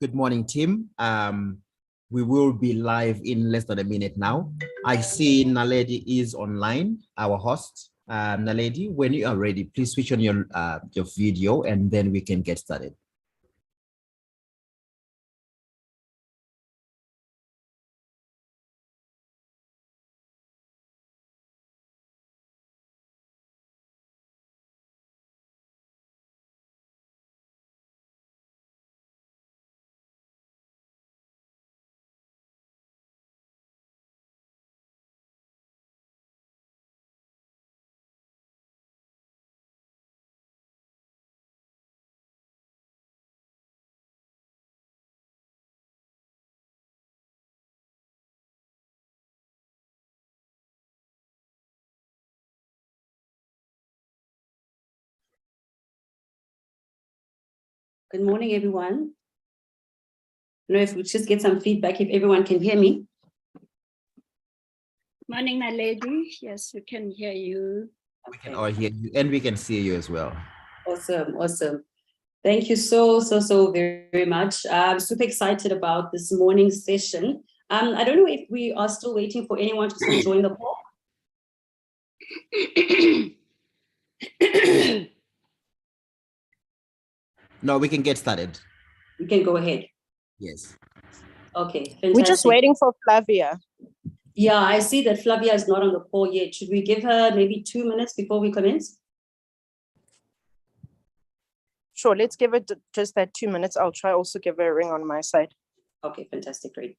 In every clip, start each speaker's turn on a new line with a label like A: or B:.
A: Good morning, team. We will be live in less than a minute now. I see Naledi is online, our host. Naledi, when you are ready, please switch on your video and then we can get started.
B: Good morning, everyone. I don't know if we just get some feedback, if everyone can hear me.
C: Morning, my lady. Yes, we can hear you.
A: We can all hear you and we can see you as well.
B: Awesome, awesome. Thank you so very much. I'm super excited about this morning's session. I don't know if we are still waiting for anyone to still join the call.
A: No, we can get started.
B: You can go ahead.
A: Yes.
B: Okay, fantastic.
D: We're just waiting for Flavia.
B: Yeah, I see that Flavia is not on the call yet. Should we give her maybe 2 minutes before we commence?
D: Sure, let's give it just that 2 minutes. I'll try also give her a ring on my side.
B: Okay, fantastic, great.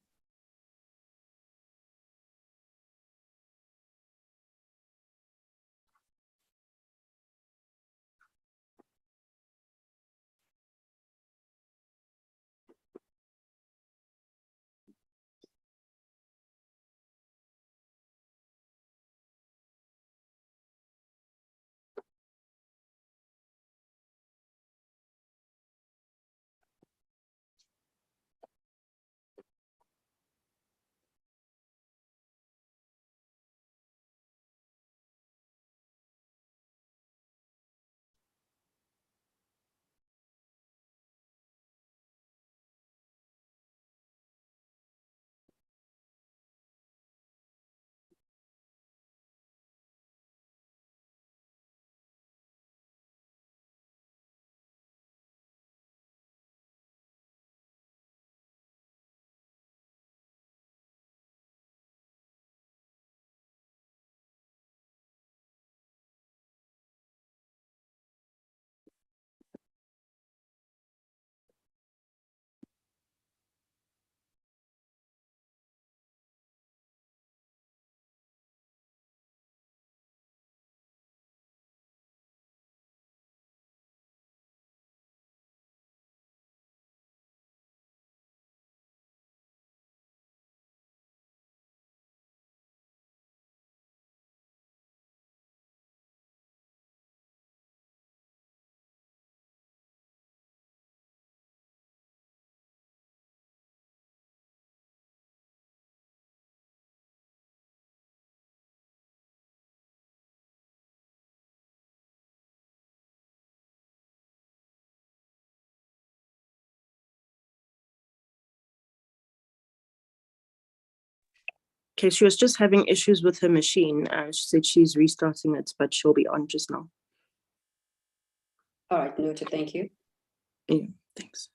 D: Okay, she was just having issues with her machine. She said she's restarting it, but she'll be on just now.
B: All right, noted, thank you.
D: Yeah, thanks.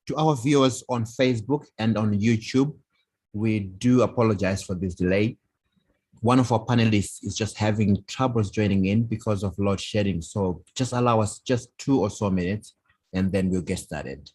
A: To our viewers on Facebook and on YouTube, we do apologize for this delay. One of our panelists is just having troubles joining in because of load shedding. So just allow us just 2 or so minutes and then we'll get started.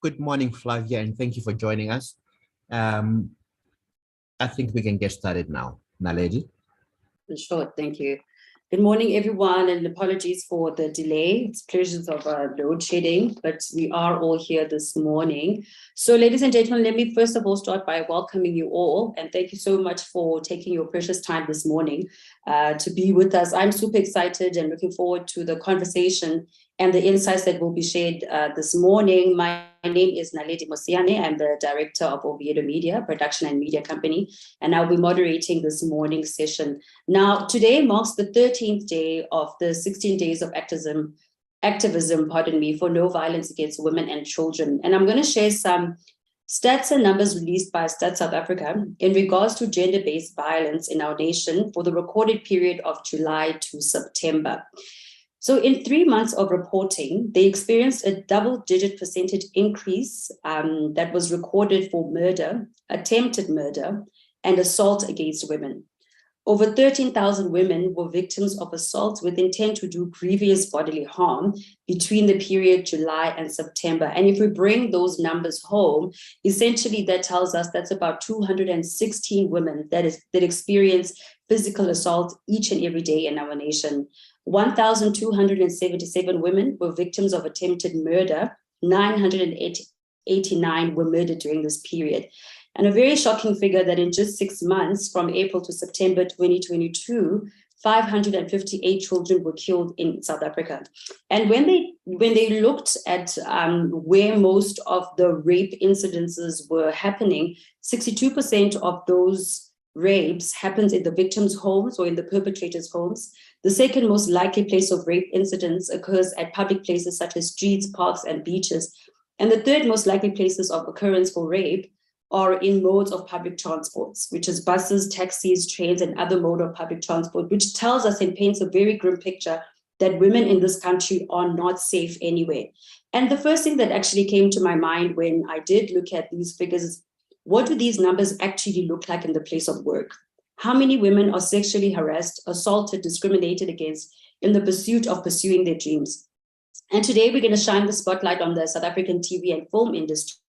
A: Good morning, Flavia, and thank you for joining us. I think we can get started now. Naledi.
B: Sure, thank you. Good morning, everyone, and apologies for the delay. It's pleasures of load shedding, but we are all here this morning. So, ladies and gentlemen, let me first of all start by welcoming you all, and thank you so much for taking your precious time this morning to be with us. I'm super excited and looking forward to the conversation and the insights that will be shared this morning. My name is Naledi Mosiane. I'm the director of Oviedo Media, production and media company, and I'll be moderating this morning's session. Now, today marks the 13th day of the 16 days of activism, for no violence against women and children. And I'm going to share some stats and numbers released by Stats South Africa in regards to gender-based violence in our nation for the recorded period of July to September. So in 3 months of reporting, they experienced a double-digit percentage increase that was recorded for murder, attempted murder, and assault against women. Over 13,000 women were victims of assault with intent to do grievous bodily harm between the period July and September. And if we bring those numbers home, essentially that tells us that's about 216 women that experience physical assault each and every day in our nation. 1,277 women were victims of attempted murder. 989 were murdered during this period. And a very shocking figure that in just 6 months, from April to September 2022, 558 children were killed in South Africa. And when they looked at where most of the rape incidences were happening, 62% of those rapes happens in the victims' homes or in the perpetrators' homes. The second most likely place of rape incidents occurs at public places such as streets, parks, and beaches. And the third most likely places of occurrence for rape are in modes of public transports, which is buses, taxis, trains, and other mode of public transport, which tells us and paints a very grim picture that women in this country are not safe anywhere. And the first thing that actually came to my mind when I did look at these figures is, what do these numbers actually look like in the place of work? How many women are sexually harassed, assaulted, discriminated against in the pursuit of pursuing their dreams? And today we're going to shine the spotlight on the South African TV and film industry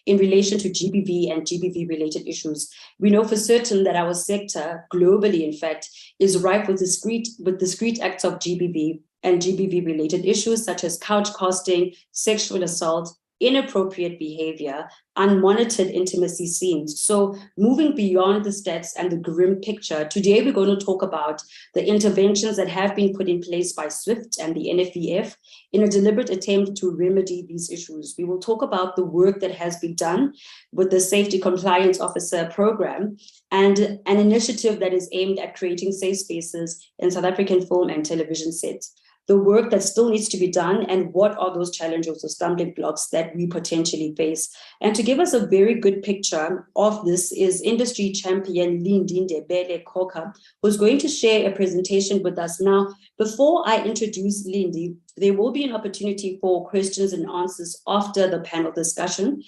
B: in relation to GBV and GBV-related issues. We know for certain that our sector, globally in fact, is rife with discrete acts of GBV and GBV-related issues such as couch casting, sexual assault, inappropriate behavior, unmonitored intimacy scenes. So moving beyond the stats and the grim picture, today we're going to talk about the interventions that have been put in place by SWIFT and the NFVF in a deliberate attempt to remedy these issues. We will talk about the work that has been done with the Safety Compliance Officer program and an initiative that is aimed at creating safe spaces in South African film and television sets. The work that still needs to be done and what are those challenges or stumbling blocks that we potentially face. And to give us a very good picture of this is industry champion Lindinde Bele Koka, who's going to share a presentation with us. Now, before I introduce Lindy, there will be an opportunity for questions and answers after the panel discussion.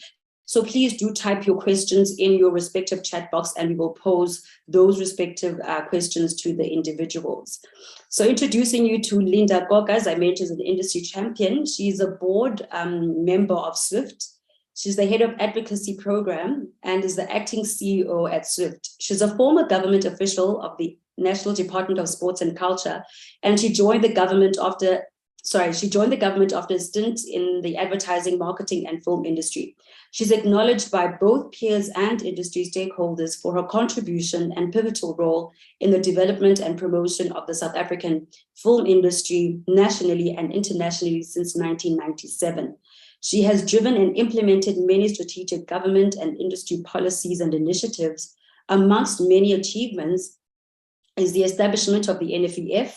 B: So please do type your questions in your respective chat box and we will pose those respective questions to the individuals. So introducing you to Linda Koka, as I mentioned, is an industry champion. She's a board member of SWIFT. She's the head of advocacy program and is the acting CEO at SWIFT. She's a former government official of the National Department of Sports and Culture, and she joined the government after a stint in the advertising, marketing, and film industry. She's acknowledged by both peers and industry stakeholders for her contribution and pivotal role in the development and promotion of the South African film industry nationally and internationally since 1997. She has driven and implemented many strategic government and industry policies and initiatives. Amongst many achievements is the establishment of the NFVF,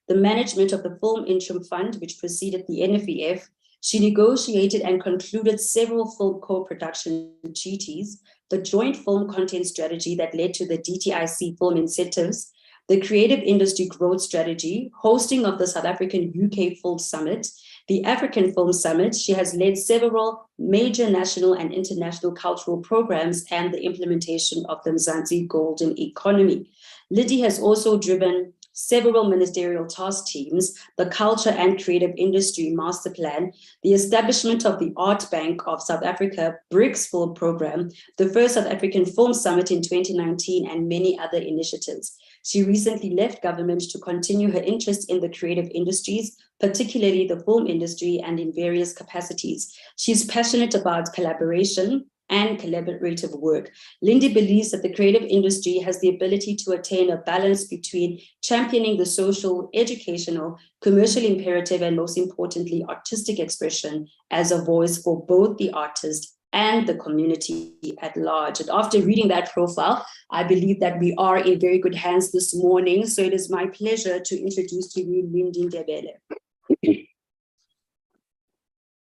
B: the management of the Film Interim Fund, which preceded the NFVF. She negotiated and concluded several film co-production treaties, the joint film content strategy that led to the DTIC film incentives, the creative industry growth strategy, hosting of the South African UK Film Summit, the African Film Summit. She has led several major national and international cultural programs and the implementation of the Mzansi Golden Economy. Liddy has also driven several ministerial task teams, the Culture and Creative Industry Master Plan, the establishment of the Art Bank of South Africa, BRICS Film Program, the first South African Film Summit in 2019, and many other initiatives. She recently left government to continue her interest in the creative industries, particularly the film industry, and in various capacities. She's passionate about collaboration and collaborative work. Lindy believes that the creative industry has the ability to attain a balance between championing the social, educational, commercial imperative, and most importantly, artistic expression as a voice for both the artist and the community at large. And after reading that profile, I believe that we are in very good hands this morning. So it is my pleasure to introduce to you Lindy Ndebele.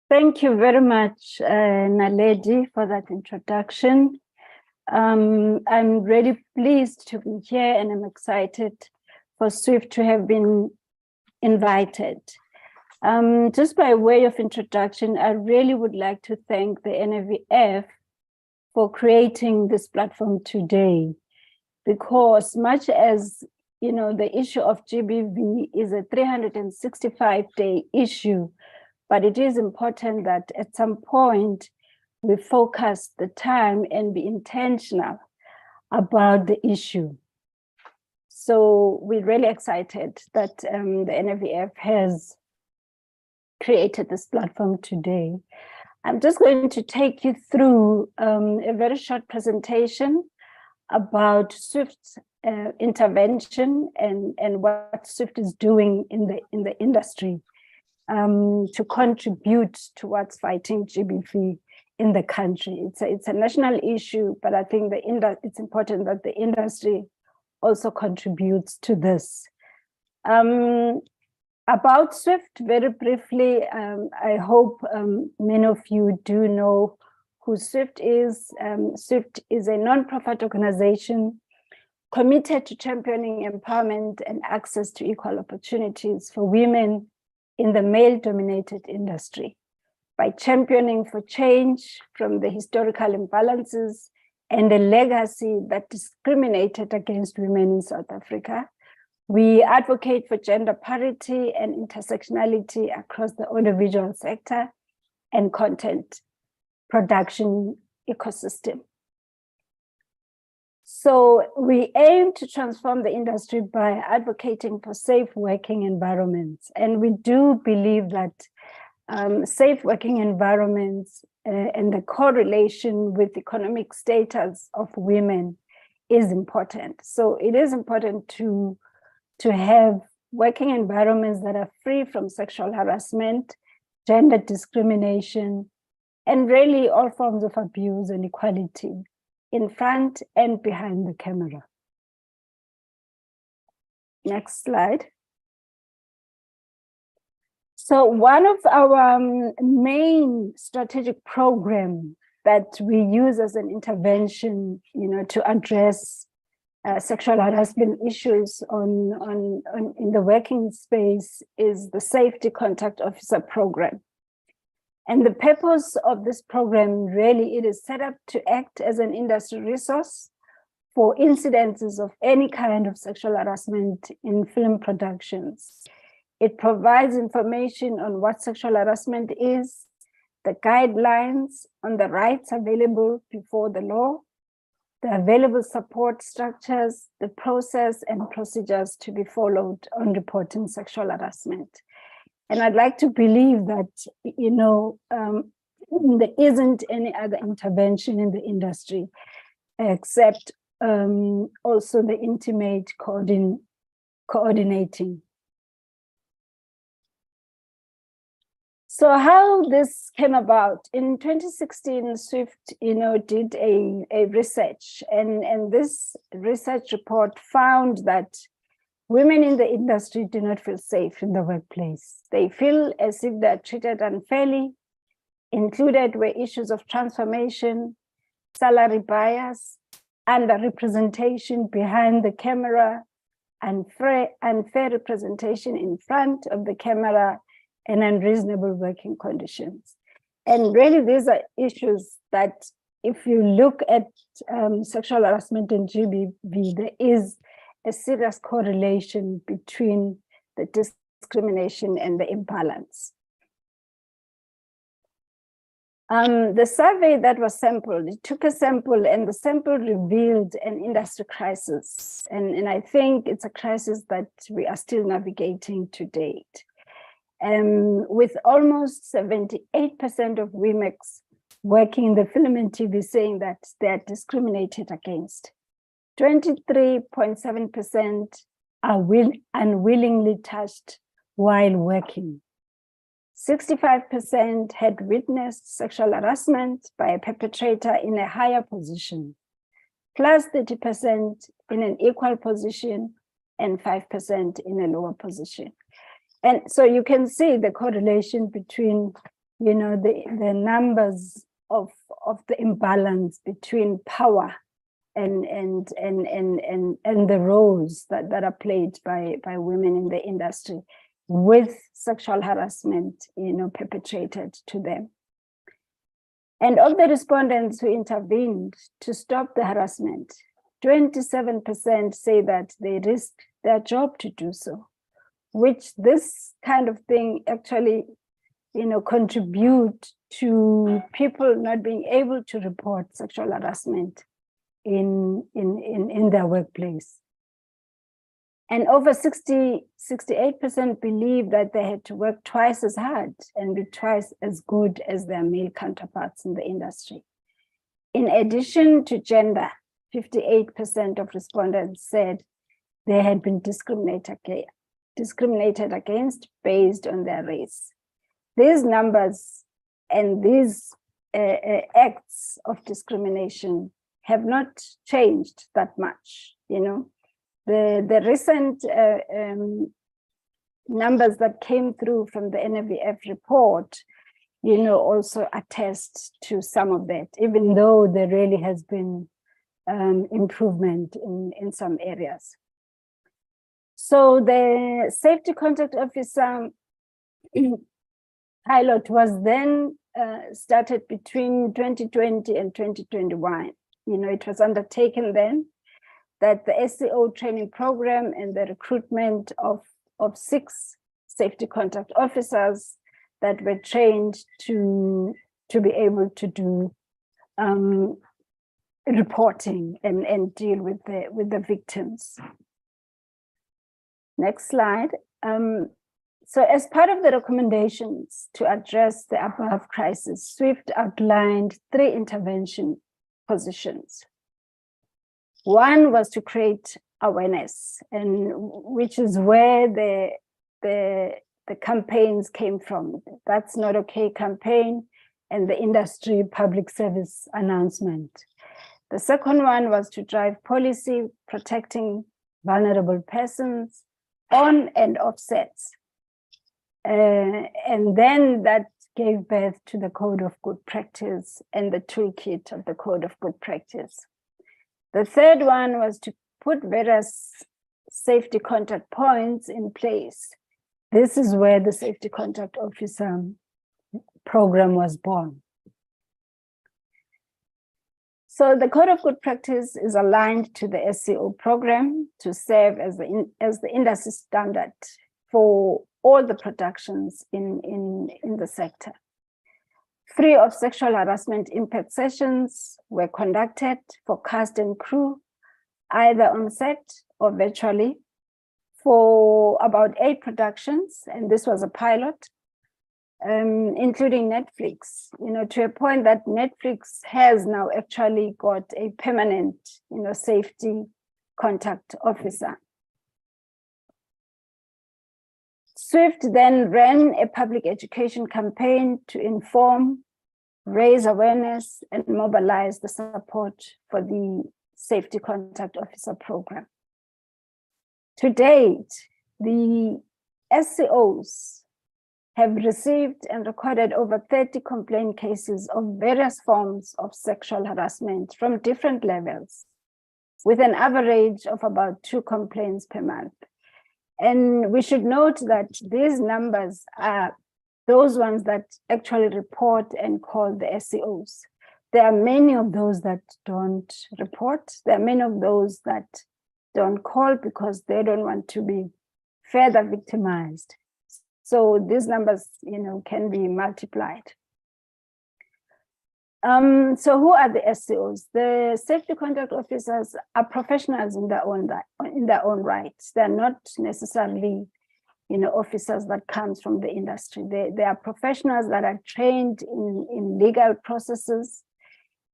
C: Thank you very much, Naledi, for that introduction. I'm really pleased to be here and I'm excited for SWIFT to have been invited. Just by way of introduction, I really would like to thank the NFVF for creating this platform today, because much as the issue of GBV is a 365-day issue, but it is important that at some point we focus the time and be intentional about the issue. So we're really excited that the NFVF has created this platform today. I'm just going to take you through a very short presentation about SWIFT's intervention and what SWIFT is doing in the industry to contribute towards fighting GBV in the country. It's a national issue, but I think it's important that the industry also contributes to this. About SWIFT, very briefly, I hope many of you do know who SWIFT is. SWIFT is a non-profit organization committed to championing empowerment and access to equal opportunities for women in the male-dominated industry by championing for change from the historical imbalances and the legacy that discriminated against women in South Africa. We advocate for gender parity and intersectionality across the audiovisual sector and content production ecosystem. So we aim to transform the industry by advocating for safe working environments. And we do believe that safe working environments and the correlation with economic status of women is important. So it is important to have working environments that are free from sexual harassment, gender discrimination, and really all forms of abuse and equality in front and behind the camera. Next slide. So one of our main strategic programs that we use as an intervention, to address sexual harassment issues in the working space is the Safety Contact Officer program. And the purpose of this program really, it is set up to act as an industry resource for incidences of any kind of sexual harassment in film productions. It provides information on what sexual harassment is, the guidelines on the rights available before the law, the available support structures, the process and procedures to be followed on reporting sexual harassment. And I'd like to believe that, there isn't any other intervention in the industry except also the intimate coordinating. So how this came about, in 2016, SWIFT, did a research, and this research report found that women in the industry do not feel safe in the workplace. They feel as if they're treated unfairly. Included were issues of transformation, salary bias, underrepresentation behind the camera, unfair representation in front of the camera, and unreasonable working conditions. And really, these are issues that, if you look at sexual harassment in GBV, there is a serious correlation between the discrimination and the imbalance. The survey that was sampled, it took a sample, and the sample revealed an industry crisis. And I think it's a crisis that we are still navigating to date. With almost 78% of women working in the film and TV saying that they are discriminated against. 23.7% are unwillingly touched while working. 65% had witnessed sexual harassment by a perpetrator in a higher position, plus 30% in an equal position and 5% in a lower position. And so you can see the correlation between, the numbers of the imbalance between power and the roles that are played by women in the industry with sexual harassment, perpetrated to them. And of the respondents who intervened to stop the harassment, 27% say that they risk their job to do so, which this kind of thing actually, contribute to people not being able to report sexual harassment in their workplace. And over 68% believe that they had to work twice as hard and be twice as good as their male counterparts in the industry. In addition to gender, 58% of respondents said they had been discriminated against based on their race. These numbers and these acts of discrimination have not changed that much. The recent numbers that came through from the NVF report, also attest to some of that, even though there really has been improvement in some areas. So the Safety Contact Officer pilot was then started between 2020 and 2021. It was undertaken then that the SCO training program and the recruitment of 6 safety contact officers that were trained to be able to do reporting and deal with the victims. Next slide. So as part of the recommendations to address the above crisis, SWIFT outlined 3 intervention positions. One was to create awareness, and which is where the campaigns came from. That's Not Okay campaign and the industry public service announcement. The second one was to drive policy protecting vulnerable persons on and offsets. And then that gave birth to the Code of Good Practice and the toolkit of the Code of Good Practice. The third one was to put various safety contact points in place. This is where the Safety Contact Officer program was born. So the Code of Good Practice is aligned to the SCO program to serve as the industry standard for all the productions in the sector. 3 of sexual harassment impact sessions were conducted for cast and crew, either on set or virtually, for about 8 productions, and this was a pilot, including Netflix, to a point that Netflix has now actually got a permanent, safety contact officer. SWIFT then ran a public education campaign to inform, raise awareness, and mobilize the support for the Safety Contact Officer program. To date, the SCOs have received and recorded over 30 complaint cases of various forms of sexual harassment from different levels, with an average of about 2 complaints per month. And we should note that these numbers are those ones that actually report and call the SCOs. There are many of those that don't report. There are many of those that don't call because they don't want to be further victimized. So these numbers, can be multiplied. So who are the SCOs? The safety contact officers are professionals in their own right. They're not necessarily, officers that comes from the industry. They are professionals that are trained in legal processes,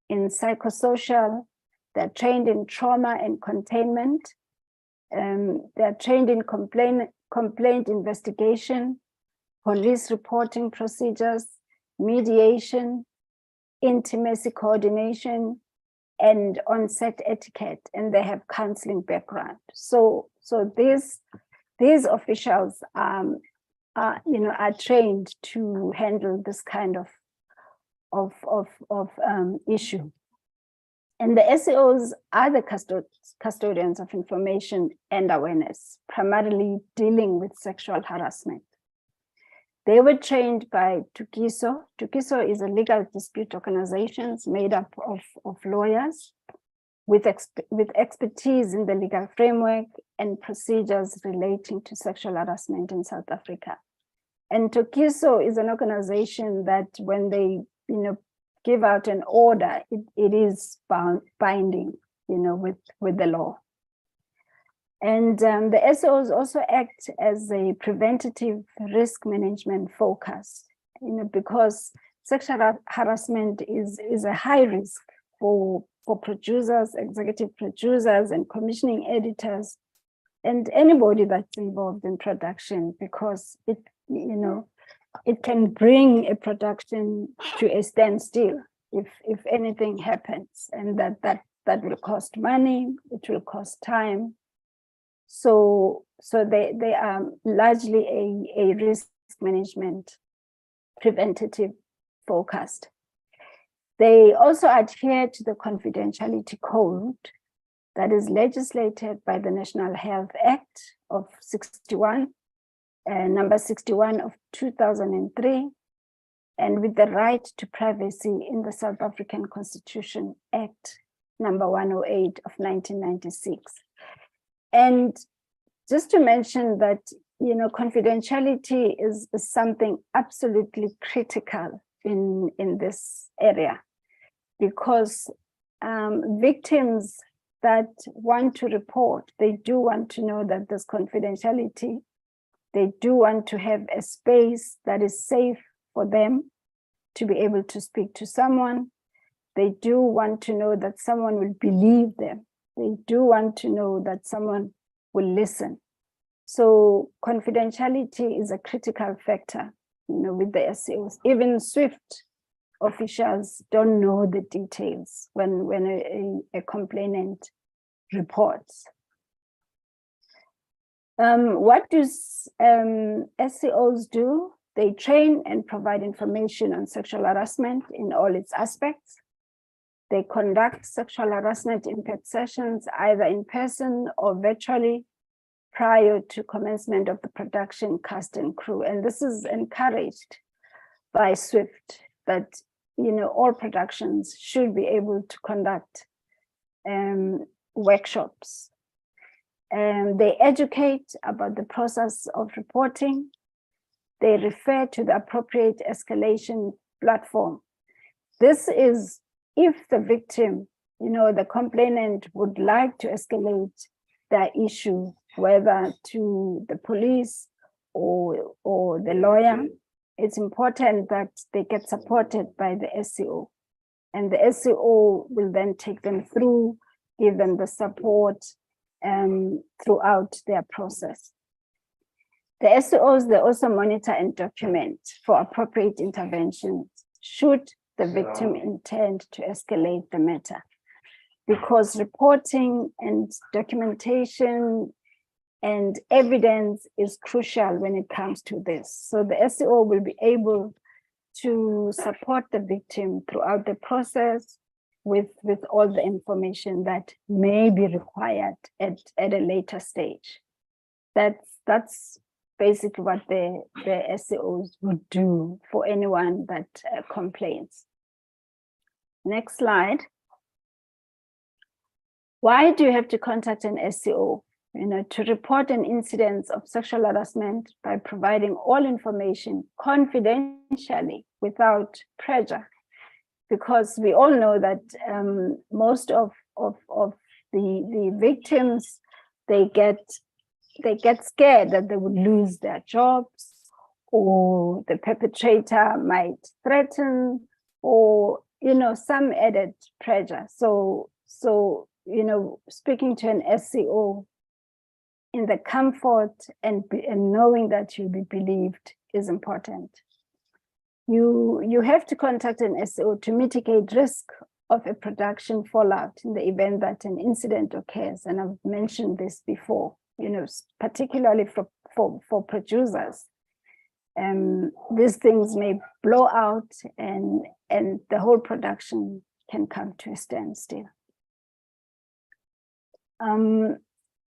C: in psychosocial. They're trained in trauma and containment. They're trained in complaint investigation, police reporting procedures, mediation, intimacy coordination, and on-set etiquette, and they have counseling background. So these officials are trained to handle this kind of issue. And the SCOs are the custodians of information and awareness, primarily dealing with sexual harassment. They were trained by Tukiso. Tukiso is a legal dispute organization made up of lawyers with expertise in the legal framework and procedures relating to sexual harassment in South Africa. And Tukiso is an organization that when they, give out an order, it is binding, with the law. And the SOs also act as a preventative risk management focus, because sexual harassment is a high risk for producers, executive producers, and commissioning editors, and anybody that's involved in production, because it can bring a production to a standstill if anything happens, and that will cost money, it will cost time. So they are largely a risk management preventative focused. They also adhere to the confidentiality code that is legislated by the National Health Act of 61, number 61 of 2003, and with the right to privacy in the South African Constitution Act number 108 of 1996. And just to mention that, confidentiality is something absolutely critical in this area, because victims that want to report, they do want to know that there's confidentiality They do want to have a space that is safe for them to be able to speak to someone. They do want to know that someone will believe them. They do want to know that someone will listen. So confidentiality is a critical factor, with the SCOs. Even SWIFT officials don't know the details when a complainant reports. What do SCOs do? They train and provide information on sexual harassment in all its aspects. They conduct sexual harassment impact sessions either in person or virtually prior to commencement of the production, cast and crew. And this is encouraged by SWIFT, that all productions should be able to conduct workshops. And they educate about the process of reporting. They refer to the appropriate escalation platform. This is if the victim, the complainant would like to escalate their issue, whether to the police or the lawyer. It's important that they get supported by the SCO, and the SCO will then take them through, give them the support throughout their process. The SCOs, they also monitor and document for appropriate interventions should the victim intend to escalate the matter, because reporting and documentation and evidence is crucial when it comes to this. So the SCO will be able to support the victim throughout the process with all the information that may be required at a later stage. That's basically what the SCOs would do for anyone that complains. Next slide. Why do you have to contact an SCO? To report an incident of sexual harassment by providing all information confidentially without pressure, because we all know that most of the victims, they get scared that they would lose their jobs, or the perpetrator might threaten, or some added pressure. So speaking to an SCO in the comfort and knowing that you'll be believed is important. You have to contact an SCO to mitigate risk of a production fallout in the event that an incident occurs. And I've mentioned this before, particularly for producers. These things may blow out and the whole production can come to a standstill.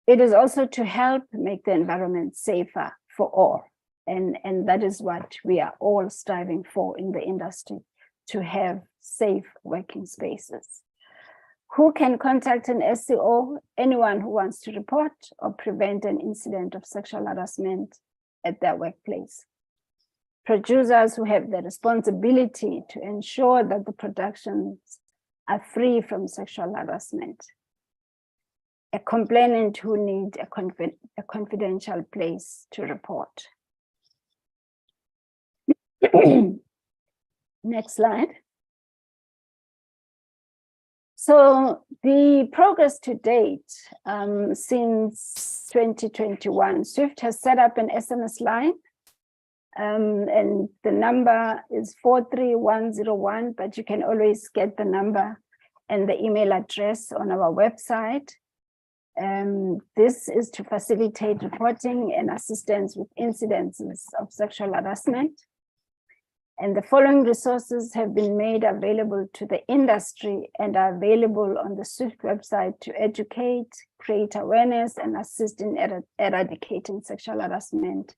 C: It is also to help make the environment safer for all. And that is what we are all striving for in the industry, to have safe working spaces. Who can contact an SCO? Anyone who wants to report or prevent an incident of sexual harassment at their workplace. Producers who have the responsibility to ensure that the productions are free from sexual harassment. A complainant who needs a confidential place to report. Next slide. So the progress to date since 2021, SWIFT has set up an SMS line, and the number is 43101, but you can always get the number and the email address on our website. This is to facilitate reporting and assistance with incidences of sexual harassment. And the following resources have been made available to the industry and are available on the SWIFT website to educate, create awareness, and assist in eradicating sexual harassment.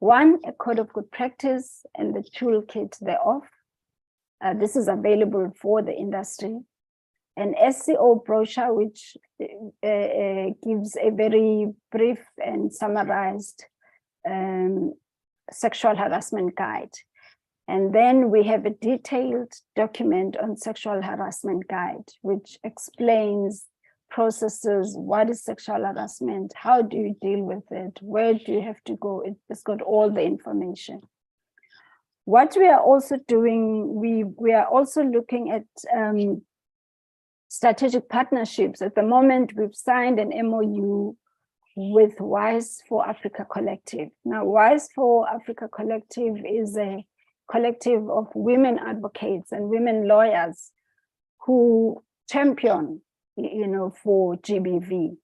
C: One, a code of good practice and the toolkit thereof. This is available for the industry. An SCO brochure, which gives a very brief and summarized sexual harassment guide. And then we have a detailed document on sexual harassment guide, which explains processes, what is sexual harassment, how do you deal with it, where do you have to go? It's got all the information. What we are also doing, we are also looking at strategic partnerships. At the moment, we've signed an MOU with Wise for Africa Collective. Now, Wise for Africa Collective is a collective of women advocates and women lawyers who champion, for GBV,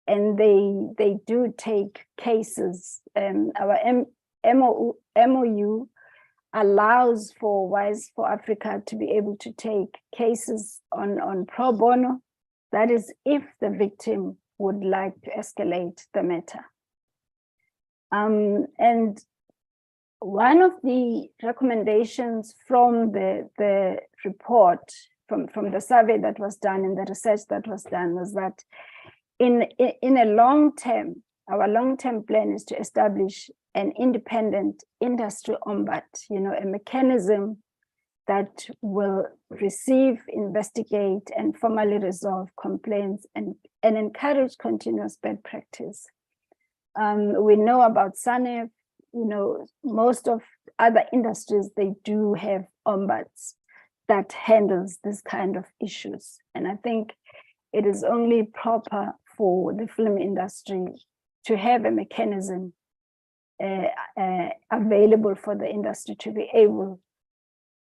C: and they do take cases. Our MOU allows for Wise for Africa to be able to take cases on pro bono. That is, if the victim would like to escalate the matter. And one of the recommendations from the report, from the survey that was done and the research that was done, was that in a long term, our long-term plan is to establish an independent industry ombud, a mechanism that will receive, investigate, and formally resolve complaints and encourage continuous best practice. We know about SANEF, most of other industries, they do have ombuds that handles this kind of issues. And I think it is only proper for the film industry to have a mechanism available for the industry to be able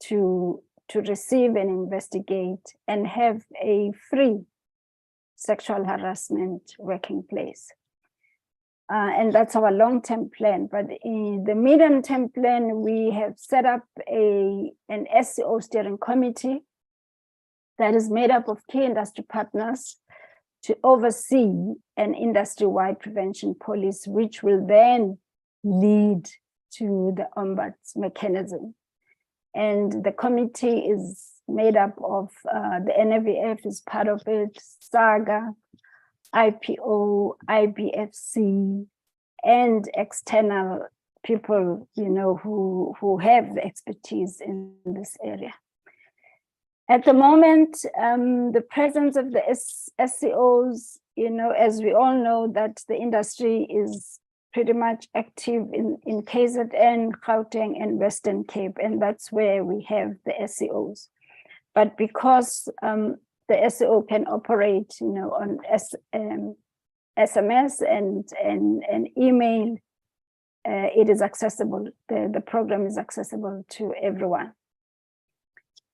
C: to receive and investigate and have a free sexual harassment working place. And that's our long-term plan. But in the medium-term plan, we have set up an SCO steering committee that is made up of key industry partners to oversee an industry-wide prevention policy, which will then lead to the ombuds mechanism. And the committee is made up of the NAVF is part of it, SAGA, IPO, IBFC, and external people, who have the expertise in this area. At the moment, the presence of the SCOs, as we all know, that the industry is pretty much active in KZN, Gauteng, and Western Cape, and that's where we have the SCOs. But because the SCO can operate, on SMS and email, it is accessible. The program is accessible to everyone.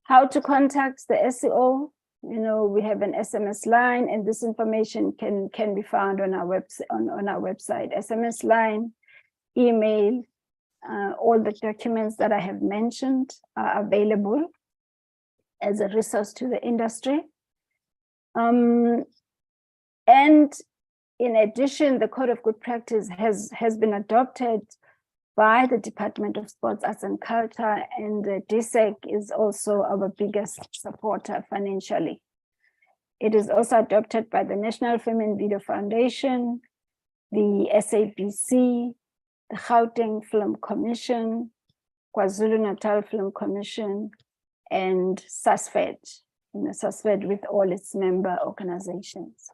C: How to contact the SCO? We have an SMS line, and this information can be found on our website. SMS line, email, all the documents that I have mentioned are available as a resource to the industry. And in addition, the Code of Good Practice has been adopted by the Department of Sports, Arts and Culture, and the DSEC is also our biggest supporter financially. It is also adopted by the National Film and Video Foundation, the SABC, the Gauteng Film Commission, KwaZulu-Natal Film Commission, and SASFED, SASFED with all its member organizations.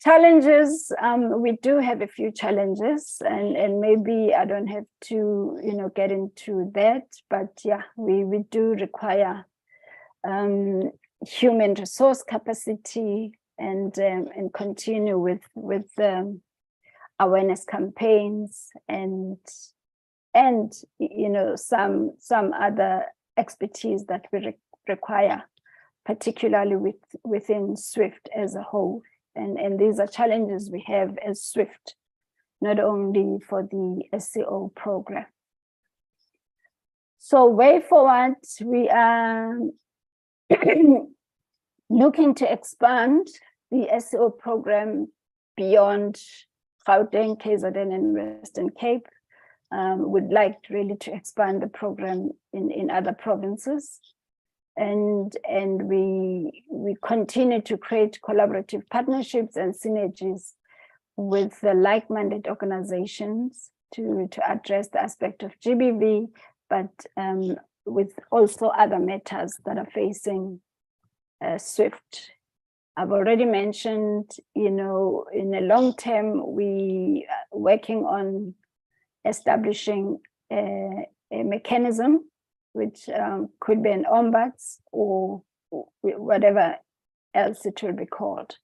C: Challenges, we do have a few challenges, and maybe I don't have to, get into that, but yeah, we do require human resource capacity and continue with awareness campaigns and some other expertise that we require, particularly within SWIFT as a whole. And these are challenges we have as SWIFT, not only for the SCO program. So way forward, we are looking to expand the SCO program beyond Gauteng, KZN, and Western Cape. Would like really to expand the program in other provinces. And we continue to create collaborative partnerships and synergies with the like-minded organizations to address the aspect of GBV, but with also other matters that are facing SWIFT I've already mentioned, in the long term, we are working on establishing a mechanism, which could be an ombuds or whatever else it will be called.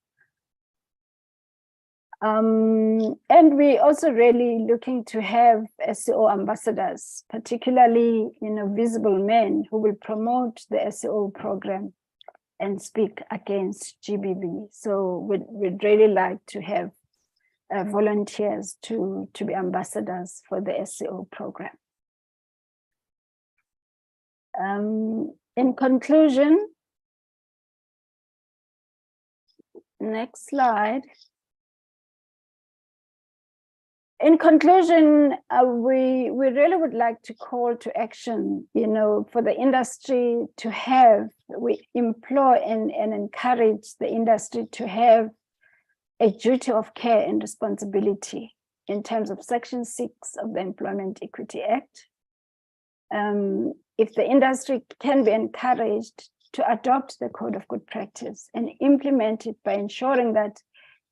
C: And we also really looking to have SEO ambassadors, particularly, visible men who will promote the SEO program and speak against GBV. So we'd really like to have volunteers to be ambassadors for the SEO program. In conclusion, next slide. In conclusion, we really would like to call to action, for the industry to have, we employ and encourage the industry to have a duty of care and responsibility in terms of Section 6 of the Employment Equity Act. If the industry can be encouraged to adopt the Code of Good Practice and implement it by ensuring that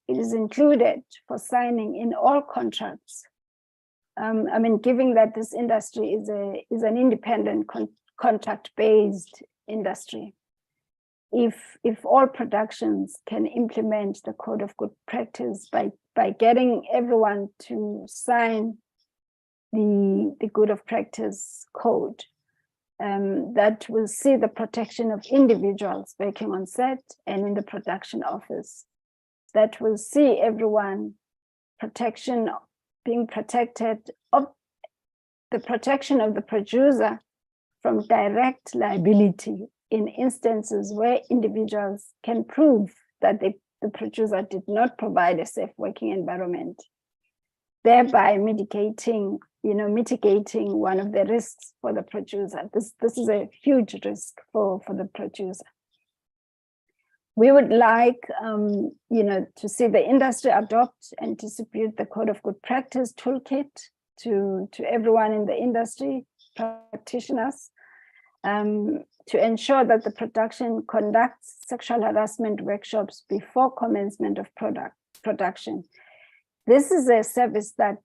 C: it is included for signing in all contracts. Given that this industry is an independent contract-based industry, if all productions can implement the Code of Good Practice by getting everyone to sign the Code of Practice code, that will see the protection of individuals working on set and in the production office. That will see everyone being protected, of the protection of the producer from direct liability in instances where individuals can prove that the producer did not provide a safe working environment, thereby mitigating one of the risks for the producer. This is a huge risk for the producer. We would like, to see the industry adopt and distribute the Code of Good Practice toolkit to everyone in the industry, practitioners, to ensure that the production conducts sexual harassment workshops before commencement of production. This is a service that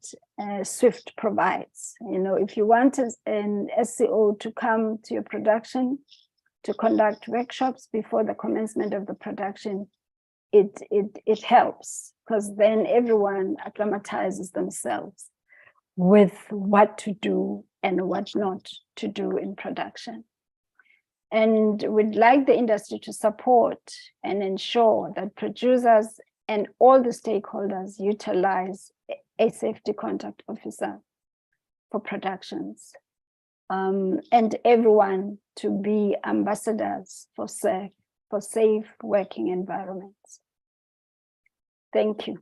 C: SWIFT provides. If you want an SEO to come to your production, to conduct workshops before the commencement of the production, it helps, because then everyone acclimatizes themselves with what to do and what not to do in production. And we'd like the industry to support and ensure that producers and all the stakeholders utilize a safety contact officer for productions. And everyone to be ambassadors for safe working environments. Thank you.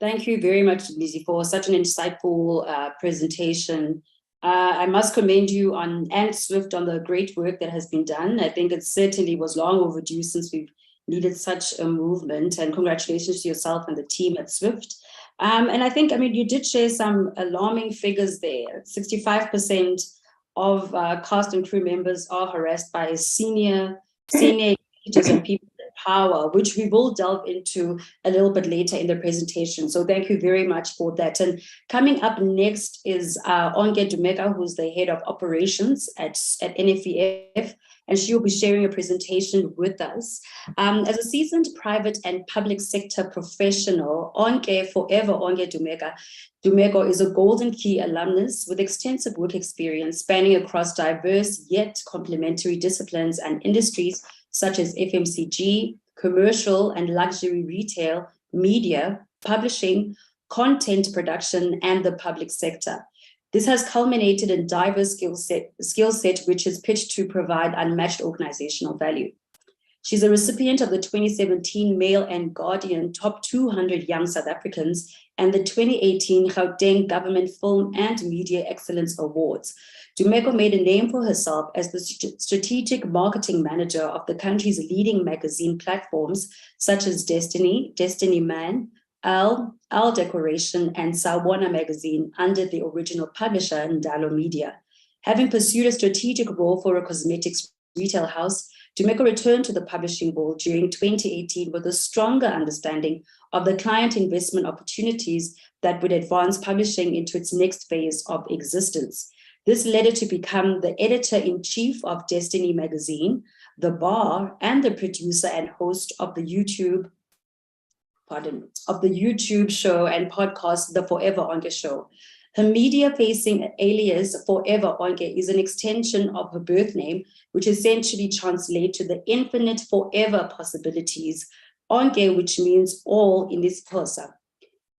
B: Thank you very much, Lizzie, for such an insightful presentation. I must commend you and SWIFT on the great work that has been done. I think it certainly was long overdue since we've needed such a movement, and congratulations to yourself and the team at SWIFT. And I think, you did share some alarming figures there. 65% of cast and crew members are harassed by senior executives and people in power, which we will delve into a little bit later in the presentation. So thank you very much for that. And coming up next is Onge Dumeka, who's the head of operations at NFEF. And she will be sharing a presentation with us. As a seasoned private and public sector professional, Onge Dumeka is a Golden Key alumnus with extensive work experience spanning across diverse yet complementary disciplines and industries such as FMCG, commercial and luxury retail, media, publishing, content production, and the public sector. This has culminated in diverse skill set, which is pitched to provide unmatched organizational value. She's a recipient of the 2017 Mail and Guardian Top 200 Young South Africans and the 2018 Gauteng Government Film and Media Excellence Awards. Dumeka made a name for herself as the strategic marketing manager of the country's leading magazine platforms such as Destiny, Destiny Man, Al Decoration, and Sawubona magazine under the original publisher Ndalo Media. Having pursued a strategic role for a cosmetics retail house, Dumeko returned to the publishing world during 2018 with a stronger understanding of the client investment opportunities that would advance publishing into its next phase of existence. This led her to become the editor-in-chief of Destiny magazine, The Bar, and the producer and host of the YouTube show and podcast, The Forever Onke Show. Her media-facing alias, Forever Onke, is an extension of her birth name, which essentially translates to the infinite forever possibilities, Onke, which means all in this Xhosa.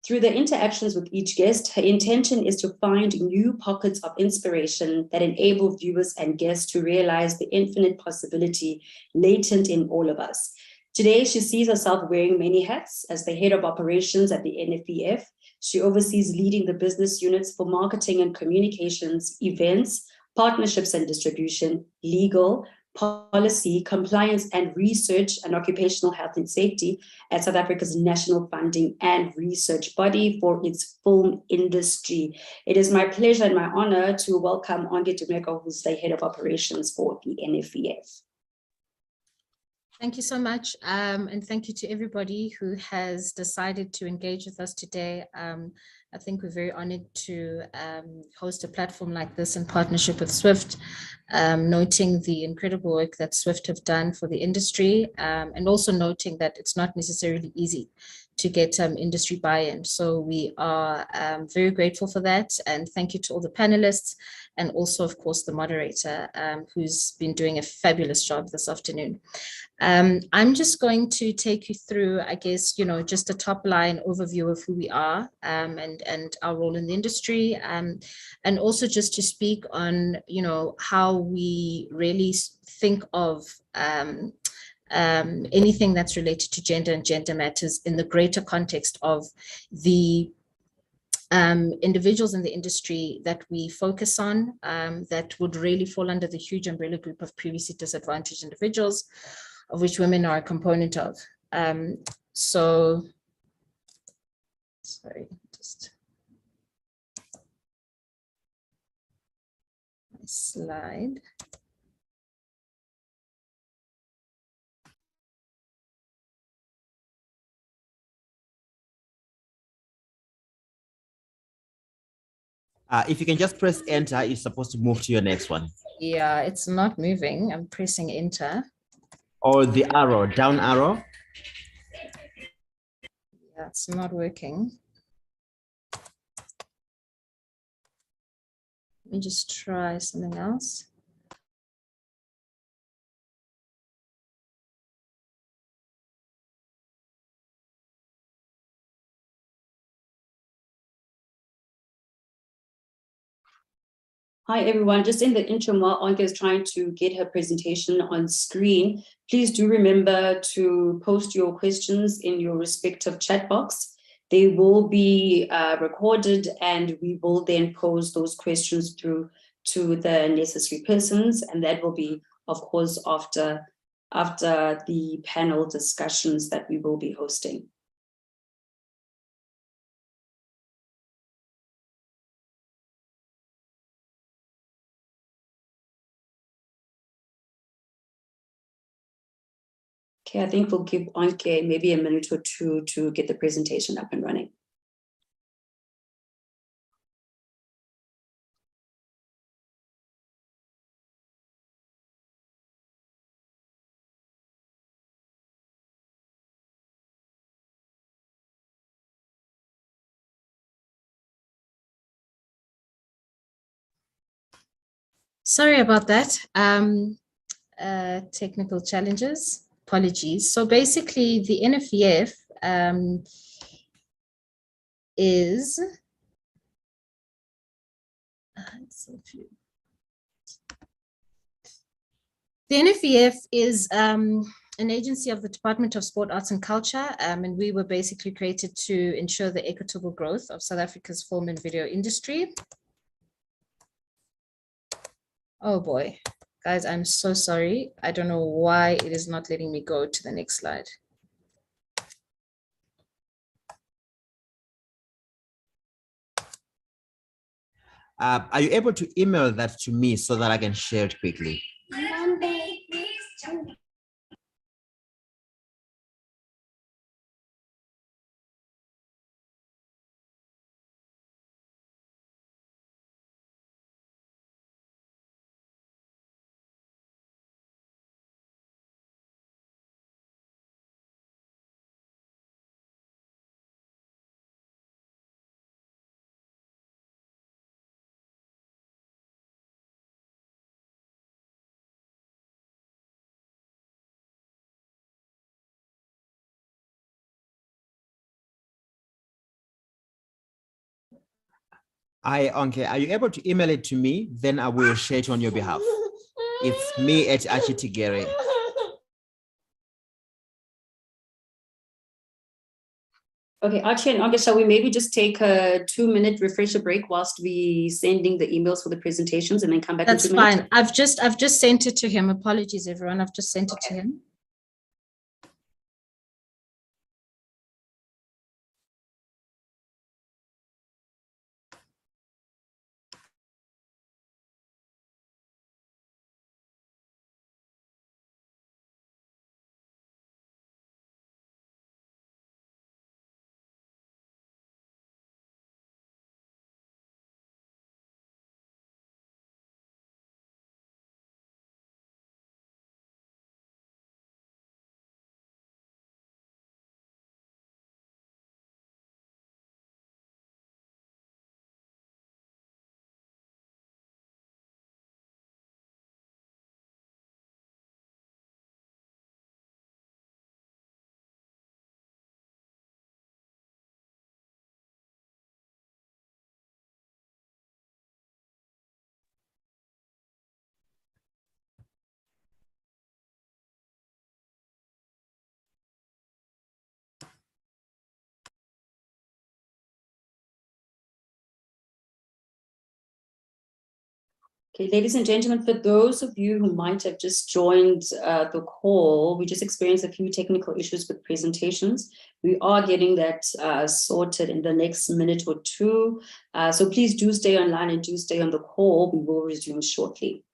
B: Through the interactions with each guest, her intention is to find new pockets of inspiration that enable viewers and guests to realize the infinite possibility latent in all of us. Today, she sees herself wearing many hats as the head of operations at the NFEF. She oversees leading the business units for marketing and communications, events, partnerships and distribution, legal, policy, compliance and research, and occupational health and safety at South Africa's national funding and research body for its film industry. It is my pleasure and my honor to welcome Onke Dumeko, who's the head of operations for the NFEF.
E: Thank you so much. And thank you to everybody who has decided to engage with us today. I think we're very honored to host a platform like this in partnership with SWIFT, noting the incredible work that SWIFT have done for the industry, and also noting that it's not necessarily easy to get industry buy-in. So we are very grateful for that. And thank you to all the panelists and also, of course, the moderator who's been doing a fabulous job this afternoon. I'm just going to take you through, I guess, just a top line overview of who we are and our role in the industry, and also just to speak on, how we really think of anything that's related to gender and gender matters in the greater context of the individuals in the industry that we focus on, that would really fall under the huge umbrella group of previously disadvantaged individuals, of which women are a component of. Sorry, just my slide.
A: If you can just press enter, it's supposed to move to your next one.
E: Yeah, it's not moving. I'm pressing enter.
A: Or the arrow, down arrow.
E: Yeah, it's not working. Let me just try something else.
B: Hi, everyone. Just in the interim, while Onke is trying to get her presentation on screen, please do remember to post your questions in your respective chat box. They will be recorded, and we will then pose those questions through to the necessary persons, and that will be, of course, after the panel discussions that we will be hosting. Okay, I think we'll give Onke maybe a minute or two to get the presentation up and running.
E: Sorry about that. Technical challenges. Apologies. So basically, the NFEF is the NFEF is an agency of the Department of Sport, Arts and Culture, and we were basically created to ensure the equitable growth of South Africa's film and video industry. Oh boy. Guys, I'm so sorry. I don't know why it is not letting me go to the next slide.
A: Are you able to email that to me so that I can share it quickly? Okay, are you able to email it to me? Then I will share it on your behalf. It's me at Achitigere.
B: Okay, Archie and August, shall we maybe just take a 2-minute refresher break whilst we sending the emails for the presentations and then come back
E: That's
B: in 2 minutes?
E: fine. I've just sent it to him. Apologies, everyone. I've just sent it to him.
B: Okay, ladies and gentlemen, for those of you who might have just joined the call, we just experienced a few technical issues with presentations. We are getting that sorted in the next minute or two. So please do stay online and do stay on the call. We will resume shortly.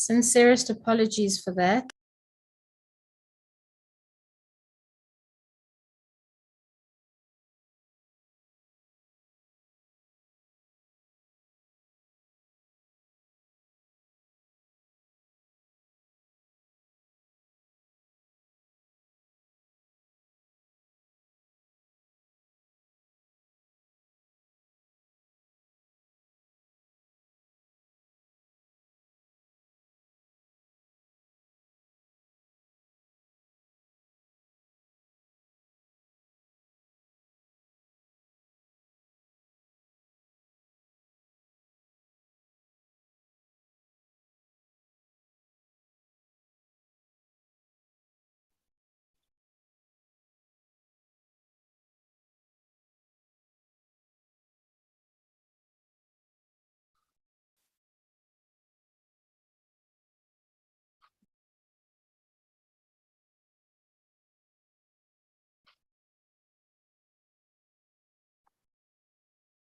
E: Sincerest apologies for that.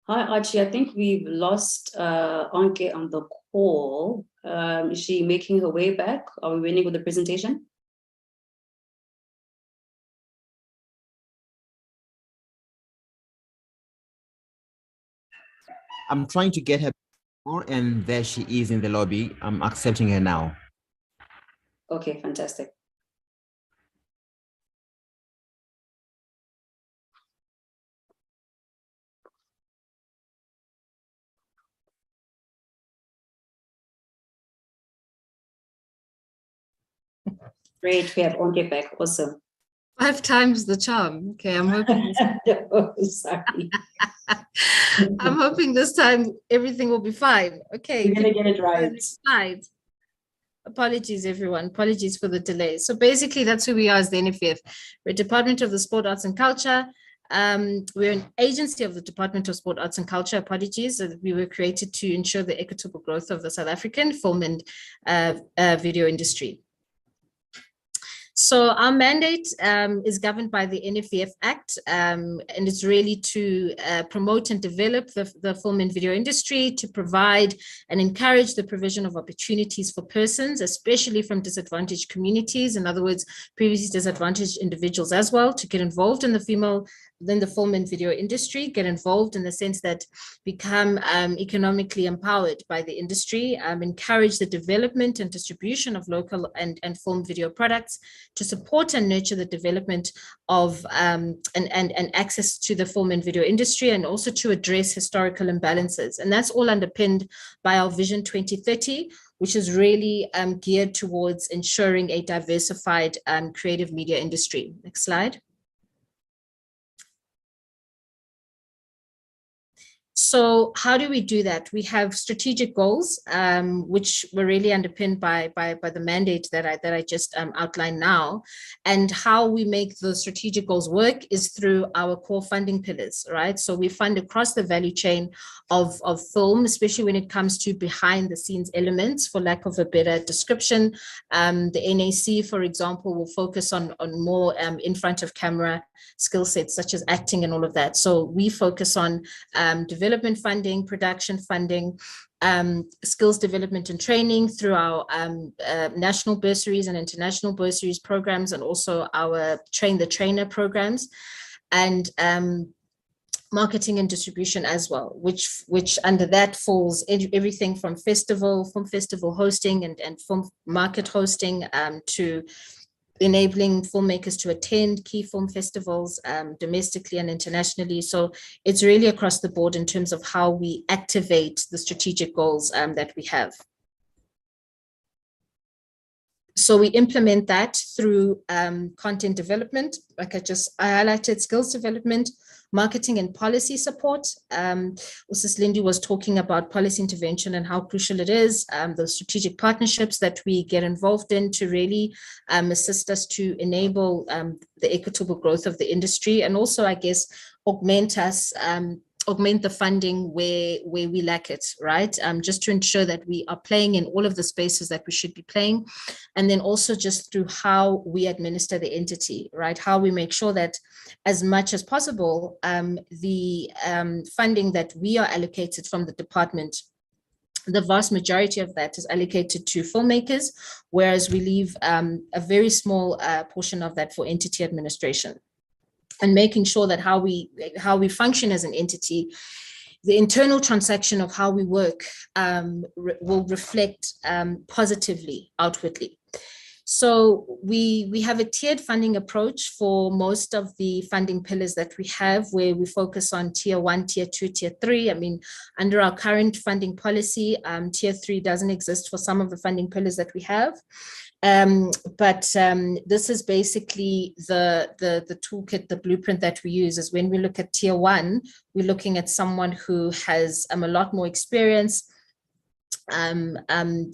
B: Hi, Archie. I think we've lost Anke on the call. Is she making her way back? Are we waiting with the presentation?
A: I'm trying to get her, and there she is in the lobby. I'm accepting her now.
B: Okay, fantastic. Great, we have Anke back. Awesome.
E: 5 times the charm. Okay, I'm hoping.
B: Oh, sorry.
E: I'm hoping this time everything will be fine. Okay.
B: We're gonna get it right.
E: Next slide. Apologies, everyone. Apologies for the delay. So basically, that's who we are as the NFF. We're Department of the Sport, Arts and Culture. We're an agency of the Department of Sport, Arts and Culture. Apologies. We were created to ensure the equitable growth of the South African film and video industry. So our mandate is governed by the NFVF Act, and it's really to promote and develop the film and video industry, to provide and encourage the provision of opportunities for persons, especially from disadvantaged communities, in other words, previously disadvantaged individuals as well, to get involved in the film and video industry, get involved in the sense that become economically empowered by the industry, encourage the development and distribution of local and film video products, to support and nurture the development of and access to the film and video industry, and also to address historical imbalances. And that's all underpinned by our Vision 2030, which is really geared towards ensuring a diversified creative media industry. Next slide. So how do we do that? We have strategic goals, which were really underpinned by the mandate that I just outlined now. And how we make the strategic goals work is through our core funding pillars, right? So we fund across the value chain of film, especially when it comes to behind the scenes elements, for lack of a better description. The NAC, for example, will focus on more in front of camera skill sets such as acting and all of that. So we focus on development funding, production funding, skills development and training through our national bursaries and international bursaries programs, and also our train the trainer programs, and marketing and distribution as well, which under that falls everything from film festival hosting and film market hosting to enabling filmmakers to attend key film festivals domestically and internationally. So it's really across the board in terms of how we activate the strategic goals that we have. So we implement that through content development, like I highlighted, skills development, marketing and policy support. Sis Lindy was talking about policy intervention and how crucial it is, the strategic partnerships that we get involved in to really assist us to enable the equitable growth of the industry, and also, I guess, augment the funding where we lack it, right? Just to ensure that we are playing in all of the spaces that we should be playing. And then also just through how we administer the entity, right? How we make sure that as much as possible, the funding that we are allocated from the department the vast majority of that is allocated to filmmakers, whereas we leave a very small portion of that for entity administration, and making sure that how we function as an entity, the internal transaction of how we work will reflect positively outwardly. So we have a tiered funding approach for most of the funding pillars that we have, where we focus on tier 1, tier 2, tier 3. I mean, under our current funding policy, tier 3 doesn't exist for some of the funding pillars that we have. But this is basically the toolkit, the blueprint that we use. Is when we look at tier 1, we're looking at someone who has a lot more experience,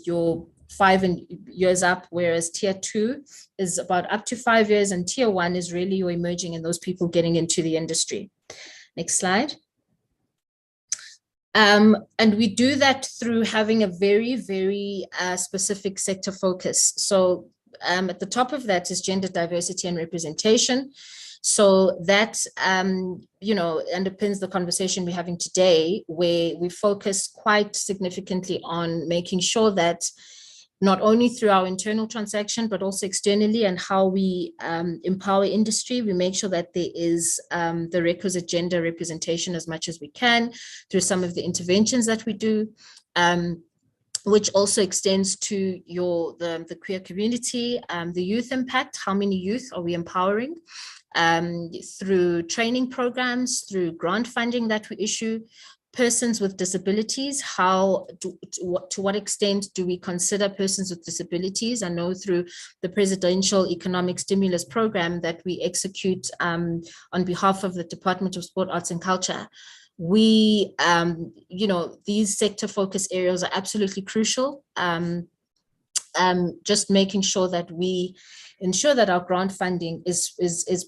E: your 5 years up, whereas tier 2 is about up to 5 years, and tier 1 is really your emerging and those people getting into the industry. Next slide. And we do that through having a very, very specific sector focus. So at the top of that is gender diversity and representation. So that, you know, underpins the conversation we're having today, where we focus quite significantly on making sure that not only through our internal transaction, but also externally, and how we empower industry, we make sure that there is the requisite gender representation as much as we can through some of the interventions that we do, which also extends to the queer community, the youth impact. How many youth are we empowering? Through training programs, through grant funding that we issue. Persons with disabilities, to what extent do we consider persons with disabilities? I know through the Presidential Economic Stimulus Program that we execute on behalf of the Department of Sport, Arts and Culture, we, you know, these sector focus areas are absolutely crucial. Just making sure that we ensure that our grant funding is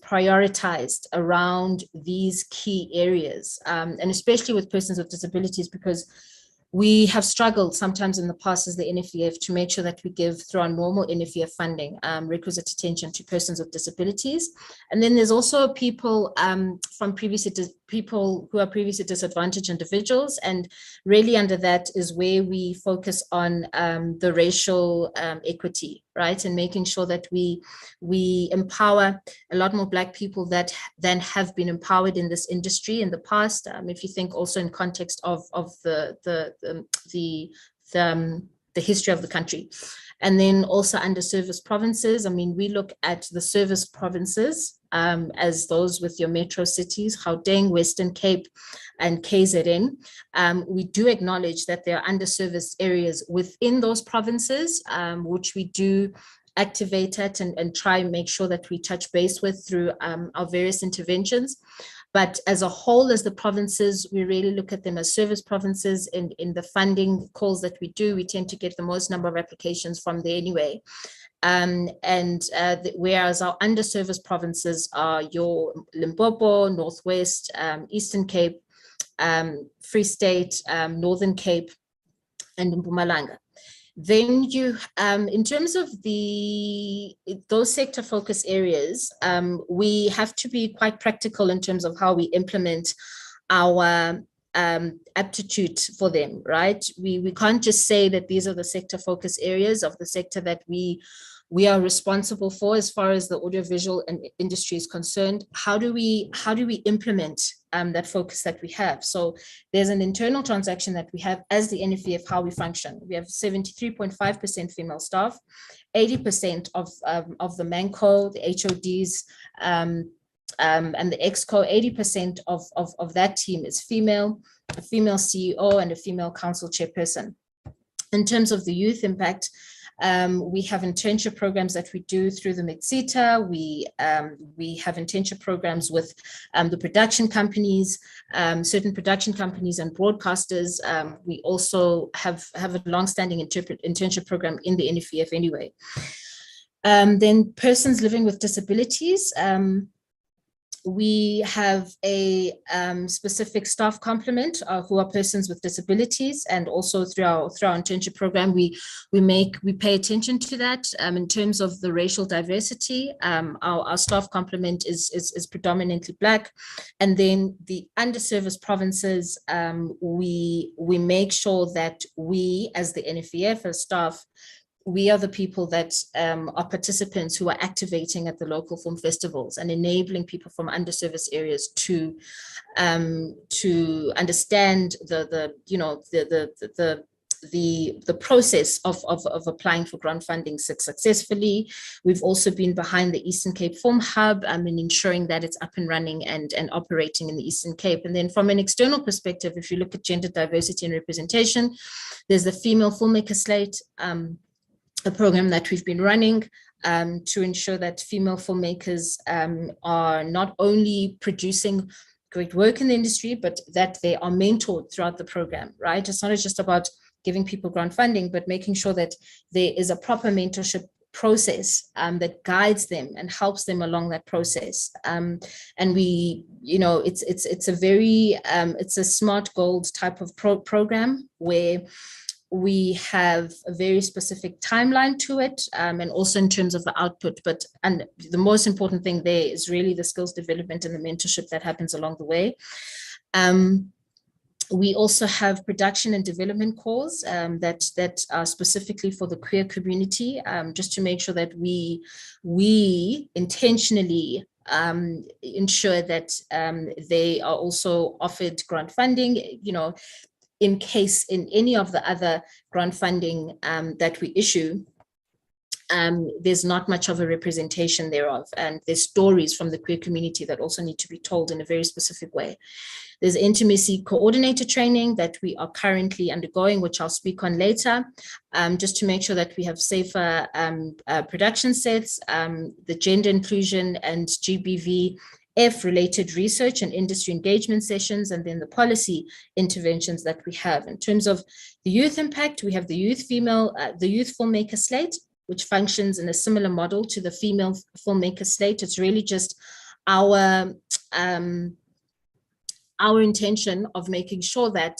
E: prioritized around these key areas, and especially with persons with disabilities, because we have struggled sometimes in the past as the NFEF to make sure that we give, through our normal NFEF funding, requisite attention to persons with disabilities. And then there's also people people who are previously disadvantaged individuals, and really under that is where we focus on the racial equity, right, and making sure that we empower a lot more Black people that than have been empowered in this industry in the past. If you think also in context of the history of the country. And then also under service provinces, I mean, we look at the service provinces as those with your metro cities, Gauteng, Western Cape, and KZN. We do acknowledge that there are underserviced areas within those provinces, which we do activate at and try and make sure that we touch base with through our various interventions. But as a whole, as the provinces, we really look at them as service provinces. In the funding calls that we do, we tend to get the most number of applications from there anyway. Whereas our underserviced provinces are your Limpopo, Northwest, Eastern Cape, Free State, Northern Cape, and Mpumalanga. Then you, in terms of those sector focus areas, we have to be quite practical in terms of how we implement our aptitude for them, right? We can't just say that these are the sector focus areas of the sector that we are responsible for as far as the audiovisual industry is concerned. How do we implement that focus that we have? So there's an internal transaction that we have as the NFEF, how we function. We have 73.5% female staff, 80% of the MANCO, the HODs, and the EXCO, 80% of that team is female, a female CEO and a female council chairperson. In terms of the youth impact, we have internship programs that we do through the MITSITA. We have internship programs with the production companies, certain production companies and broadcasters. We also have a long-standing internship program in the NFEF anyway. Then persons living with disabilities. we have a specific staff complement who are persons with disabilities, and also through our internship program, we pay attention to that. In terms of the racial diversity, our staff complement is predominantly Black, and then the underserviced provinces, we make sure that we, as the NFEF, as staff, we are the people that are participants who are activating at the local film festivals and enabling people from underserviced areas to understand the process of applying for grant funding successfully. We've also been behind the Eastern Cape Film Hub and ensuring that it's up and running and operating in the Eastern Cape. And then from an external perspective, if you look at gender diversity and representation, there's the Female Filmmaker Slate, a program that we've been running to ensure that female filmmakers are not only producing great work in the industry, but that they are mentored throughout the program, right? It's not just about giving people grant funding, but making sure that there is a proper mentorship process that guides them and helps them along that process. And we, it's a very, it's a smart gold type of program where we have a very specific timeline to it, and also in terms of the output. And the most important thing there is really the skills development and the mentorship that happens along the way. We also have production and development calls that are specifically for the queer community, just to make sure that we intentionally ensure that they are also offered grant funding, in case in any of the other grant funding that we issue, there's not much of a representation thereof. And there's stories from the queer community that also need to be told in a very specific way. There's intimacy coordinator training that we are currently undergoing, which I'll speak on later, just to make sure that we have safer production sets, the gender inclusion and GBV related research and industry engagement sessions, and then the policy interventions that we have. In terms of the youth impact, we have the youth filmmaker slate, which functions in a similar model to the female filmmaker slate. It's really just our intention of making sure that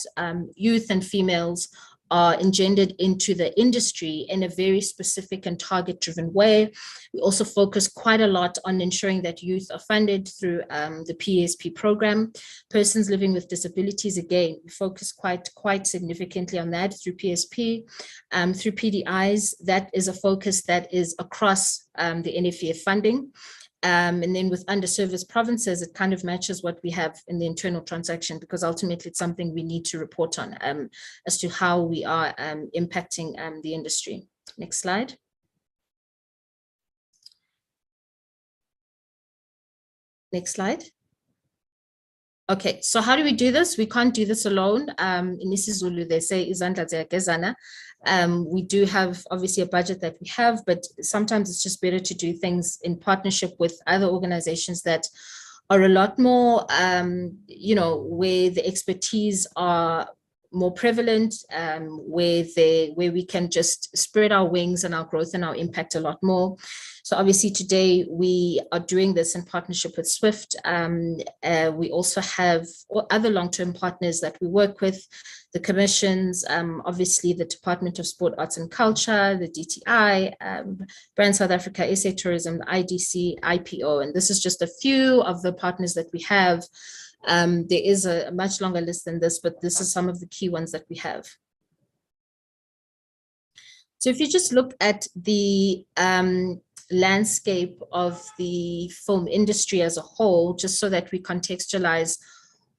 E: youth and females are engendered into the industry in a very specific and target-driven way. We also focus quite a lot on ensuring that youth are funded through the PSP program. Persons living with disabilities, again, we focus quite significantly on that through PSP. Through PDIs, that is a focus that is across the NFEF funding. And then with underserviced provinces, it kind of matches what we have in the internal transaction, because ultimately it's something we need to report on as to how we are impacting the industry. Next slide. Next slide. Okay, so how do we do this? We can't do this alone. In isiZulu, they say izandla ziyagezana. We do have obviously a budget that we have, but sometimes it's just better to do things in partnership with other organizations that are a lot more, where the expertise are more prevalent, where we can just spread our wings and our growth and our impact a lot more. So obviously today we are doing this in partnership with SWIFT. We also have other long-term partners that we work with, the commissions, obviously the Department of Sport, Arts and Culture, the DTI, Brand South Africa, SA Tourism, the IDC, IPO, and this is just a few of the partners that we have. There is a much longer list than this, but this is some of the key ones that we have. So if you just look at the landscape of the film industry as a whole, just so that we contextualize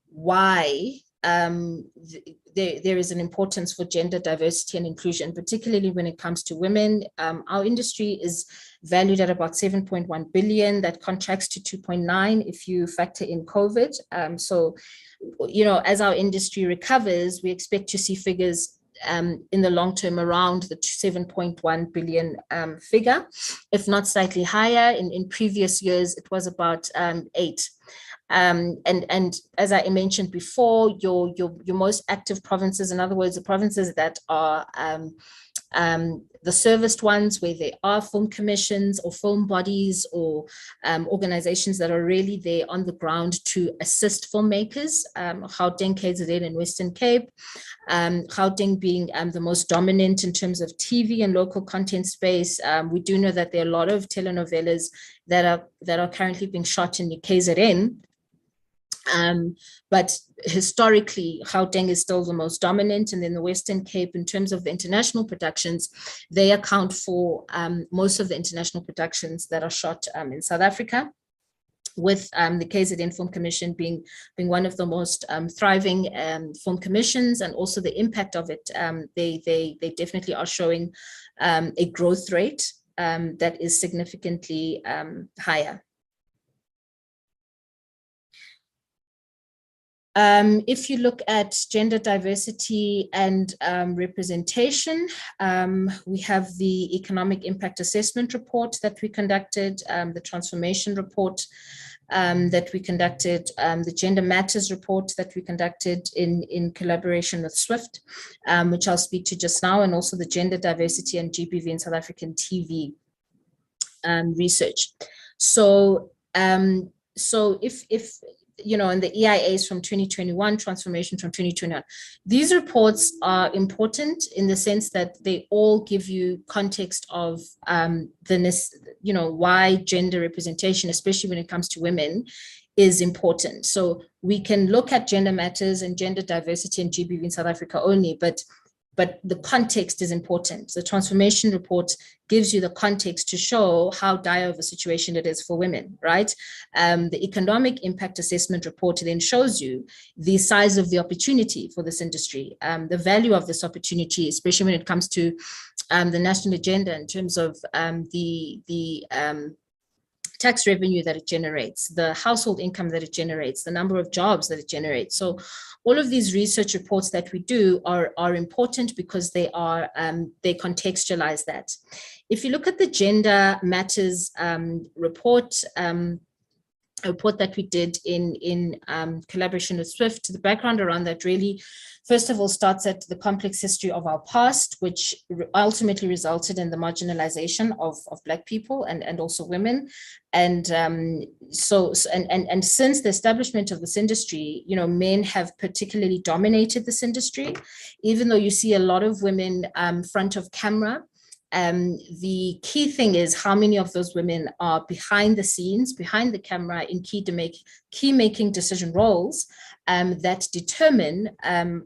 E: why there is an importance for gender diversity and inclusion, particularly when it comes to women. Our industry is valued at about 7.1 billion. That contracts to 2.9 if you factor in COVID. So, as our industry recovers, we expect to see figures in the long term around the 7.1 billion figure, if not slightly higher. In previous years, it was about 8. And as I mentioned before, your most active provinces, in other words, the provinces that are the serviced ones where there are film commissions or film bodies or organizations that are really there on the ground to assist filmmakers, Gauteng, KZN, and Western Cape. Gauteng being the most dominant in terms of TV and local content space. We do know that there are a lot of telenovelas that are currently being shot in the KZN. But historically, Gauteng is still the most dominant, and then the Western Cape, in terms of the international productions, they account for most of the international productions that are shot in South Africa, with the KZN Film Commission being one of the most thriving film commissions, and also the impact of it. They definitely are showing a growth rate that is significantly higher. If you look at gender diversity and representation, we have the economic impact assessment report that we conducted, the transformation report that we conducted, the gender matters report that we conducted in collaboration with SWIFT, which I'll speak to just now, and also the gender diversity and GBV in South African TV research. So if you know, in the EIAs from 2021, transformation from 2021. These reports are important in the sense that they all give you context of why gender representation, especially when it comes to women, is important. So we can look at gender matters and gender diversity and GBV in South Africa only, but the context is important. The transformation report gives you the context to show how dire of a situation it is for women, right? The economic impact assessment report then shows you the size of the opportunity for this industry, the value of this opportunity, especially when it comes to the national agenda in terms of the tax revenue that it generates, the household income that it generates, the number of jobs that it generates. So all of these research reports that we do are important because they contextualize that. If you look at the gender matters report, a report that we did in collaboration with SWIFT, the background around that really, first of all, starts at the complex history of our past, which ultimately resulted in the marginalization of Black people and also women. And so since the establishment of this industry, you know, men have particularly dominated this industry, even though you see a lot of women front of camera. The key thing is how many of those women are behind the scenes, behind the camera, in key making decision roles that determine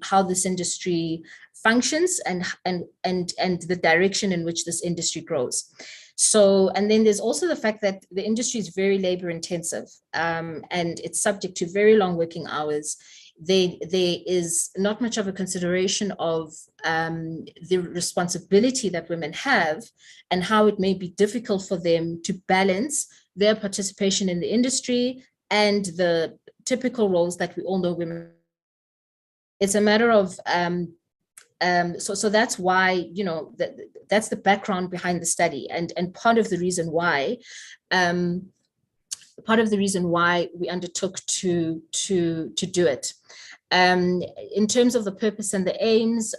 E: how this industry functions and the direction in which this industry grows. So, and then there's also the fact that the industry is very labor intensive and it's subject to very long working hours. There is not much of a consideration of the responsibility that women have and how it may be difficult for them to balance their participation in the industry and the typical roles that we all know women. It's a matter of, so that's why, you know, that's the background behind the study, and part of the reason why we undertook to do it. In terms of the purpose and the aims,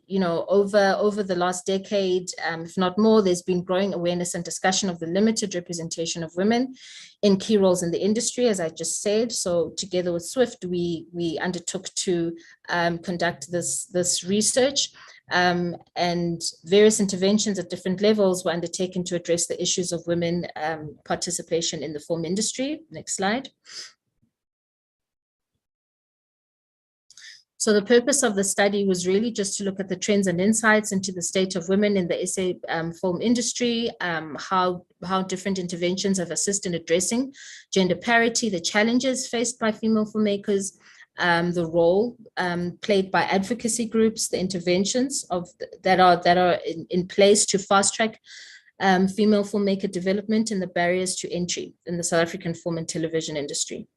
E: you know, over the last decade, if not more, there's been growing awareness and discussion of the limited representation of women in key roles in the industry, as I just said. So together with SWIFT, we undertook to conduct this research, and various interventions at different levels were undertaken to address the issues of women participation in the film industry. Next slide. So the purpose of the study was really just to look at the trends and insights into the state of women in the SA film industry, how different interventions have assisted in addressing gender parity, the challenges faced by female filmmakers, the role played by advocacy groups, the interventions that are in place to fast track female filmmaker development, and the barriers to entry in the South African film and television industry.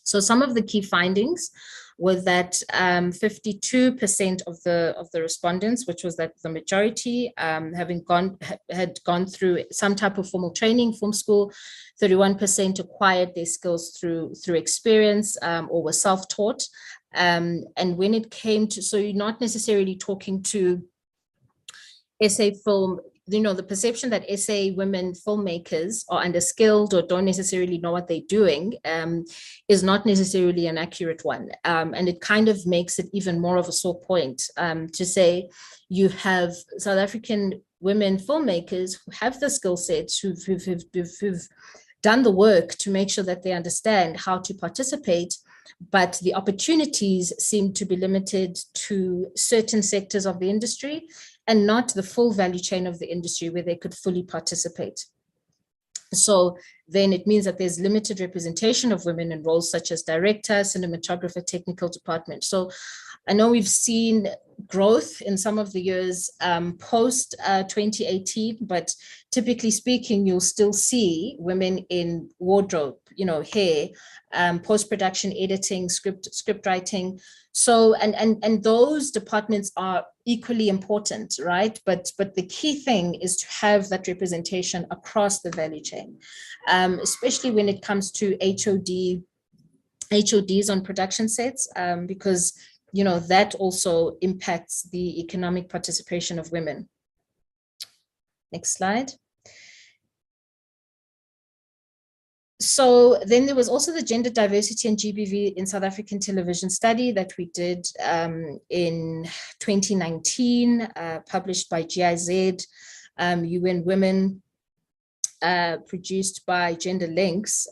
E: So some of the key findings was that 52% of the respondents, which was that the majority, had gone through some type of formal training, film school. 31% acquired their skills through experience or were self-taught. And when it came to, so you're not necessarily talking to SA film, the perception that SA women filmmakers are underskilled or don't necessarily know what they're doing is not necessarily an accurate one. And it kind of makes it even more of a sore point to say you have South African women filmmakers who have the skill sets, who've done the work to make sure that they understand how to participate, but the opportunities seem to be limited to certain sectors of the industry and not the full value chain of the industry where they could fully participate. So then it means that there's limited representation of women in roles such as director, cinematographer, technical department. So I know we've seen growth in some of the years post 2018, but typically speaking, you'll still see women in wardrobe, hair, post-production, editing, script writing. So, and those departments are equally important, right? But the key thing is to have that representation across the value chain, especially when it comes to HODs on production sets, because that also impacts the economic participation of women. Next slide. So then there was also the Gender Diversity and GBV in South African Television study that we did in 2019, published by GIZ, UN Women, produced by Gender Links.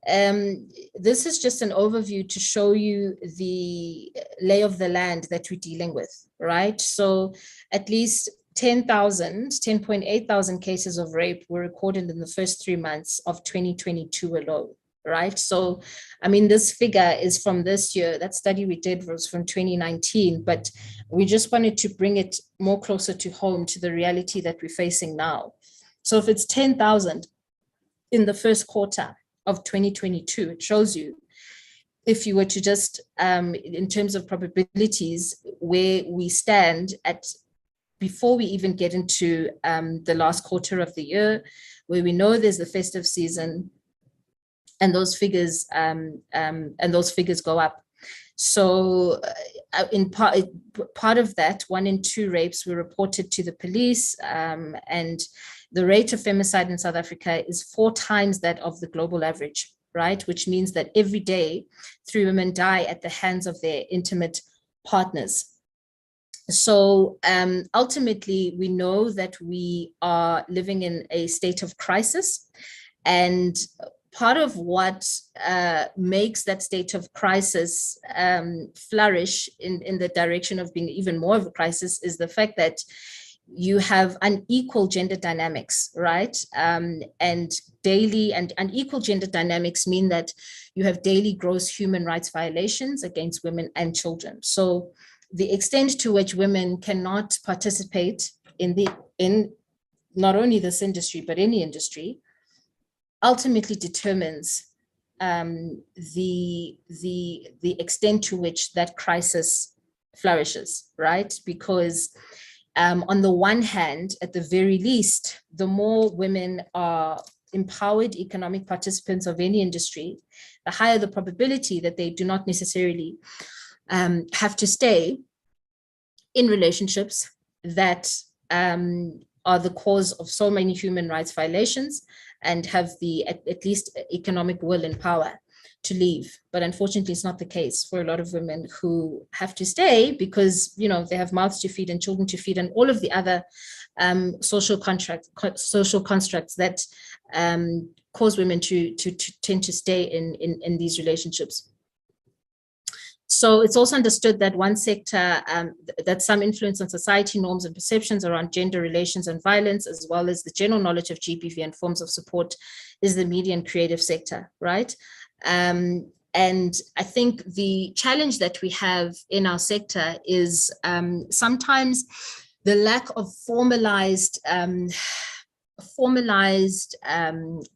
E: This is just an overview to show you the lay of the land that we're dealing with, right? So at least 10.8 thousand cases of rape were recorded in the first 3 months of 2022 alone, right? So, I mean, this figure is from this year. That study we did was from 2019, but we just wanted to bring it more closer to home to the reality that we're facing now. So if it's 10,000 in the first quarter of 2022, it shows you, if you were to just, in terms of probabilities, where we stand at before we even get into the last quarter of the year, where we know there's the festive season, and those figures go up. So in part of that, 1 in 2 rapes were reported to the police, and the rate of femicide in South Africa is 4 times that of the global average, right? Which means that every day 3 women die at the hands of their intimate partners. So ultimately, we know that we are living in a state of crisis, and part of what makes that state of crisis flourish in the direction of being even more of a crisis is the fact that you have unequal gender dynamics, right? And daily and unequal gender dynamics mean that you have daily gross human rights violations against women and children. So the extent to which women cannot participate in not only this industry, but any industry, ultimately determines the extent to which that crisis flourishes, right? Because on the one hand, at the very least, the more women are empowered economic participants of any industry, the higher the probability that they do not necessarily have to stay in relationships that are the cause of so many human rights violations, and have the at least economic will and power to leave. But unfortunately, it's not the case for a lot of women who have to stay because, they have mouths to feed and children to feed and all of the other social constructs that cause women to tend to stay in these relationships. So it's also understood that one sector, that some influence on society norms and perceptions around gender relations and violence, as well as the general knowledge of GBV and forms of support, is the media and creative sector, right? And I think the challenge that we have in our sector is sometimes the lack of formalized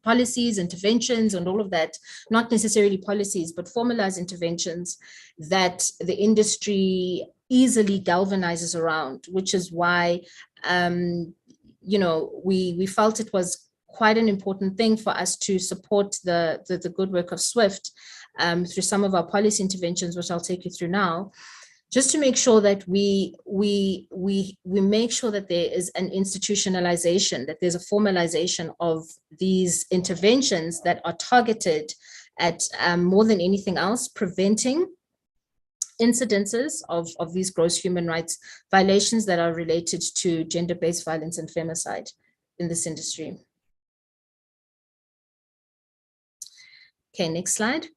E: policies, interventions, and all of that, not necessarily policies, but formalized interventions that the industry easily galvanizes around, which is why, we felt it was quite an important thing for us to support the good work of SWIFT through some of our policy interventions, which I'll take you through now, just to make sure that we make sure that there is an institutionalization, that there's a formalization of these interventions that are targeted at more than anything else, preventing incidences of these gross human rights violations that are related to gender-based violence and femicide in this industry. Okay, next slide.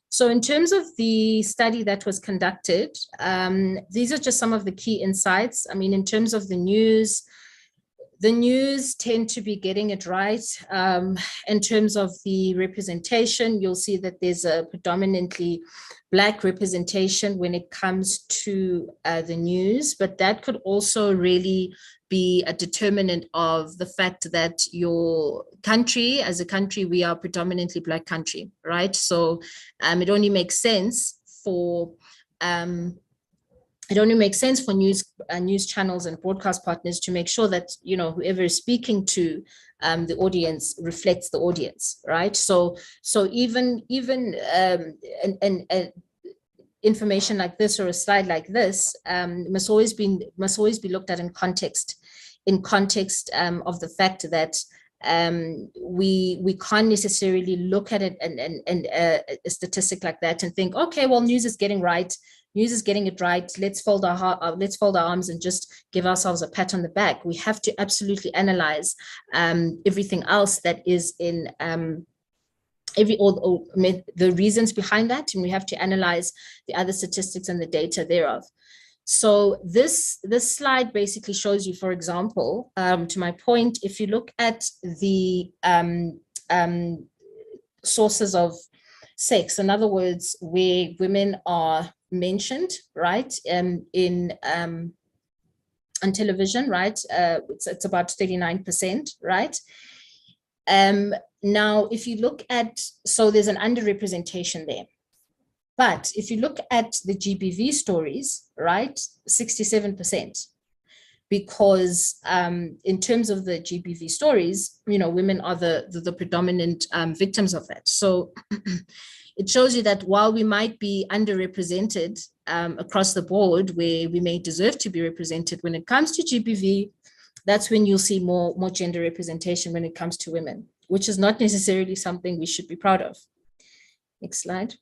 E: So in terms of the study that was conducted, these are just some of the key insights. I mean, in terms of the news tend to be getting it right. In terms of the representation, you'll see that there's a predominantly Black representation when it comes to the news, but that could also really be a determinant of the fact that your country, as a country, we are predominantly Black country, right? So it only makes sense for news channels and broadcast partners to make sure that, you know, whoever is speaking to the audience reflects the audience, right? So even information like this or a slide like this must always be looked at in context of the fact that we can't necessarily look at it and a statistic like that and think, okay, well, news is getting it right. Let's fold our arms and just give ourselves a pat on the back. We have to absolutely analyze everything else that is in the reasons behind that, and we have to analyze the other statistics and the data thereof. So this slide basically shows you, for example, to my point, if you look at the sources of sex, in other words, where women are mentioned, right, on television, right, it's about 39%, right? Now, if you look at, so there's an underrepresentation there. But if you look at the GBV stories, right, 67%, because in terms of the GBV stories, you know, women are the predominant victims of that. So it shows you that while we might be underrepresented across the board where we may deserve to be represented, when it comes to GBV, that's when you'll see more gender representation when it comes to women, which is not necessarily something we should be proud of. Next slide.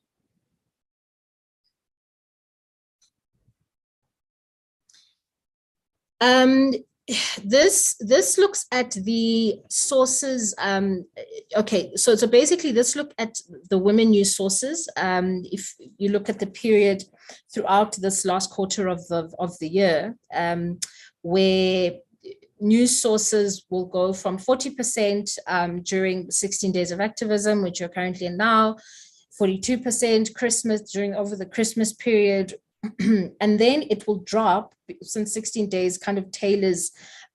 E: This looks at the sources. Okay, so basically this look at the women news sources. If you look at the period throughout this last quarter of the year, where news sources will go from 40% during 16 days of activism, which you're currently in now, 42% Christmas over the Christmas period, and then it will drop since 16 days kind of tailors.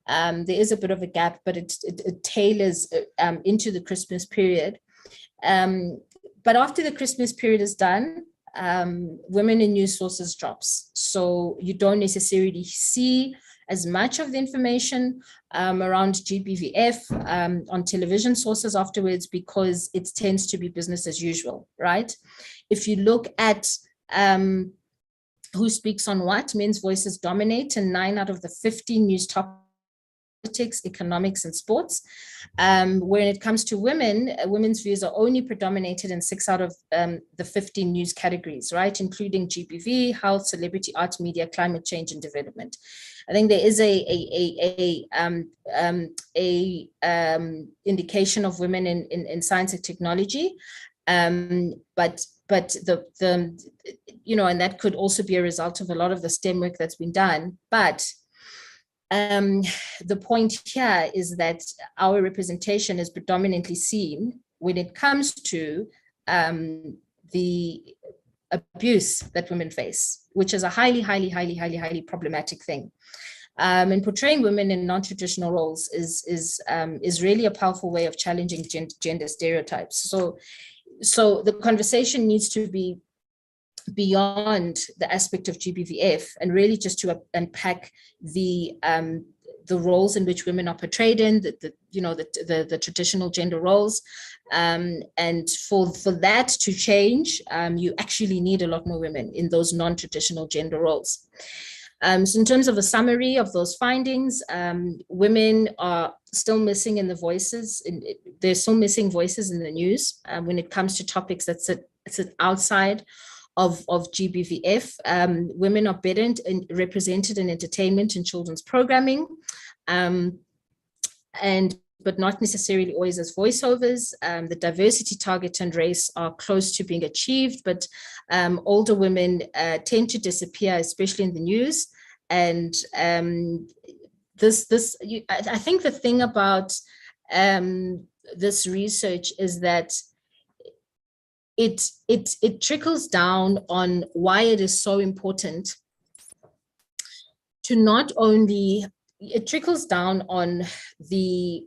E: There is a bit of a gap, but it tailors into the Christmas period. But after the Christmas period is done, women in news sources drops. So you don't necessarily see as much of the information around GBVF on television sources afterwards, because it tends to be business as usual, right? If you look at who speaks on what, men's voices dominate in 9 out of the 15 news topics, politics, economics, and sports. When it comes to women, women's views are only predominated in 6 out of the 15 news categories, right? Including GBV, health, celebrity, art, media, climate change, and development. I think there is a indication of women in science and technology, but the you know, and that could also be a result of a lot of the STEM work that's been done. But the point here is that our representation is predominantly seen when it comes to the abuse that women face, which is a highly problematic thing. And portraying women in non-traditional roles is really a powerful way of challenging gender stereotypes. So the conversation needs to be beyond the aspect of GBVF and really just to unpack the the roles in which women are portrayed in, the traditional gender roles. And for that to change, you actually need a lot more women in those non-traditional gender roles. So in terms of a summary of those findings, women are still missing in the voices. There's still missing voices in the news when it comes to topics that sit outside of GBVF. Women are better represented in entertainment and children's programming, but not necessarily always as voiceovers. The diversity target and race are close to being achieved, but older women tend to disappear, especially in the news. And I think the thing about this research is that it trickles down on why it is so important to not only, it trickles down on the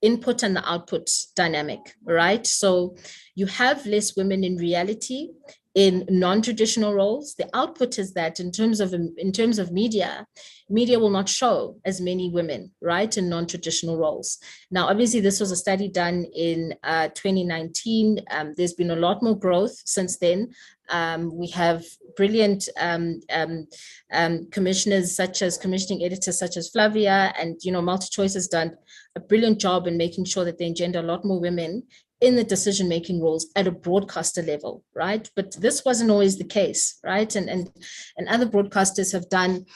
E: input and the output dynamic, right? So you have less women in reality in non-traditional roles. The output is that in terms of media will not show as many women, right, in non-traditional roles. Now, obviously, this was a study done in 2019. There's been a lot more growth since then. We have brilliant commissioners, such as commissioning editors, such as Flavia, and MultiChoice has done a brilliant job in making sure that they engender a lot more women in the decision-making roles at a broadcaster level, right? But this wasn't always the case, right? And other broadcasters have done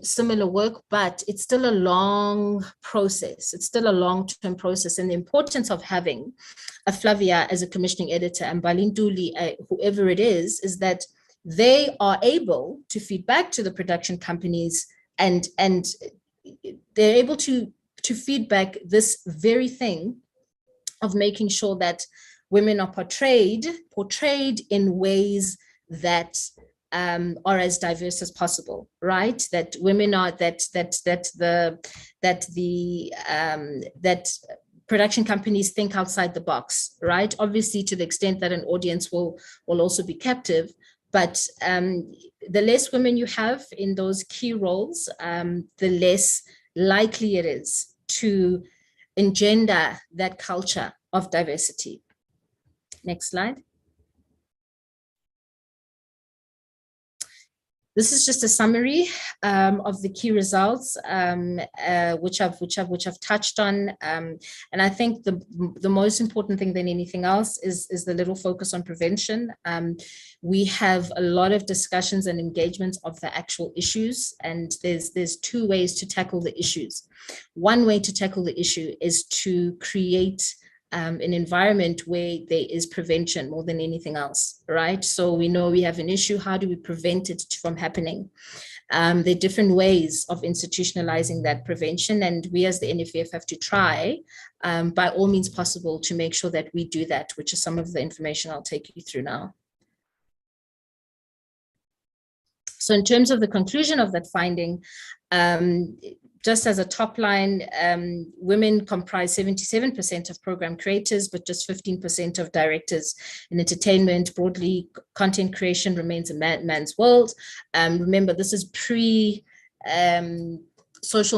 E: similar work, but it's still a long process. It's still a long-term process. And the importance of having a Flavia as a commissioning editor and Balintuli, whoever it is that they are able to feed back to the production companies, and they're able to feed back this very thing of making sure that women are portrayed in ways that are as diverse as possible, right? That women are that production companies think outside the box, right? Obviously, to the extent that an audience will also be captive, but the less women you have in those key roles, the less likely it is to engender that culture of diversity. Next slide. This is just a summary of the key results, which I've touched on, and I think the most important thing than anything else is the little focus on prevention. We have a lot of discussions and engagements of the actual issues, and there's two ways to tackle the issues. One way to tackle the issue is to create an environment where there is prevention more than anything else, right? So we know we have an issue. How do we prevent it from happening? There are different ways of institutionalizing that prevention, and we as the NFF have to try by all means possible to make sure that we do that, which is some of the information I'll take you through now. So in terms of the conclusion of that finding, just as a top line, women comprise 77% of program creators, but just 15% of directors in entertainment. Broadly, content creation remains a man's world. Remember, this is pre-social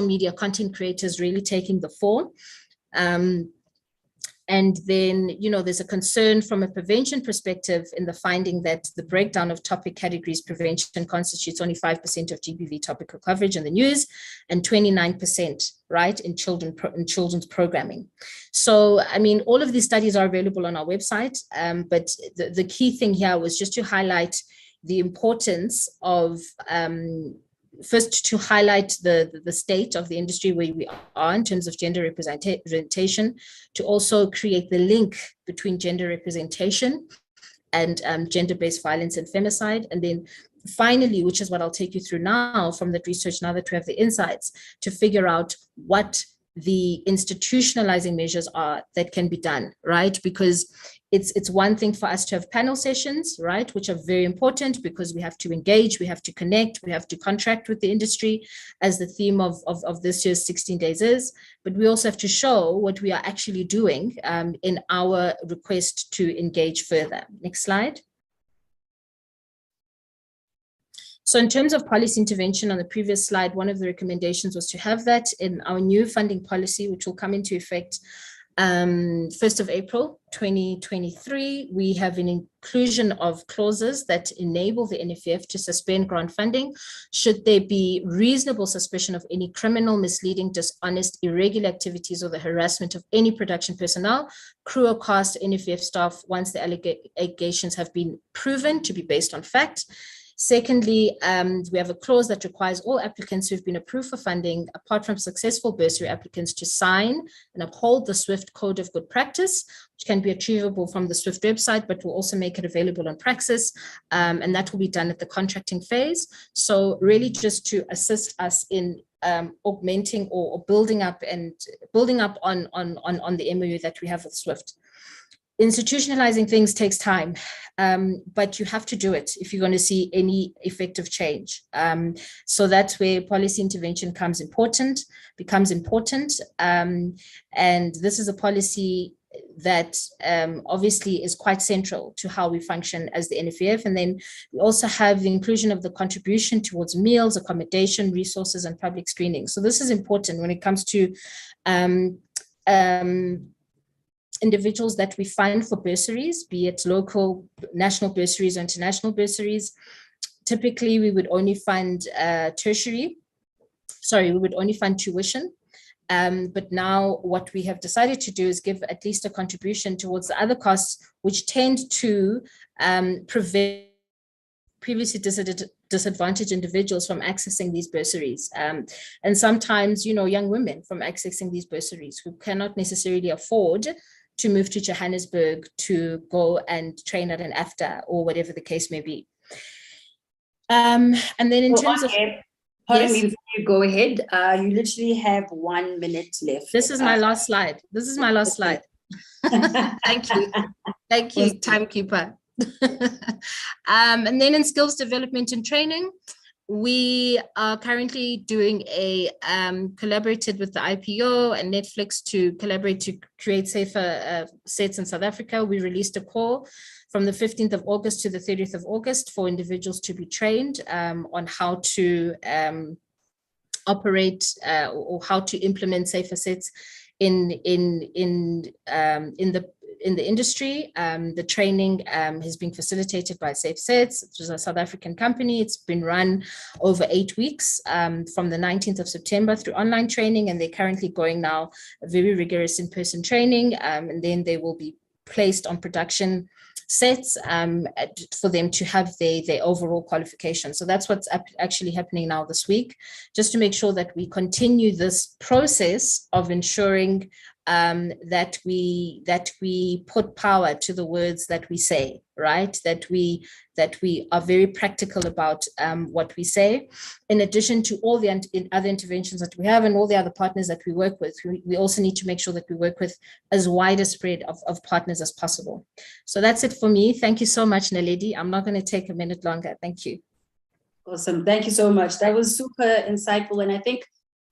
E: media content creators really taking the form. And then, there's a concern from a prevention perspective in the finding that the breakdown of topic categories prevention constitutes only 5% of GBV topical coverage in the news and 29%, right, in children's programming. So, I mean, all of these studies are available on our website, but the key thing here was just to highlight the importance of first, to highlight the state of the industry where we are in terms of gender representation, to also create the link between gender representation and gender-based violence and femicide. And then finally, which is what I'll take you through now from that research, now that we have the insights, to figure out what the institutionalizing measures are that can be done, right? Because it's one thing for us to have panel sessions, right, which are very important because we have to engage, we have to connect, we have to contract with the industry, as the theme of this year's 16 days is, but we also have to show what we are actually doing in our request to engage further. Next slide. So in terms of policy intervention on the previous slide, one of the recommendations was to have that in our new funding policy, which will come into effect 1st of April 2023. We have an inclusion of clauses that enable the NFF to suspend grant funding should there be reasonable suspicion of any criminal, misleading, dishonest, irregular activities or the harassment of any production personnel, crew or cast, NFF staff, once the allegations have been proven to be based on fact. Secondly, we have a clause that requires all applicants who've been approved for funding, apart from successful bursary applicants, to sign and uphold the SWIFT Code of Good Practice, which can be achievable from the SWIFT website, but we'll also make it available on Praxis, and that will be done at the contracting phase. So really just to assist us in augmenting or building up on the MOU that we have with SWIFT. Institutionalizing things takes time, but you have to do it if you're going to see any effective change. So that's where policy intervention becomes important. And this is a policy that obviously is quite central to how we function as the NFF. And then we also have the inclusion of the contribution towards meals, accommodation, resources, and public screening. So this is important when it comes to individuals that we fund for bursaries, be it local, national bursaries, or international bursaries. Typically, we would only fund we would only fund tuition. But now what we have decided to do is give at least a contribution towards the other costs, which tend to prevent previously disadvantaged individuals from accessing these bursaries. And sometimes, young women from accessing these bursaries who cannot necessarily afford to move to Johannesburg to go and train at an AFTA or whatever the case may be. And then in terms of...
B: Pardon me, before you go ahead, you literally have 1 minute left.
E: This is my last slide. Thank you. Thank you, timekeeper. And then in skills development and training, we are currently doing collaborated with the IPO and Netflix to collaborate to create safer sets in South Africa. We released a call from the 15th of August to the 30th of August for individuals to be trained on how to operate or how to implement safer sets in the industry. The training has been facilitated by Safe Sets, which is a South African company. It's been run over 8 weeks from the 19th of September through online training, and they're currently going now a very rigorous in-person training, and then they will be placed on production sets for them to have their overall qualification. So that's what's actually happening now this week, just to make sure that we continue this process of ensuring that we put power to the words that we say, right? That we are very practical about what we say. In addition to all the other interventions that we have and all the other partners that we work with, we also need to make sure that we work with as wide a spread of partners as possible. So that's it for me. Thank you so much, Naledi. I'm not going to take a minute longer. Thank you.
B: Awesome. Thank you so much. That was super insightful. And I think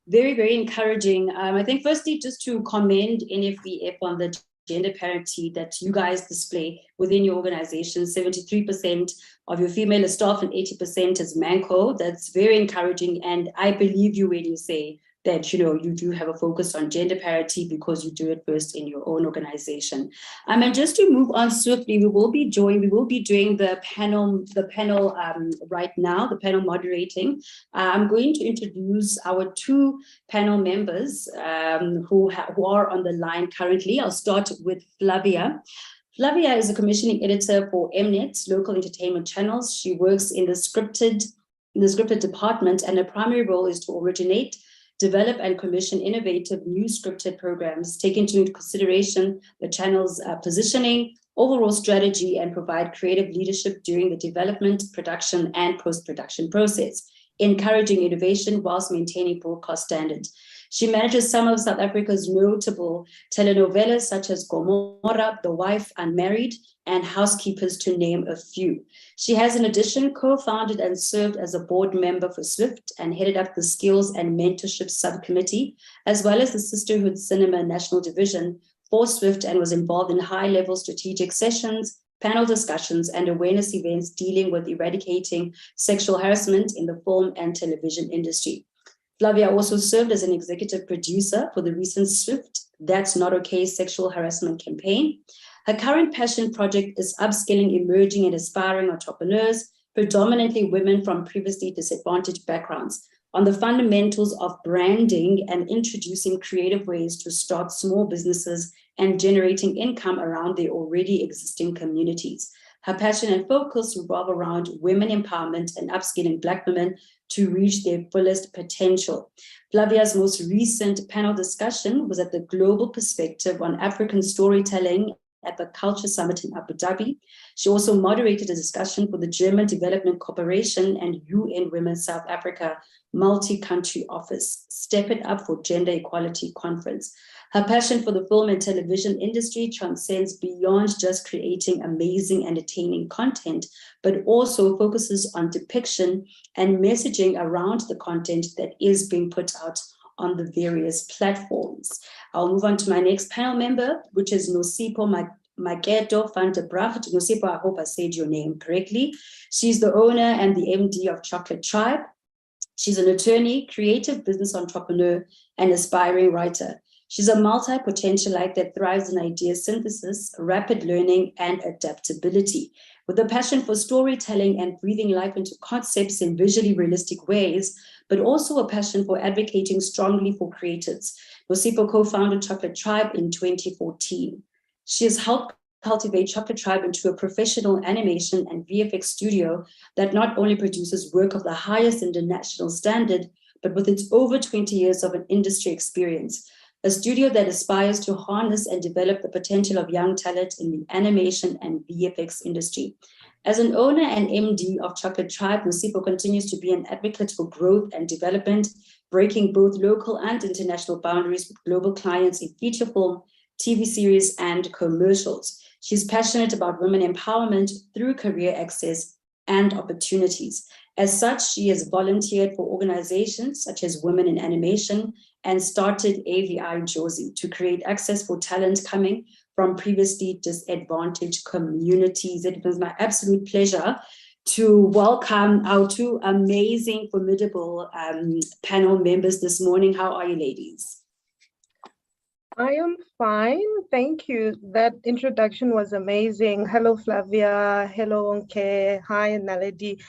B: very, very encouraging. I think firstly, just to commend NFVF on the gender parity that you guys display within your organization. 73% of your female staff and 80% is Manco. That's very encouraging. And I believe you when you say that, you do have a focus on gender parity because you do it first in your own organization. And just to move on swiftly, we will be doing the panel right now, the panel moderating. I'm going to introduce our 2 panel members who are on the line currently. I'll start with Flavia. Flavia is a commissioning editor for Mnet, local entertainment channels. She works in the scripted department, and her primary role is to originate, develop and commission innovative new scripted programs, take into consideration the channel's positioning, overall strategy, and provide creative leadership during the development, production, and post-production process, encouraging innovation whilst maintaining broadcast standards. She manages some of South Africa's notable telenovelas such as Gomorrah, The Wife, Unmarried, and Housekeepers, to name a few. She has, in addition, co-founded and served as a board member for SWIFT and headed up the Skills and Mentorship Subcommittee, as well as the Sisterhood Cinema National Division for SWIFT, and was involved in high-level strategic sessions, panel discussions, and awareness events dealing with eradicating sexual harassment in the film and television industry. Flavia also served as an executive producer for the recent SWIFT That's Not Okay sexual harassment campaign. Her current passion project is upskilling emerging and aspiring entrepreneurs, predominantly women from previously disadvantaged backgrounds, on the fundamentals of branding and introducing creative ways to start small businesses and generating income around their already existing communities. Her passion and focus revolve around women empowerment and upskilling Black women to reach their fullest potential. Flavia's most recent panel discussion was at the Global Perspective on African Storytelling at the Culture Summit in Abu Dhabi. She also moderated a discussion for the German Development Corporation and UN Women South Africa Multi-Country Office Step It Up for Gender Equality Conference. Her passion for the film and television industry transcends beyond just creating amazing, entertaining content, but also focuses on depiction and messaging around the content that is being put out on the various platforms. I'll move on to my next panel member, which is Nosipho Maketo van der Bracht. Nosipho, I hope I said your name correctly. She's the owner and the MD of Chocolate Tribe. She's an attorney, creative business entrepreneur, and aspiring writer. She's a multi-potentialite that thrives in idea synthesis, rapid learning, and adaptability. With a passion for storytelling and breathing life into concepts in visually realistic ways, but also a passion for advocating strongly for creatives. Nosipho co-founded Chocolate Tribe in 2014. She has helped cultivate Chocolate Tribe into a professional animation and VFX studio that not only produces work of the highest international standard, but with its over 20 years of an industry experience. A studio that aspires to harness and develop the potential of young talent in the animation and VFX industry. As an owner and MD of Chocolate Tribe, Nosipho continues to be an advocate for growth and development, breaking both local and international boundaries with global clients in feature film, TV series, and commercials. She's passionate about women empowerment through career access and opportunities. As such, she has volunteered for organizations such as Women in Animation and started AVI Josie to create access for talent coming from previously disadvantaged communities. It was my absolute pleasure to welcome our two amazing, formidable panel members this morning. How are you, ladies?
F: I am fine, thank you. That introduction was amazing. Hello, Flavia. Hello, Onke. Hi, Naledi.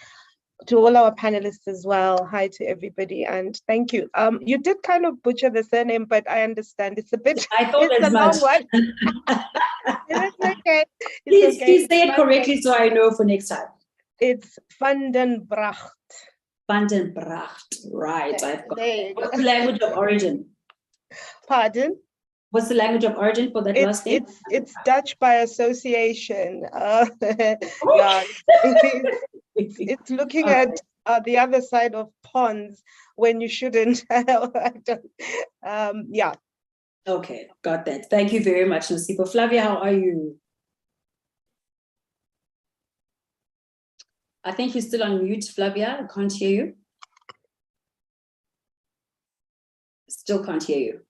F: To all our panelists as well. Hi to everybody, and thank you. You did kind of butcher the surname, but I understand it's a bit.
B: I thought
F: it's
B: as
F: a
B: much.
F: long one. It's okay.
B: Please say it correctly so I know for next time.
F: It's Van den Bracht.
B: Van den Bracht, right? I've got.
F: There.
B: What's the language of origin?
F: Pardon?
B: What's the language of origin for that last name?
F: It's Dutch by association. Yeah, it's looking at the other side of ponds when you shouldn't. Yeah.
B: Okay, got that. Thank you very much, Nosipho. Flavia, how are you? I think you're still on mute, Flavia. I can't hear you. Still can't hear you.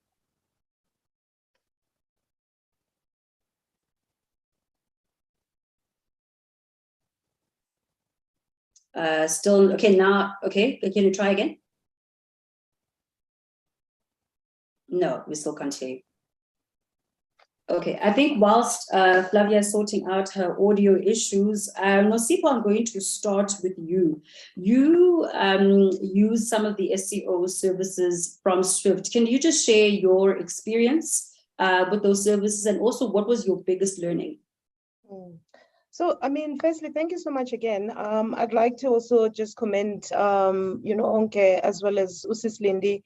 B: Still, okay, now, okay, can you try again? No, we still can't hear you. Okay, I think whilst Flavia is sorting out her audio issues, Nosipho, I'm going to start with you. You use some of the SEO services from Swift. Can you just share your experience with those services, and also what was your biggest learning?
F: So, I mean, firstly, thank you so much again. I'd like to also just commend, Onke, as well as Usis Lindy,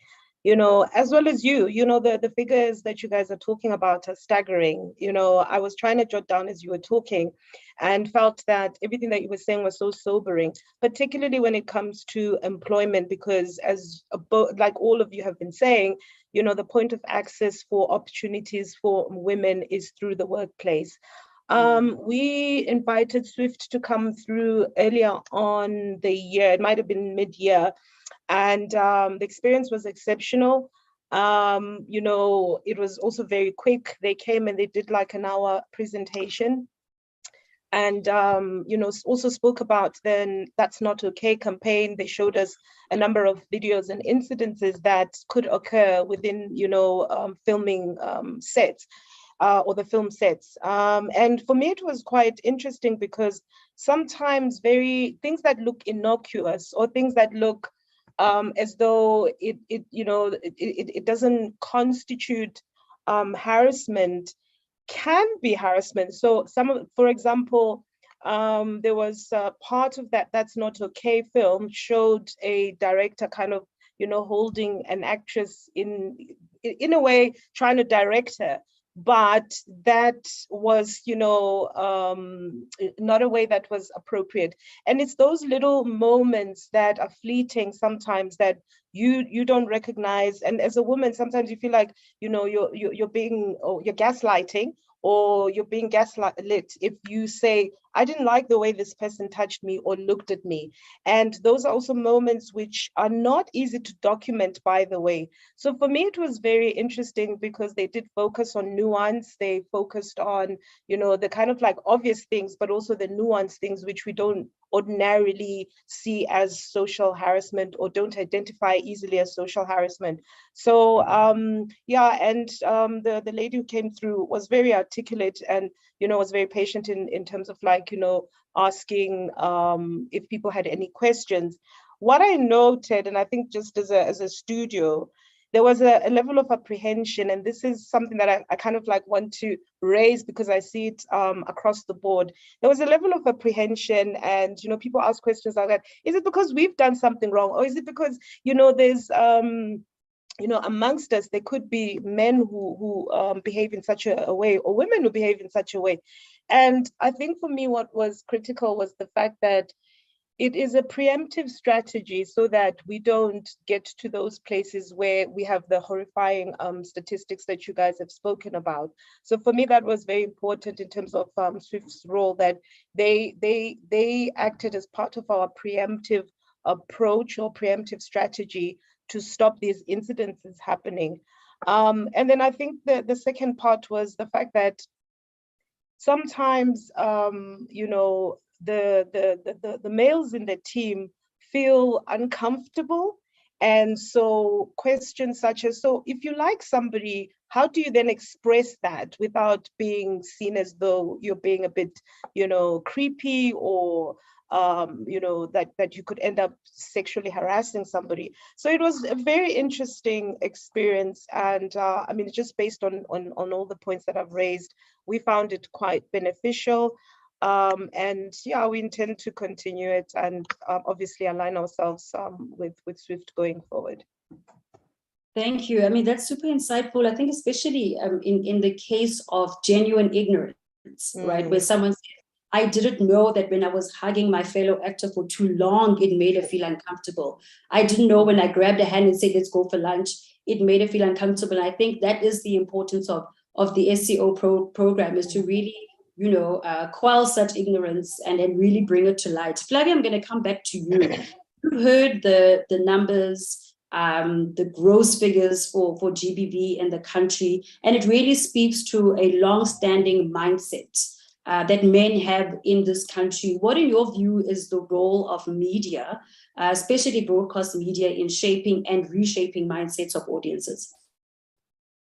F: as well as you, the figures that you guys are talking about are staggering. I was trying to jot down as you were talking and felt that everything that you were saying was so sobering, particularly when it comes to employment, because like all of you have been saying, the point of access for opportunities for women is through the workplace. We invited Swift to come through earlier on the year. It might have been mid-year, and the experience was exceptional. It was also very quick. They came and they did like an hour presentation, and also spoke about then That's Not Okay campaign. They showed us a number of videos and incidences that could occur within filming sets. Or the film sets. And for me, it was quite interesting because sometimes things that look innocuous or things that look as though it doesn't constitute harassment can be harassment. So for example, there was part of That's Not Okay film showed a director kind of, holding an actress in a way, trying to direct her. But that was, not a way that was appropriate. And it's those little moments that are fleeting sometimes that you don't recognize. And as a woman, sometimes you feel like, you're being, or you're gaslighting, or you're being gaslit if you say, I didn't like the way this person touched me or looked at me. And those are also moments which are not easy to document, by the way. So for me, it was very interesting because they did focus on nuance. They focused on, the kind of like obvious things, but also the nuanced things which we don't ordinarily see as social harassment or don't identify easily as social harassment. So the lady who came through was very articulate and was very patient in terms of like asking if people had any questions. What I noted, and I think just as a studio, there was a level of apprehension, and this is something that I kind of like want to raise because I see it across the board. There was a level of apprehension, and people ask questions like that. Is it because we've done something wrong, or is it because there's amongst us there could be men who behave in such a way, or women who behave in such a way? And I think for me, what was critical was the fact that it is a preemptive strategy so that we don't get to those places where we have the horrifying statistics that you guys have spoken about. So for me, that was very important in terms of SWIFT's role, that they acted as part of our preemptive approach or preemptive strategy to stop these incidences happening. And then I think the second part was the fact that sometimes, the males in the team feel uncomfortable. And so questions such as, so if you like somebody, how do you then express that without being seen as though you're being a bit, creepy, or that you could end up sexually harassing somebody? So it was a very interesting experience. And just based on all the points that I've raised, we found it quite beneficial. We intend to continue it and obviously align ourselves with SWIFT going forward.
B: Thank you. That's super insightful. I think especially in the case of genuine ignorance, right? Where someone said, I didn't know that when I was hugging my fellow actor for too long, it made her feel uncomfortable. I didn't know when I grabbed her hand and said, let's go for lunch, it made her feel uncomfortable. And I think that is the importance of the SCO program, is to really quell such ignorance and then really bring it to light. Flavia, I'm going to come back to you. You've heard the numbers, the gross figures for GBV in the country, and it really speaks to a long-standing mindset that men have in this country. What, in your view, is the role of media, especially broadcast media, in shaping and reshaping mindsets of audiences?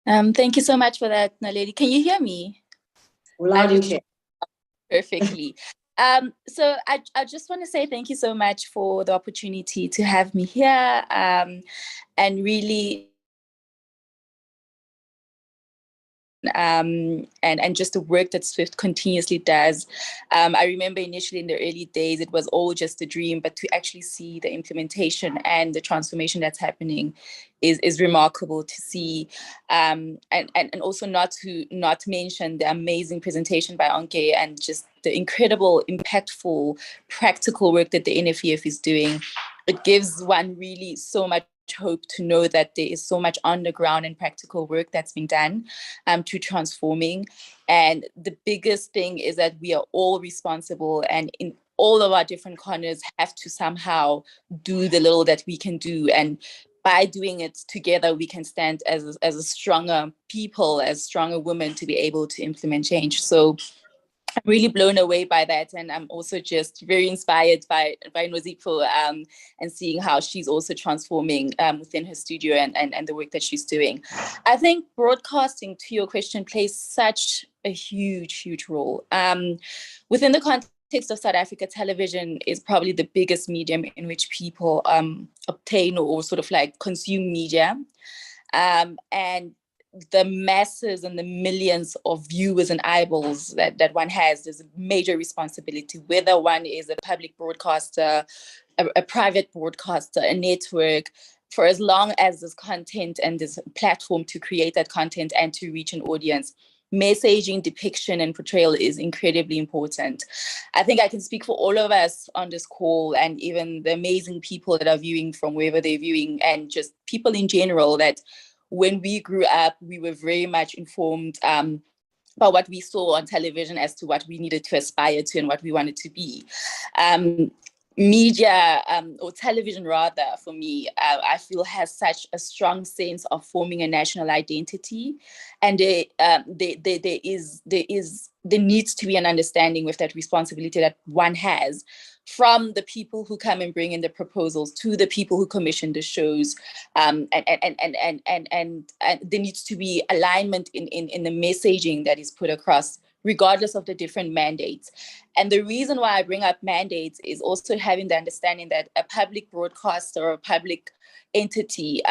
G: Thank you so much for that, Naledi. Can you hear me?
B: Loud and clear.
G: Perfectly. So I just want to say thank you so much for the opportunity to have me here, and really and just the work that SWIFT continuously does. I remember initially in the early days, it was all just a dream, but to actually see the implementation and the transformation that's happening is remarkable to see. And also not to mention the amazing presentation by Onke and just the incredible, impactful, practical work that the NFEF is doing. It gives one really so much hope to know that there is so much underground and practical work that's been done to transforming. And the biggest thing is that we are all responsible, and in all of our different corners have to somehow do the little that we can do. And by doing it together, we can stand as a stronger people, as stronger women, to be able to implement change. So I'm really blown away by that, and I'm also just very inspired by Nozipho, and seeing how she's also transforming within her studio and the work that she's doing. I think broadcasting, to your question, plays such a huge role. Within the context of South Africa, television is probably the biggest medium in which people obtain or sort of like consume media. And the masses and the millions of viewers and eyeballs that one has, there's a major responsibility, whether one is a public broadcaster, a private broadcaster, a network, for as long as there's content and there's a platform to create that content and to reach an audience. Messaging, depiction, and portrayal is incredibly important. I think I can speak for all of us on this call, and even the amazing people that are viewing from wherever they're viewing, and just people in general, that when we grew up, we were very much informed about what we saw on television as to what we needed to aspire to and what we wanted to be. Media, or television rather, for me, I feel has such a strong sense of forming a national identity, and there needs to be an understanding with that responsibility that one has, from the people who come and bring in the proposals to the people who commission the shows, and there needs to be alignment in the messaging that is put across, regardless of the different mandates. And the reason why I bring up mandates is also having the understanding that a public broadcaster or a public entity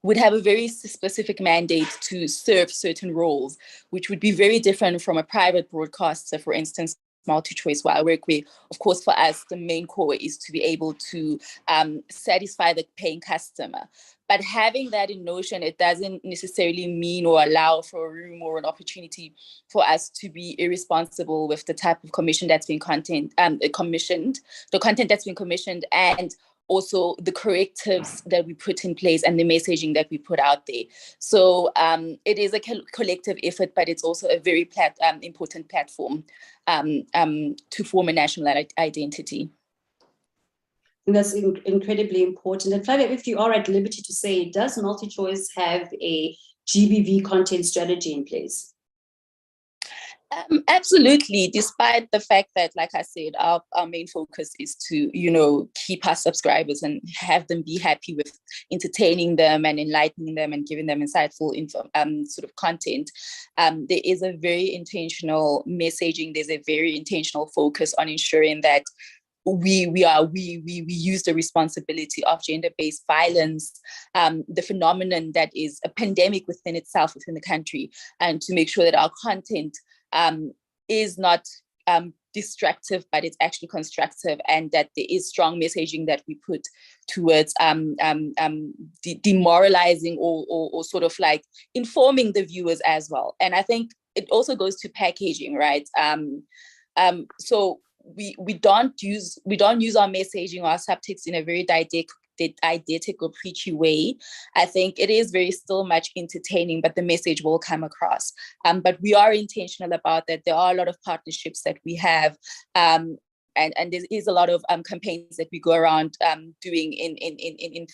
G: would have a very specific mandate to serve certain roles, which would be very different from a private broadcaster, for instance, multi-choice, where I work with. Of course, for us, the main core is to be able to satisfy the paying customer. But having that in notion, it doesn't necessarily mean or allow for a room or an opportunity for us to be irresponsible with the type of commission that's been commissioned, the content that's been commissioned, and also the correctives that we put in place and the messaging that we put out there. So it is a collective effort, but it's also a very important platform to form a national identity.
B: And that's incredibly important. And Flavia, if you are at liberty to say, does MultiChoice have a GBV content strategy in place?
G: Absolutely, despite the fact that, like I said, our main focus is to, keep our subscribers and have them be happy with entertaining them and enlightening them and giving them insightful sort of content. There is a very intentional messaging. There's a very intentional focus on ensuring that we use the responsibility of gender-based violence, the phenomenon that is a pandemic within itself within the country, and to make sure that our content is not destructive, but it's actually constructive, and that there is strong messaging that we put towards demoralizing or sort of like informing the viewers as well. And I think it also goes to packaging, right? So we don't use our messaging or our subtext in a very didactic or preachy way. I think it is very still much entertaining, but the message will come across. But we are intentional about that. There are a lot of partnerships that we have, and there is a lot of campaigns that we go around doing in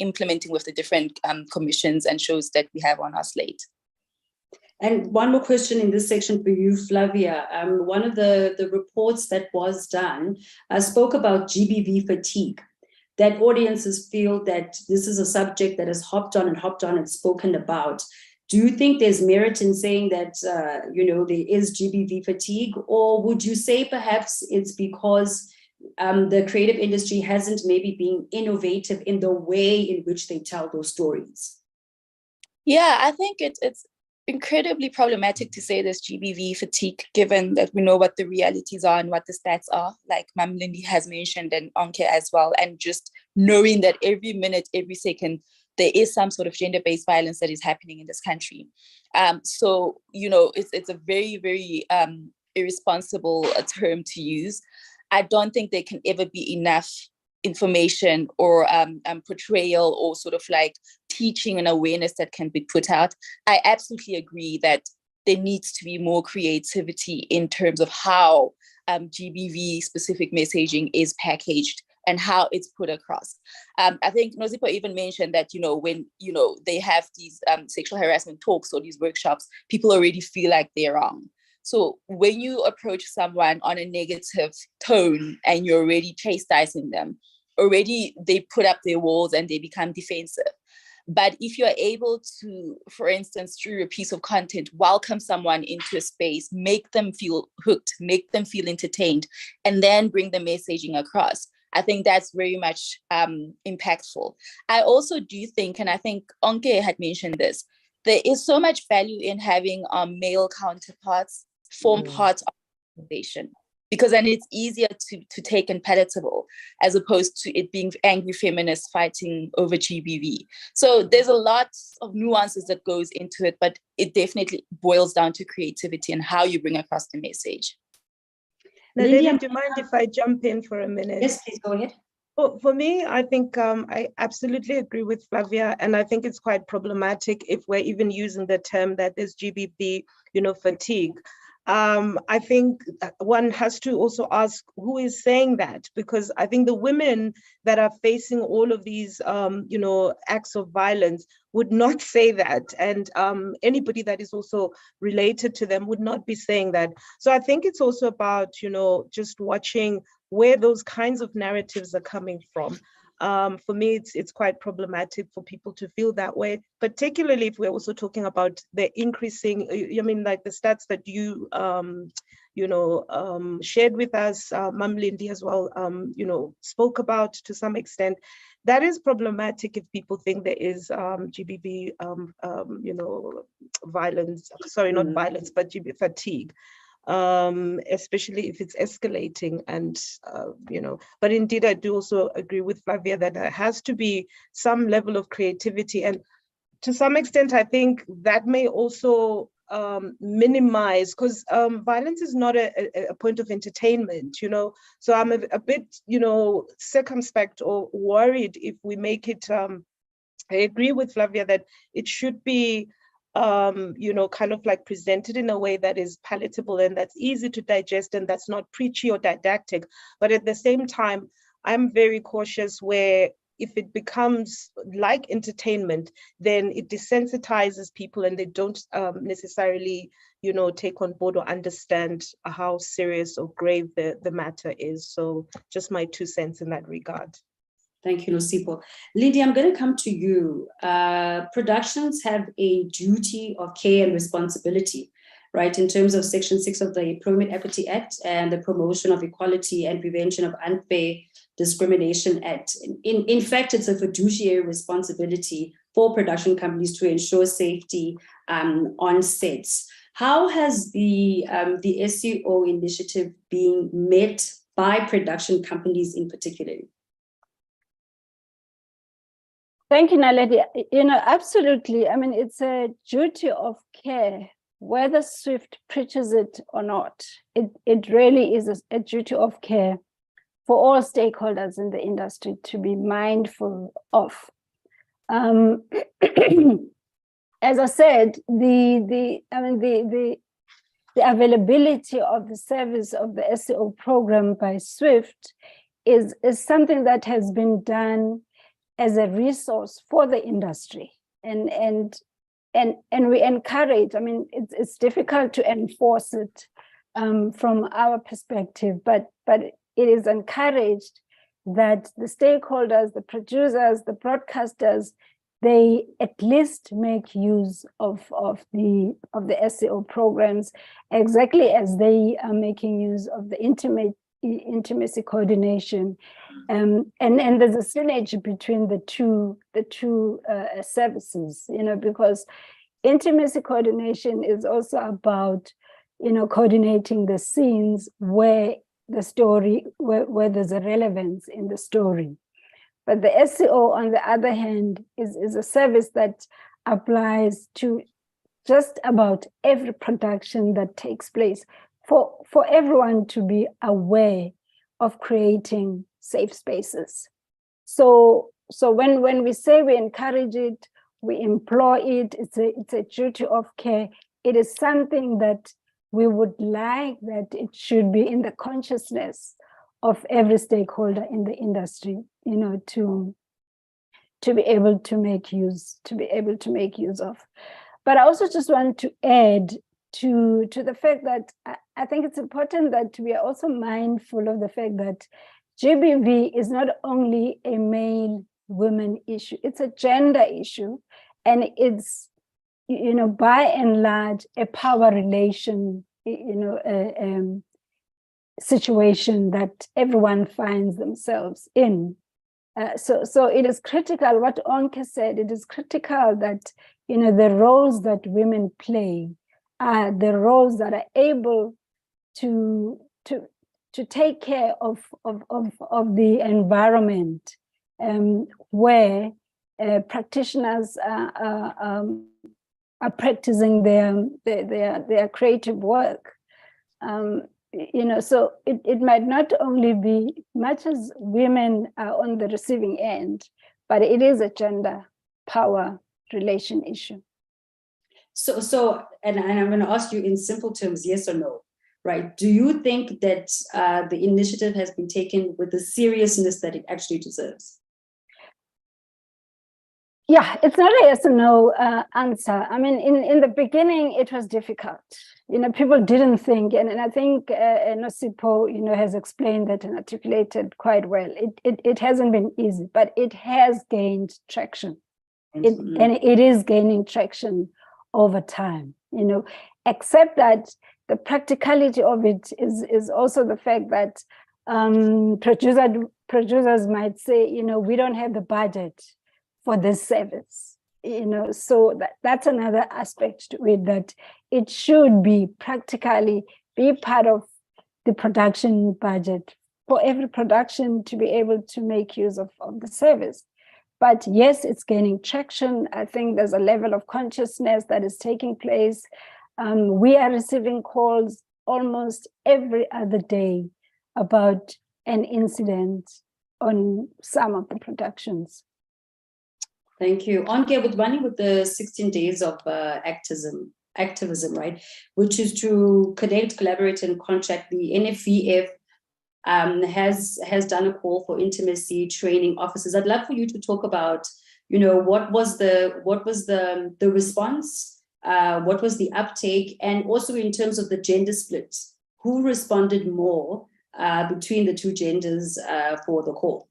G: implementing with the different commissions and shows that we have on our slate.
B: And one more question in this section for you, Flavia. One of the reports that was done spoke about GBV fatigue, that audiences feel that this is a subject that has hopped on and spoken about. Do you think there's merit in saying that, there is GBV fatigue, or would you say perhaps it's because the creative industry hasn't maybe been innovative in the way in which they tell those stories? Yeah,
G: I think it's incredibly problematic to say there's GBV fatigue, given that we know what the realities are and what the stats are, like Mam Lindy has mentioned, and Onke as well, and just knowing that every minute, every second, there is some sort of gender-based violence that is happening in this country. So, it's a very, very irresponsible term to use. I don't think there can ever be enough information or portrayal or sort of like teaching and awareness that can be put out. I absolutely agree that there needs to be more creativity in terms of how GBV specific messaging is packaged and how it's put across. I think Nozipho even mentioned that, when, they have these sexual harassment talks or these workshops, people already feel like they're wrong. So when you approach someone on a negative tone and you're already chastising them, already they put up their walls and they become defensive. But if you're able to, for instance, through a piece of content, welcome someone into a space, make them feel hooked, make them feel entertained, and then bring the messaging across, I think that's very much impactful. I also do think, and I think Onke had mentioned this, there is so much value in having our male counterparts form part of the conversation, because then it's easier to take and palatable, as opposed to it being angry feminists fighting over GBV. So there's a lot of nuances that goes into it, but it definitely boils down to creativity and how you bring across the message.
F: Naledi, do you mind if I jump in for a minute?
B: Yes, please go ahead.
F: For me, I think I absolutely agree with Flavia, and I think it's quite problematic if we're even using the term that there's GBV, fatigue. I think one has to also ask who is saying that, because I think the women that are facing all of these, acts of violence would not say that. And anybody that is also related to them would not be saying that. So I think it's also about, just watching where those kinds of narratives are coming from. For me, it's quite problematic for people to feel that way, particularly if we're also talking about the increasing, like the stats that you, shared with us, Mam Lindy as well, spoke about to some extent. That is problematic if people think there is GBV, violence, sorry, not violence, but GBV fatigue. Especially if it's escalating, and but indeed I do also agree with Flavia that there has to be some level of creativity, and to some extent I think that may also minimize, because violence is not a point of entertainment, so I'm a bit circumspect or worried if we make it I agree with Flavia that it should be kind of like presented in a way that is palatable and that's easy to digest and that's not preachy or didactic. But at the same time, I'm very cautious where if it becomes like entertainment, then it desensitizes people and they don't necessarily, take on board or understand how serious or grave the matter is. So just my 2 cents in that regard.
B: Thank you, Nosipho. Lydia, I'm going to come to you. Productions have a duty of care and responsibility, right, in terms of Section 6 of the Employment Equity Act and the Promotion of Equality and Prevention of Unfair Discrimination Act. In fact, it's a fiduciary responsibility for production companies to ensure safety on sets. How has the SEO initiative been met by production companies in particular?
C: Thank you, Naledi. Absolutely. I mean, it's a duty of care, whether SWIFT preaches it or not. It really is a duty of care for all stakeholders in the industry to be mindful of. As I said, the availability of the service of the SEO program by SWIFT is something that has been done as a resource for the industry, and we encourage. I mean, it's difficult to enforce it from our perspective, but it is encouraged that the stakeholders, the producers, the broadcasters, they at least make use of the SEO programs, exactly as they are making use of the intimacy coordination, and there's a synergy between the two services, because intimacy coordination is also about coordinating the scenes where the story where there's a relevance in the story. But the SEO, on the other hand, is a service that applies to just about every production that takes place, for everyone to be aware of creating safe spaces. So when we say we encourage it, we employ it, it's a duty of care. It is something that we would like that it should be in the consciousness of every stakeholder in the industry, to be able to make use of. But I also just want to add to the fact that I think it's important that we are also mindful of the fact that GBV is not only a male-women issue, it's a gender issue, and it's, you know, by and large, a power relation, you know, situation that everyone finds themselves in. So it is critical, what Onke said, it is critical that, you know, the roles that women play are the roles that are able to take care of the environment where practitioners are practicing their creative work. You know, so it might not only be, much as women are on the receiving end, but it is a gender power relation issue.
B: So, and I'm going to ask you in simple terms, yes or no, right? Do you think that the initiative has been taken with the seriousness that it actually deserves?
C: Yeah, it's not a yes or no answer. I mean, in the beginning, it was difficult. You know, people didn't think, and I think Nosipo, you know, has explained that and articulated quite well. It hasn't been easy, but it has gained traction. And it is gaining traction over time, you know, except that the practicality of it is also the fact that producers might say, you know, we don't have the budget for this service, you know, so that's another aspect to it, that it should be practically be part of the production budget for every production to be able to make use of the service. But yes, it's gaining traction. I think there's a level of consciousness that is taking place. We are receiving calls almost every other day about an incident on some of the productions.
B: Thank you. Onke Budwani with the 16 days of activism, right? Which is to connect, collaborate, and contract. The NFVF has done a call for intimacy training officers. I'd love for you to talk about, you know, what was the response, what was the uptake, and also in terms of the gender split, who responded more between the two genders for the call?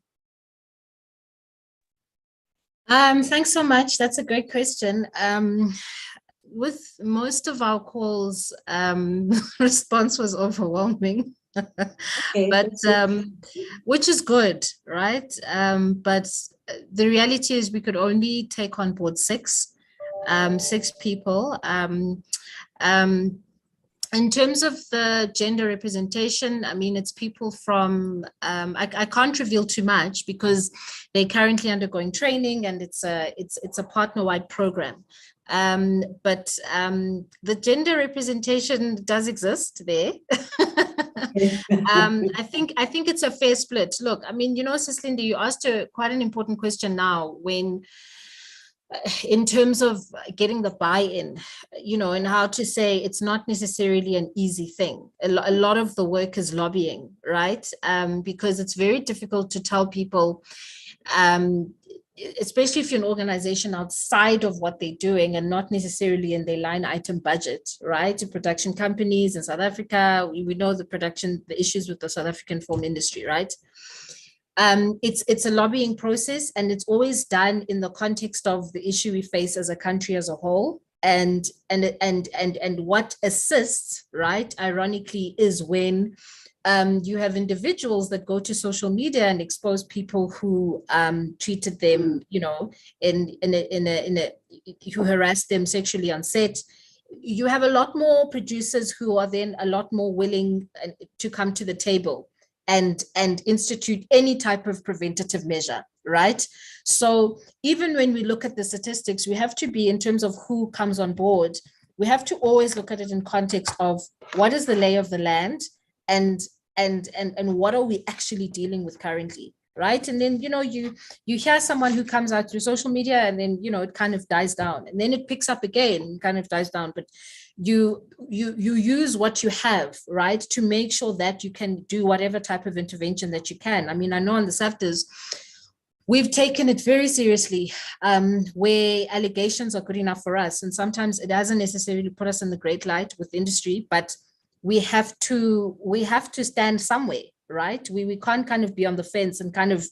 E: Thanks so much. That's a great question. With most of our calls, response was overwhelming.
B: Okay.
E: But which is good, right? But the reality is we could only take on board six people. In terms of the gender representation, I mean, it's people from, I can't reveal too much because they're currently undergoing training, and it's a partner-wide program. But the gender representation does exist there. I think it's a fair split. Look, I mean, you know, Sislindi, you asked quite an important question now when, in terms of getting the buy-in, you know, and how to say it's not necessarily an easy thing. A lot of the work is lobbying, right? Because it's very difficult to tell people, especially if you're an organization outside of what they're doing and not necessarily in their line item budget, right? Production companies in South Africa, we know the issues with the South African film industry, right? It's a lobbying process, and it's always done in the context of the issue we face as a country as a whole, and what assists, right, ironically, is when you have individuals that go to social media and expose people who treated them, you know, who harassed them sexually on set. You have a lot more producers who are then a lot more willing to come to the table and institute any type of preventative measure, right? So even when we look at the statistics, we have to be, in terms of who comes on board, we have to always look at it in context of what is the lay of the land, and what are we actually dealing with currently, right? And then, you know, you hear someone who comes out through social media, and then, you know, it kind of dies down, and then it picks up again and kind of dies down. But you use what you have, right, to make sure that you can do whatever type of intervention that you can. I mean, I know on the SAFTAs, we've taken it very seriously, where allegations are good enough for us. And sometimes it doesn't necessarily put us in the great light with industry, but we have to stand somewhere, right? We can't kind of be on the fence and kind of,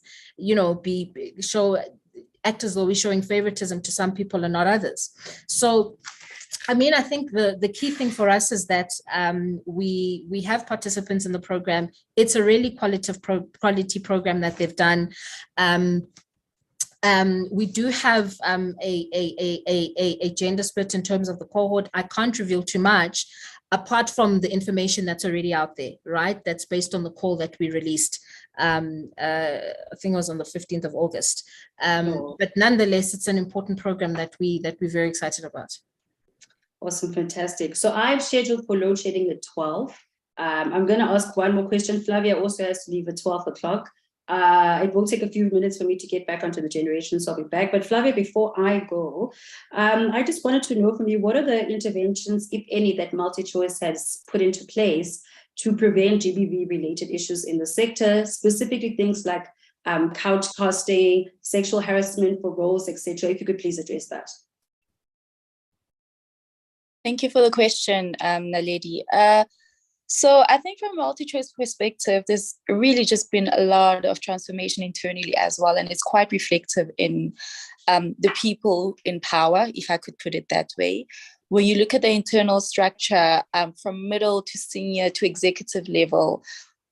E: act as though we're showing favoritism to some people and not others. So, I mean, I think the key thing for us is that we have participants in the program. It's a really quality program that they've done. We do have a gender split in terms of the cohort. I can't reveal too much, apart from the information that's already out there, right? That's based on the call that we released. I think it was on the 15th of August. But nonetheless, it's an important program that we're very excited about.
B: Awesome, fantastic. So I've scheduled for load shedding at 12. I'm going to ask one more question. Flavia also has to leave at 12 o'clock. It will take a few minutes for me to get back onto the generation, so I'll be back. But Flavia, before I go, I just wanted to know from you, what are the interventions, if any, that MultiChoice has put into place to prevent GBV-related issues in the sector, specifically things like couch casting, sexual harassment for roles, etc. If you could please address that.
G: Thank you for the question, Naledi. So I think from a MultiChoice perspective, there's really just been a lot of transformation internally as well. And it's quite reflective in the people in power, if I could put it that way. When you look at the internal structure from middle to senior to executive level,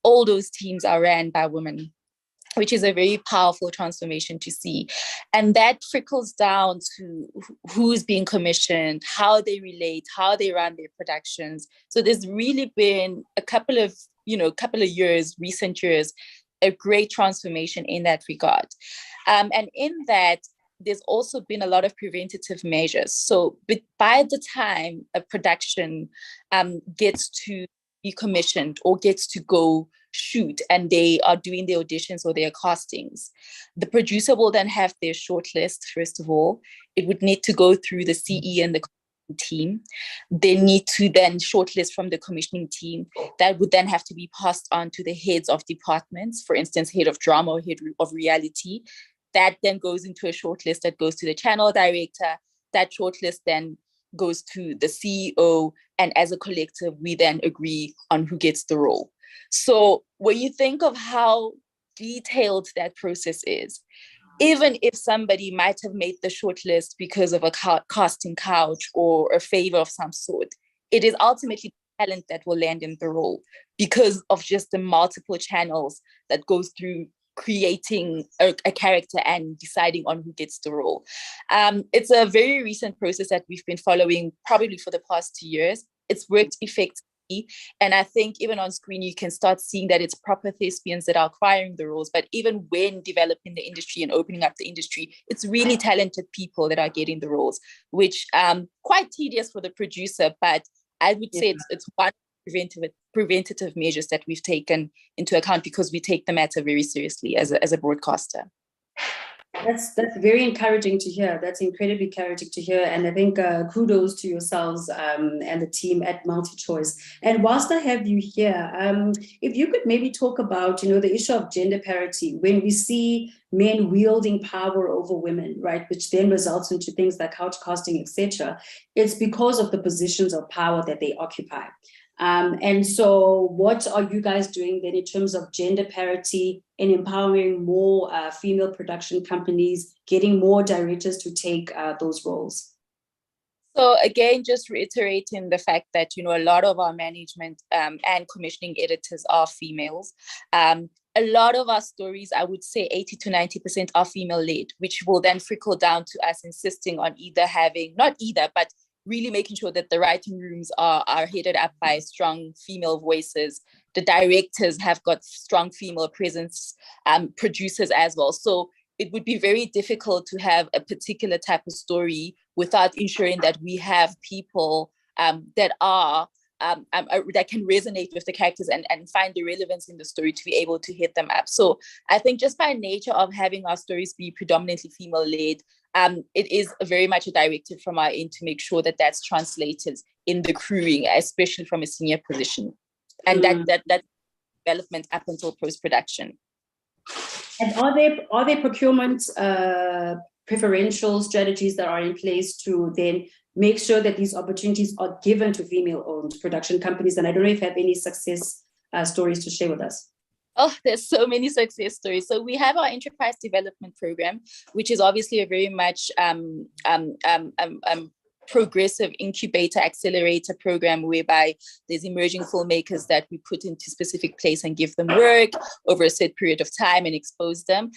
G: all those teams are ran by women, which is a very powerful transformation to see. And that trickles down to who's being commissioned, how they relate, how they run their productions. So there's really been a couple of years, recent years, a great transformation in that regard. And in that, there's also been a lot of preventative measures. So by the time a production gets to be commissioned or gets to go shoot and they are doing their auditions or their castings, the producer will then have their shortlist. First of all, it would need to go through the CE and the team. They need to then shortlist from the commissioning team. That would then have to be passed on to the heads of departments, for instance, head of drama or head of reality. That then goes into a shortlist that goes to the channel director. That shortlist then goes to the CEO, and as a collective, we then agree on who gets the role. So when you think of how detailed that process is, even if somebody might have made the shortlist because of a casting couch or a favor of some sort, it is ultimately talent that will land in the role because of just the multiple channels that goes through creating a character and deciding on who gets the role. It's a very recent process that we've been following probably for the past 2 years. It's worked effectively. And I think even on screen, you can start seeing that it's proper thespians that are acquiring the roles. But even when developing the industry and opening up the industry, it's really talented people that are getting the roles, which quite tedious for the producer. But I would say it's one preventative measures that we've taken into account because we take the matter very seriously as a broadcaster.
B: That's very encouraging to hear. That's incredibly encouraging to hear. And I think kudos to yourselves and the team at MultiChoice. And whilst I have you here, if you could maybe talk about, the issue of gender parity, when we see men wielding power over women, right, which then results into things like couch casting, etc. It's because of the positions of power that they occupy. And so what are you guys doing then in terms of gender parity and empowering more female production companies, getting more directors to take those roles?
G: So again, just reiterating the fact that, a lot of our management and commissioning editors are females. A lot of our stories, I would say 80 to 90% are female led, which will then trickle down to us insisting on but really making sure that the writing rooms are headed up by strong female voices. The directors have got strong female presence, producers as well. So it would be very difficult to have a particular type of story without ensuring that we have people that can resonate with the characters and find the relevance in the story to be able to hit them up. So I think just by nature of having our stories be predominantly female-led, it is very much a directive from our end to make sure that that's translated in the crewing, especially from a senior position, and that development up until post-production.
B: And are there procurement preferential strategies that are in place to then make sure that these opportunities are given to female-owned production companies? And I don't know if you have any success stories to share with us.
G: Oh, there's so many success stories. So we have our enterprise development program, which is obviously a very much progressive incubator accelerator program whereby there's emerging filmmakers that we put into specific place and give them work over a set period of time and expose them.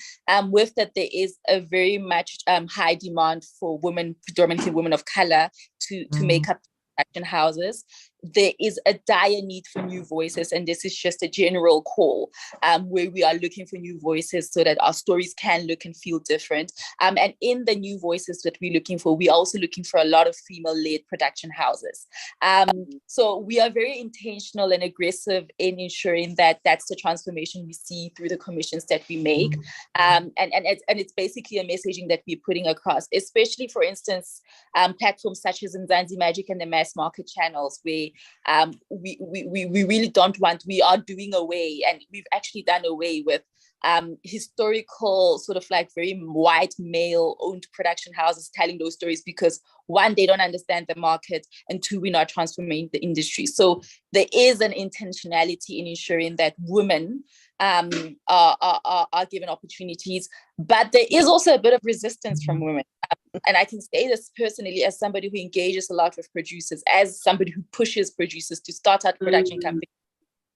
G: With that, there is a very much high demand for women, predominantly women of color, to make up production houses. There is a dire need for new voices, and this is just a general call where we are looking for new voices so that our stories can look and feel different. And in the new voices that we're looking for, we're also looking for a lot of female-led production houses. So we are very intentional and aggressive in ensuring that that's the transformation we see through the commissions that we make. And it's basically a messaging that we're putting across, especially, for instance, platforms such as Mzansi Magic and the mass market channels, where we really don't want, we are doing away, and we've actually done away with historical sort of like very white male owned production houses telling those stories, because one, they don't understand the market, and two, we're not transforming the industry. So there is an intentionality in ensuring that women are given opportunities, but there is also a bit of resistance from women. And I can say this personally as somebody who engages a lot with producers, as somebody who pushes producers to start out production companies,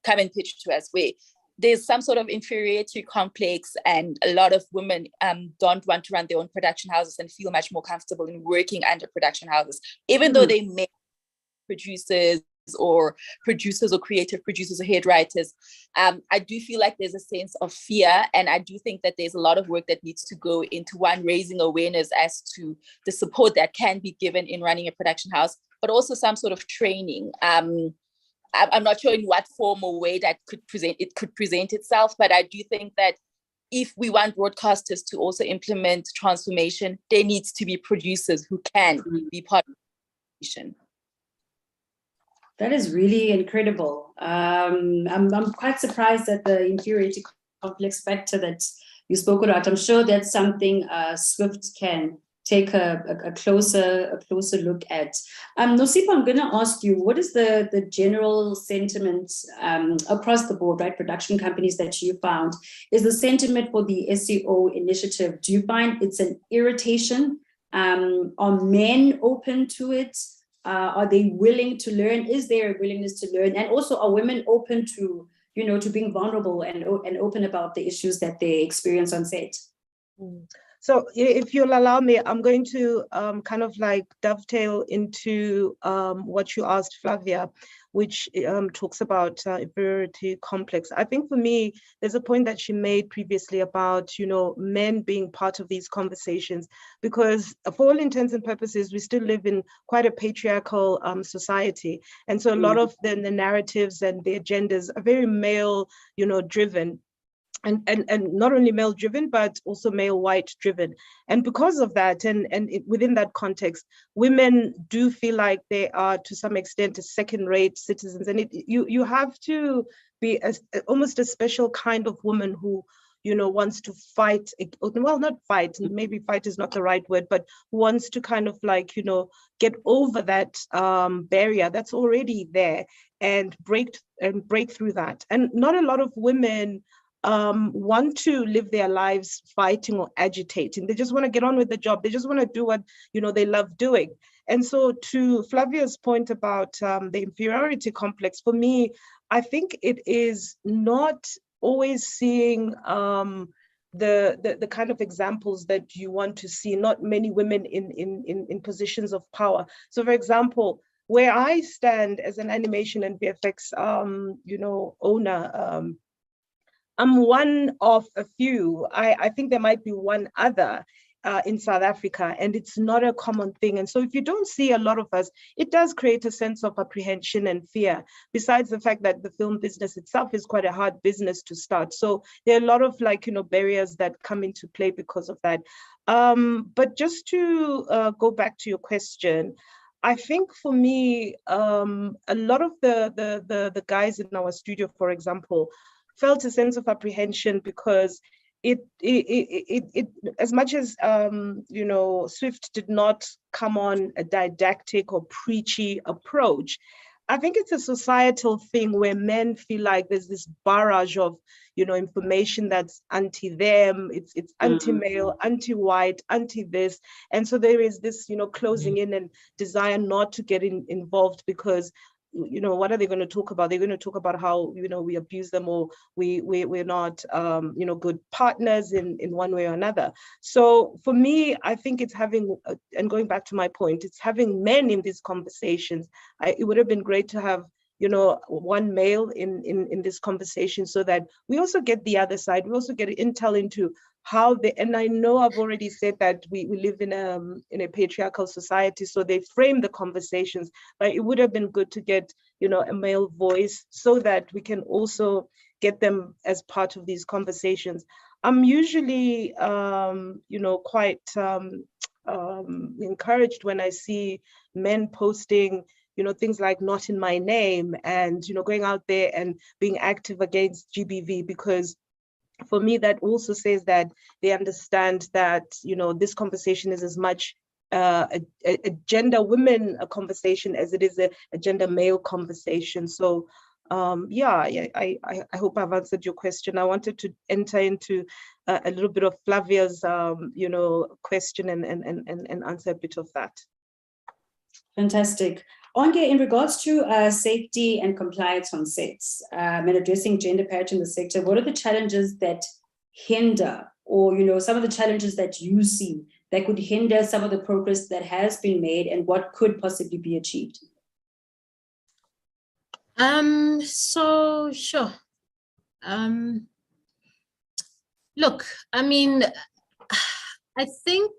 G: come and pitch to us, where there's some sort of inferiority complex, and a lot of women don't want to run their own production houses and feel much more comfortable in working under production houses, even though they may producers or creative producers or head writers. I do feel like there's a sense of fear, and I do think that there's a lot of work that needs to go into, one, raising awareness as to the support that can be given in running a production house, but also some sort of training. I'm not sure in what form or way that could present itself, but I do think that if we want broadcasters to also implement transformation, there needs to be producers who can be part of the solution.
B: That is really incredible. I'm quite surprised at the inferiority complex factor that you spoke about. I'm sure that's something Swift can take a closer look at. Nosipa, I'm going to ask you, what is the general sentiment across the board, right? Production companies that you found, is the sentiment for the SEO initiative? Do you find it's an irritation? Are men open to it? Are they willing to learn? Is there a willingness to learn? And also, are women open to, to being vulnerable and open about the issues that they experience on set?
F: So if you'll allow me, I'm going to kind of like dovetail into what you asked, Flavia, which talks about inferiority complex. I think for me, there's a point that she made previously about, men being part of these conversations, because for all intents and purposes, we still live in quite a patriarchal society. And so a lot of the narratives and the agendas are very male, driven. And not only male driven, but also male white driven. And because of that, and within that context, women do feel like they are to some extent second-rate citizens. And you have to be almost a special kind of woman who, wants to fight, well, not fight, maybe fight is not the right word, but wants to kind of like, get over that barrier that's already there and break through that. And not a lot of women want to live their lives fighting or agitating. They just want to get on with the job. They just want to do what, they love doing. And so to Flavia's point about the inferiority complex, for me, I think it is not always seeing the kind of examples that you want to see, not many women in positions of power. So for example, where I stand as an animation and VFX, owner, I'm one of a few. I think there might be one other in South Africa, and it's not a common thing. And so if you don't see a lot of us, it does create a sense of apprehension and fear, besides the fact that the film business itself is quite a hard business to start. So there are a lot of barriers that come into play because of that. But just to go back to your question, I think for me, a lot of the guys in our studio, for example, felt a sense of apprehension because as much as you know, Swift did not come on a didactic or preachy approach, I think it's a societal thing where men feel like there's this barrage of, you know, information that's anti them, it's anti-male, anti-white, anti-this. And so there is this, you know, closing in and desire not to get involved because, you know, what are they going to talk about? They're going to talk about how, you know, we abuse them, or we're not, you know, good partners in one way or another. So for me, I think it's having, and going back to my point, it's having men in these conversations. It would have been great to have, you know, one male in this conversation, so that we also get the other side. We also get intel into how they, and I know I've already said that we live in a patriarchal society, so they frame the conversations, but it would have been good to get, you know, a male voice so that we can also get them as part of these conversations. I'm usually, you know, quite encouraged when I see men posting, you know, things like "not in my name" and, you know, going out there and being active against GBV, because for me, that also says that they understand that, you know, this conversation is as much a gender women conversation as it is a gender male conversation. So yeah, I hope I've answered your question. I wanted to enter into a little bit of Flavia's, you know, question and answer a bit of that.
B: Fantastic. Onge, in regards to safety and compliance on sets and addressing gender parity in the sector, what are the challenges that hinder, or, you know, some of the challenges that you see that could hinder some of the progress that has been made, and what could possibly be achieved?
E: So sure. Look, I mean, I think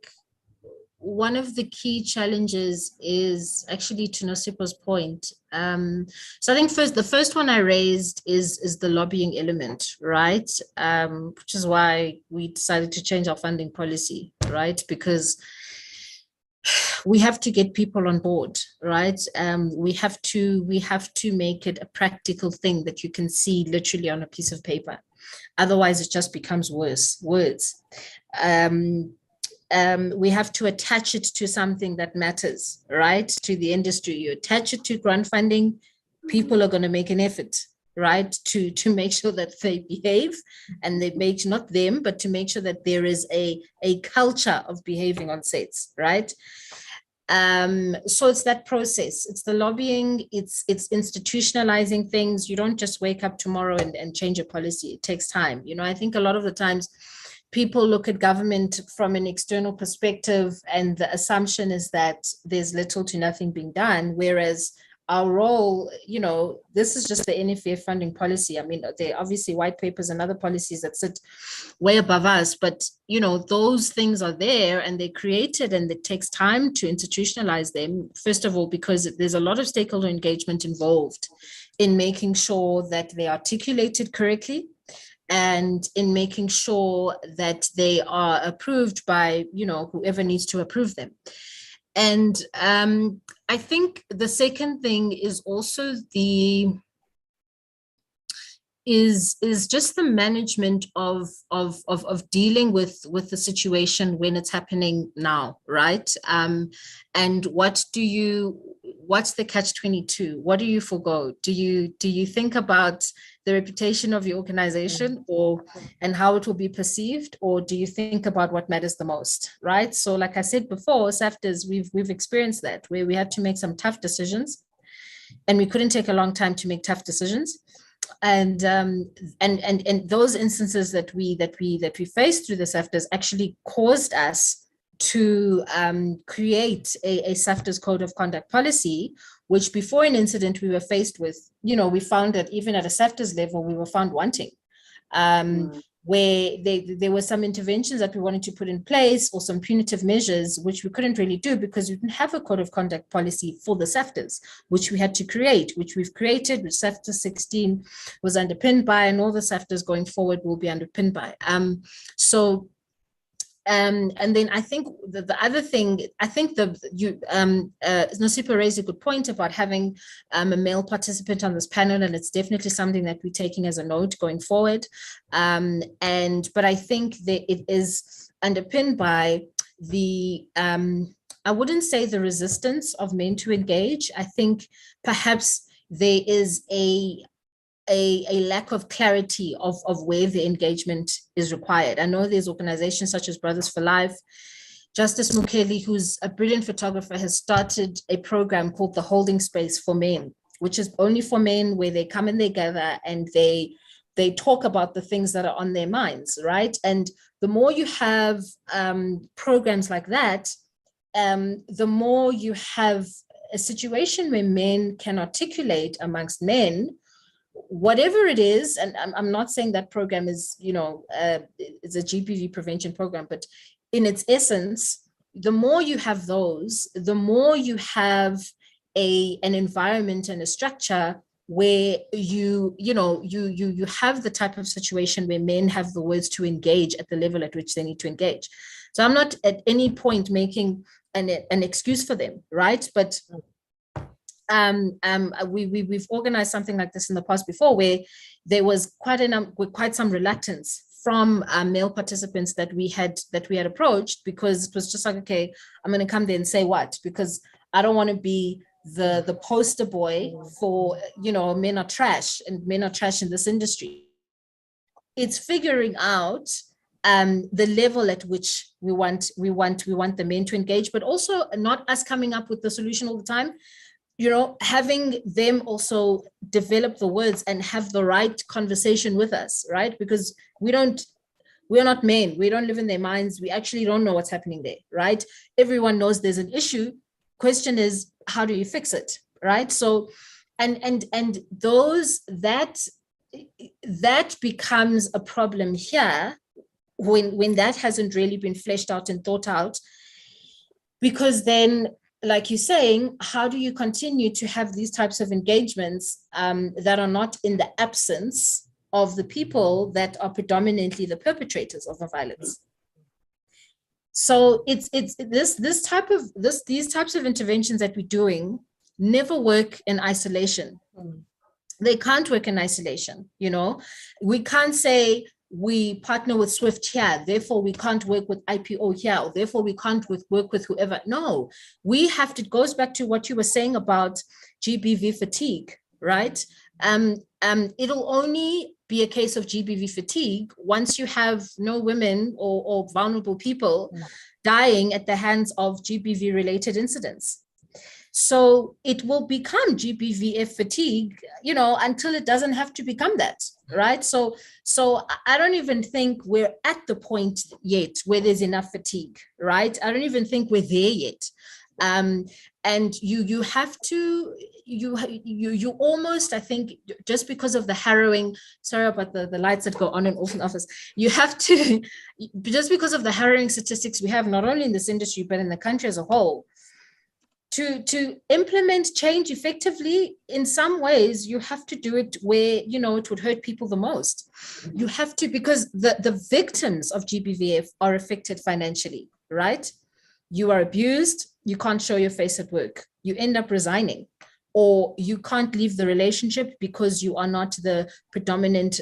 E: one of the key challenges is actually, to Nosipo's point. So I think the first one I raised is the lobbying element, right? Which is why we decided to change our funding policy, right? Because we have to get people on board, right? We have to make it a practical thing that you can see literally on a piece of paper. Otherwise, it just becomes words. We have to attach it to something that matters, right? To the industry. You attach it to grant funding, people are going to make an effort, right? To make sure that they behave, and they make, not them, but to make sure that there is a culture of behaving on sets, right? So it's that process, it's the lobbying, it's institutionalizing things. You don't just wake up tomorrow and change a policy. It takes time. You know, I think a lot of the times people look at government from an external perspective, and the assumption is that there's little to nothing being done, whereas our role, you know, this is just the NFA funding policy. I mean, there are obviously white papers and other policies that sit way above us, but, you know, those things are there and they're created, and it takes time to institutionalize them. First of all, because there's a lot of stakeholder engagement involved in making sure that they're articulated correctly, and in making sure that they are approved by, you know, whoever needs to approve them. And I think the second thing is also is just the management of dealing with the situation when it's happening now, right? And what's the catch-22? What do you forgo? Do you think about the reputation of your organization and how it will be perceived, or do you think about what matters the most, right? So like I said before, SAFTAs, we've experienced that, where we had to make some tough decisions, and we couldn't take a long time to make tough decisions. And those instances that we faced through the SAFTAs actually caused us to create a SAFTAs code of conduct policy, which before an incident we were faced with, you know, we found that even at a SAFTAs level, we were found wanting, where there were some interventions that we wanted to put in place, or some punitive measures, which we couldn't really do because we didn't have a code of conduct policy for the SAFTAs, which we had to create, which we've created, which SAFTA 16 was underpinned by, and all the SAFTAs going forward will be underpinned by. So And then I think the other thing, I think Nosipho raised a good point about having a male participant on this panel, and it's definitely something that we're taking as a note going forward. But I think that it is underpinned by the, I wouldn't say the resistance of men to engage. I think perhaps there is a lack of clarity of where the engagement is required. I know there's organizations such as Brothers for Life. Justice Mukeli, who's a brilliant photographer, has started a program called the Holding Space for Men, which is only for men, where they come and they gather and they talk about the things that are on their minds, right? And the more you have programs like that, the more you have a situation where men can articulate amongst men whatever it is. And I'm not saying that program is, it's a GBV prevention program, but in its essence, the more you have those, the more you have an environment and a structure where you have the type of situation where men have the words to engage at the level at which they need to engage. So I'm not at any point making an excuse for them, right? But we've organized something like this in the past before, where there was quite some reluctance from male participants that we had approached, because it was just like, okay, I'm going to come there and say what? Because I don't want to be the poster boy for, men are trash, and men are trash in this industry. It's figuring out the level at which we want the men to engage, but also not us coming up with the solution all the time. Having them also develop the words and have the right conversation with us, right? Because we're not men. We don't live in their minds. We actually don't know what's happening there, right? Everyone knows there's an issue. Question is, how do you fix it, right? So, and those that becomes a problem here when that hasn't really been fleshed out and thought out, because then, like you're saying, how do you continue to have these types of engagements that are not in the absence of the people that are predominantly the perpetrators of the violence? So it's these types of interventions that we're doing never work in isolation. They can't work in isolation. We can't say we partner with SWIFT here, therefore we can't work with IPO here, or therefore we can't work with whoever. No, we have to, goes back to what you were saying about GBV fatigue, right? It'll only be a case of GBV fatigue once you have no women or vulnerable people dying at the hands of GBV related incidents. So it will become GBVF fatigue, until it doesn't have to become that, right? So I don't even think we're at the point yet where there's enough fatigue, right? I don't even think we're there yet. And you have to, you almost, I think, just because of the harrowing, sorry about the lights that go on and off in the office, you have to, just because of the harrowing statistics we have, not only in this industry, but in the country as a whole, to implement change effectively, in some ways, you have to do it where, it would hurt people the most. You have to, because the victims of GBVF are affected financially, right? You are abused, you can't show your face at work, you end up resigning, or you can't leave the relationship because you are not the predominant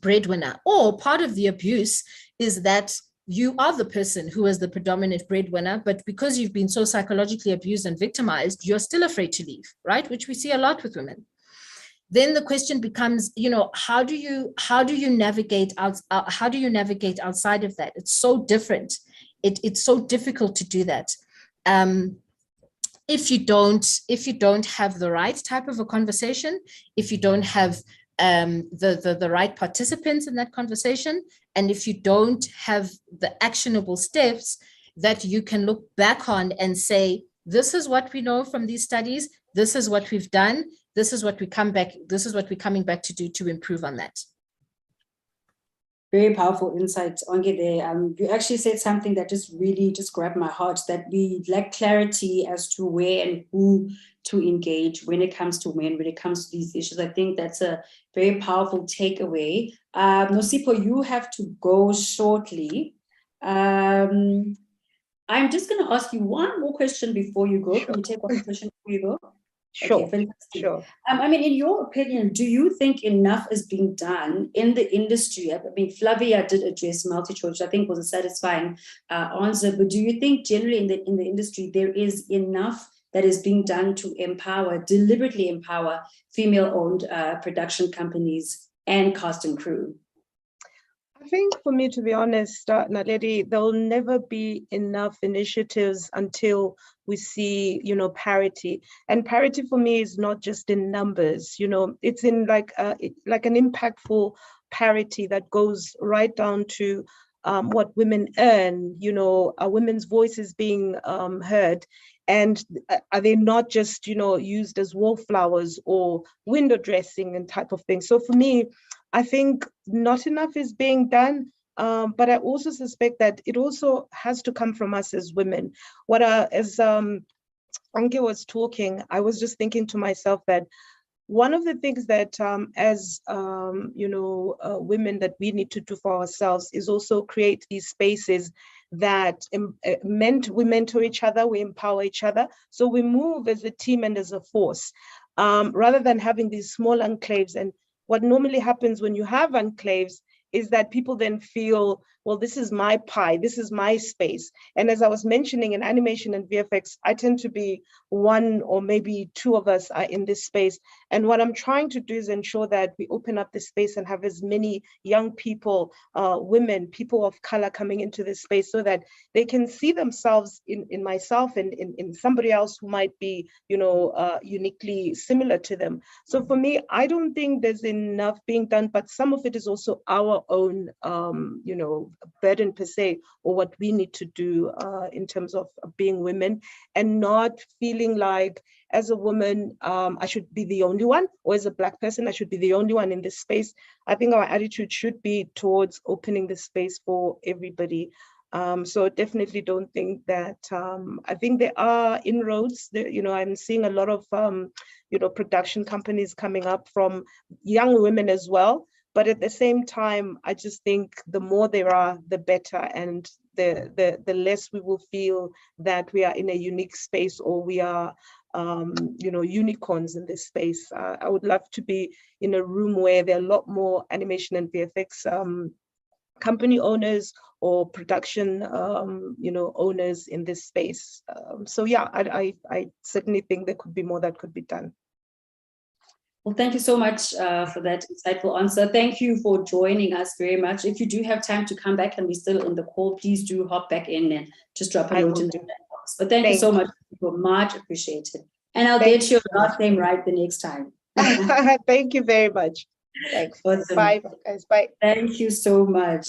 E: breadwinner. Or part of the abuse is that you are the person who is the predominant breadwinner, but because you've been so psychologically abused and victimized, you're still afraid to leave, right? Which we see a lot with women. Then the question becomes, how do you navigate outside of that? It's so different. It's so difficult to do that. If you don't have the right type of a conversation, if you don't have the right participants in that conversation, and if you don't have the actionable steps that you can look back on and say, this is what we know from these studies, this is what we've done, this is what we're coming back to do to improve on that.
B: Very powerful insights, Onge, there. You actually said something that just really grabbed my heart, that we lack clarity as to where and who to engage when it comes to when it comes to these issues. I think that's a very powerful takeaway. Nosipho, you have to go shortly. I'm just going to ask you one more question before you go. Can we take one question before you go?
F: Sure,
B: Okay, fantastic.
F: sure.
B: I mean, in your opinion, do you think enough is being done in the industry? I mean, Flavia did address multi-choice, which I think was a satisfying answer. But do you think generally in the industry there is enough that is being done to deliberately empower female-owned production companies and cast and crew?
F: I think for me, to be honest, Naledi, there will never be enough initiatives until we see, parity. And parity for me is not just in numbers, it's in like an impactful parity that goes right down to what women earn, are women's voices being heard? And are they not just, used as wallflowers or window dressing and type of thing? So for me, I think not enough is being done, but I also suspect that it also has to come from us as women. As Anke was talking, I was just thinking to myself that one of the things that women that we need to do for ourselves is also create these spaces that we mentor each other, we empower each other. So we move as a team and as a force, rather than having these small enclaves. And what normally happens when you have enclaves is that people then feel, well, this is my pie, this is my space. And as I was mentioning, in animation and VFX, I tend to be one or maybe two of us are in this space. And what I'm trying to do is ensure that we open up this space and have as many young people, women, people of color coming into this space so that they can see themselves in myself and in somebody else who might be, uniquely similar to them. So for me, I don't think there's enough being done, but some of it is also our own, burden per se, or what we need to do in terms of being women, and not feeling like as a woman, I should be the only one, or as a Black person, I should be the only one in this space. I think our attitude should be towards opening the space for everybody. So definitely don't think that, I think there are inroads. I'm seeing a lot of, production companies coming up from young women as well. But at the same time, I just think the more there are, the better, and the less we will feel that we are in a unique space, or we are, unicorns in this space. I would love to be in a room where there are a lot more animation and VFX company owners or production, owners in this space. So yeah, I certainly think there could be more that could be done.
B: Well, thank you so much for that insightful answer. Thank you for joining us very much. If you do have time to come back and we're still in the call, please do hop back in and just drop a note in the chat box. But thank you so much. Much appreciated. And I'll get your last name right the next time.
F: Thank you very much. Thanks.
B: Awesome.
F: Bye, guys. Bye.
B: Thank you so much.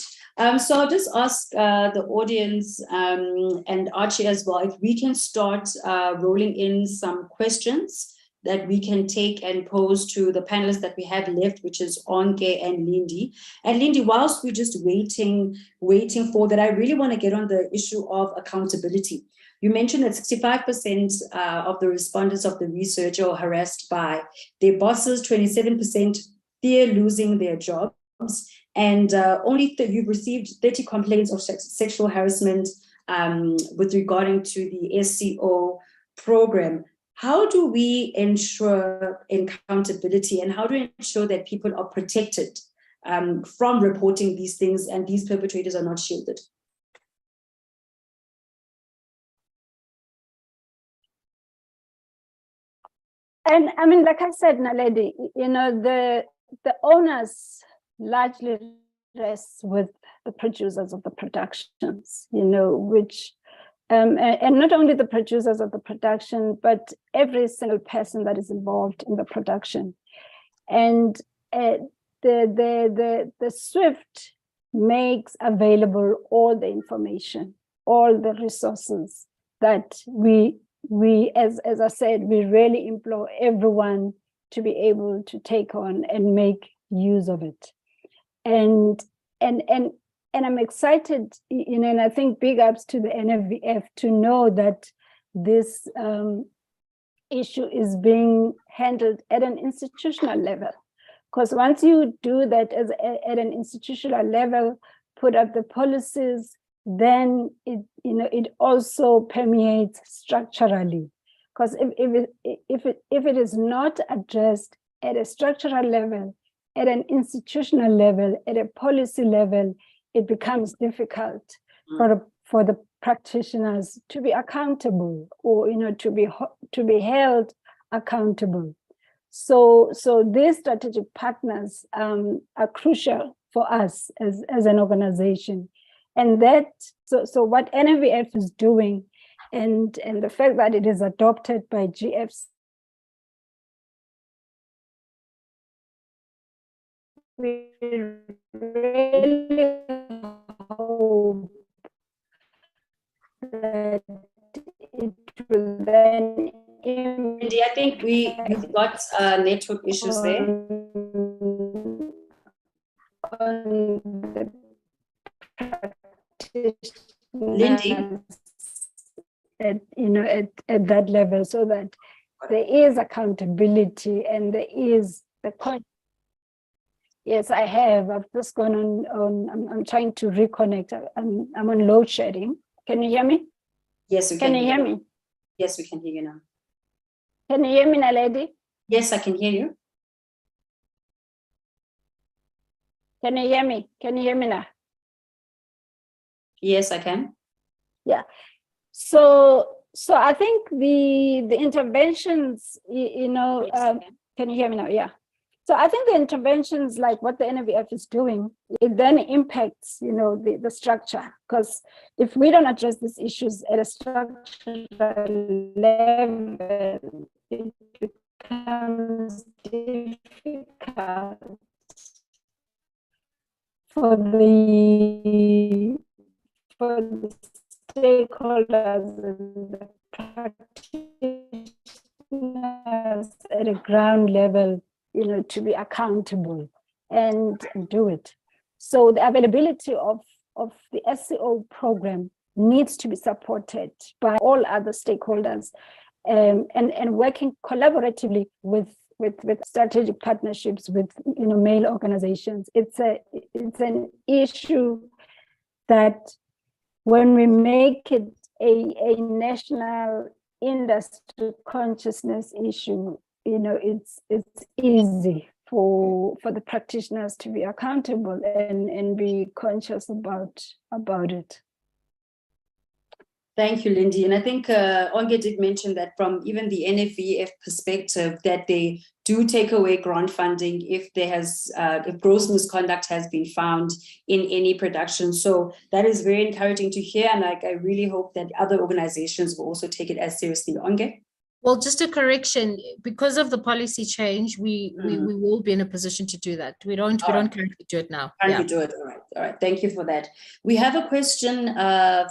B: So I'll just ask the audience and Archie as well, if we can start rolling in some questions that we can take and pose to the panelists that we have left, which is Onke and Lindy. And Lindy, whilst we're just waiting for that, I really want to get on the issue of accountability. You mentioned that 65% of the respondents of the research are harassed by their bosses, 27% fear losing their jobs, and you've received 30 complaints of sexual harassment with regarding to the SCO program. How do we ensure accountability, and how do we ensure that people are protected from reporting these things and these perpetrators are not shielded?
C: And I mean, like I said, Naledi, the owners largely rest with the producers of the productions, which and not only the producers of the production, but every single person that is involved in the production. And the SWIFT makes available all the information, all the resources that we as I said, we really implore everyone to be able to take on and make use of it. And I'm excited, and I think big ups to the NFVF to know that this issue is being handled at an institutional level. Because once you do that at an institutional level, put up the policies, then it also permeates structurally. Because if it is not addressed at a structural level, at an institutional level, at a policy level, it becomes difficult for the practitioners to be accountable, or to be held accountable. So these strategic partners are crucial for us as an organization, and so what NVF is doing, and the fact that it is adopted by GFC, we really hope that it will then
B: Indy, I think we've got network issues there.
C: On the
B: Lindy?
C: At that level, so that there is accountability and there is Yes, I have. I've just gone on. I'm trying to reconnect. I'm on load shedding. Can you hear me?
B: Yes, we can.
C: Can you hear me?
B: Yes, we can hear you now.
C: Can you hear me, Naledi?
B: Yes, I can hear you.
C: Can you hear me? Can you hear me now?
B: Yes, I can.
C: Yeah. So I think the interventions,
B: Yes,
C: can you hear me now? Yeah. So I think the interventions, like what the NVF is doing, it then impacts, the structure. Because if we don't address these issues at a structural level, it becomes difficult for the stakeholders and the practitioners at a ground level, to be accountable and do it. So the availability of the SCO program needs to be supported by all other stakeholders, and working collaboratively with strategic partnerships with male organizations. It's an issue that, when we make it a national industry consciousness issue, it's easy for the practitioners to be accountable and be conscious about it.
B: Thank you, Lindy. And I think Onge did mention that from even the NFVF perspective, that they do take away grant funding if if gross misconduct has been found in any production. So that is very encouraging to hear. And I really hope that other organizations will also take it as seriously. Onge?
E: Well, just a correction, because of the policy change, we will be in a position to do that. We don't currently do it now.
B: Currently do it. All right. Thank you for that. We have a question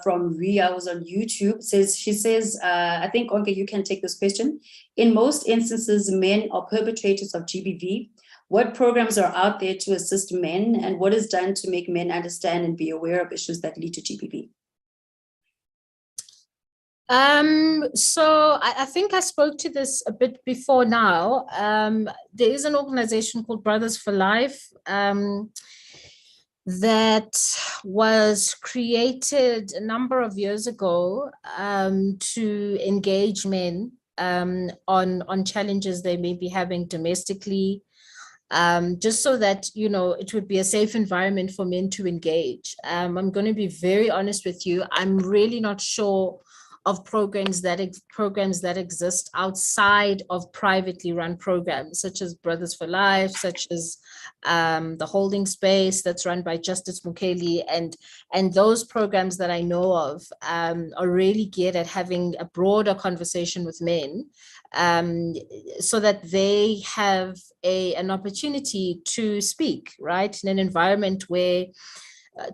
B: from Ria, who's on YouTube. She says, I think, Onke, you can take this question. In most instances, men are perpetrators of GBV. What programs are out there to assist men, and what is done to make men understand and be aware of issues that lead to GBV?
E: So I think I spoke to this a bit before now. There is an organization called Brothers for Life that was created a number of years ago to engage men on challenges they may be having domestically, just so that, it would be a safe environment for men to engage. I'm going to be very honest with you. I'm really not sure of programs that exist outside of privately run programs, such as Brothers for Life, such as the Holding Space that's run by Justice Mukeli, and those programs that I know of are really geared at having a broader conversation with men, so that they have an opportunity to speak, right, in an environment where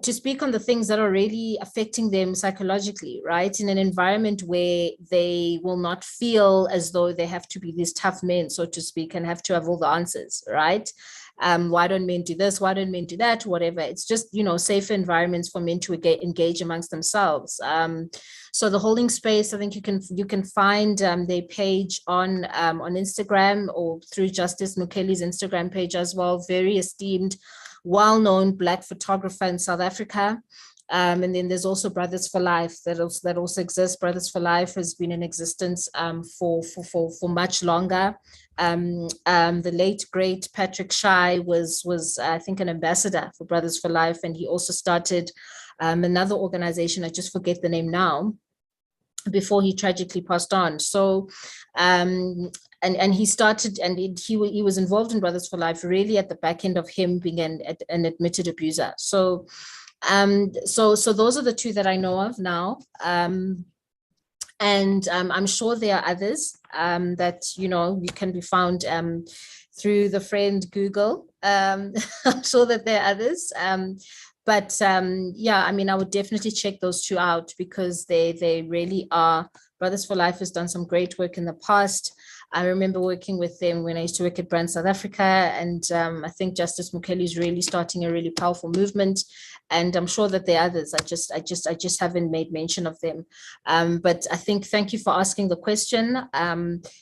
E: to speak on the things that are really affecting them psychologically, right? In an environment where they will not feel as though they have to be these tough men, so to speak, and have to have all the answers, right? Why don't men do this? Why don't men do that? Whatever. It's just, safer environments for men to engage amongst themselves. So the Holding Space, I think you can find their page on Instagram or through Justice Mukeli's Instagram page as well. Very esteemed well-known Black photographer in South Africa. And then there's also Brothers for Life that also exists. Brothers for Life has been in existence for much longer. The late great Patrick Shai was I think an ambassador for Brothers for Life, and he also started another organization, I just forget the name now, before he tragically passed on. So and he started, and he was involved in Brothers for Life really at the back end of him being an admitted abuser. So so those are the two that I know of now. And I'm sure there are others that, you know, you can be found through the friend Google. I'm sure that there are others. But yeah, I mean, I would definitely check those two out, because they really are. Brothers for Life has done some great work in the past. I remember working with them when I used to work at Brand South Africa, and I think Justice Mukeli is really starting a really powerful movement, and I'm sure that there are others. I just haven't made mention of them. But I think, thank you for asking the question,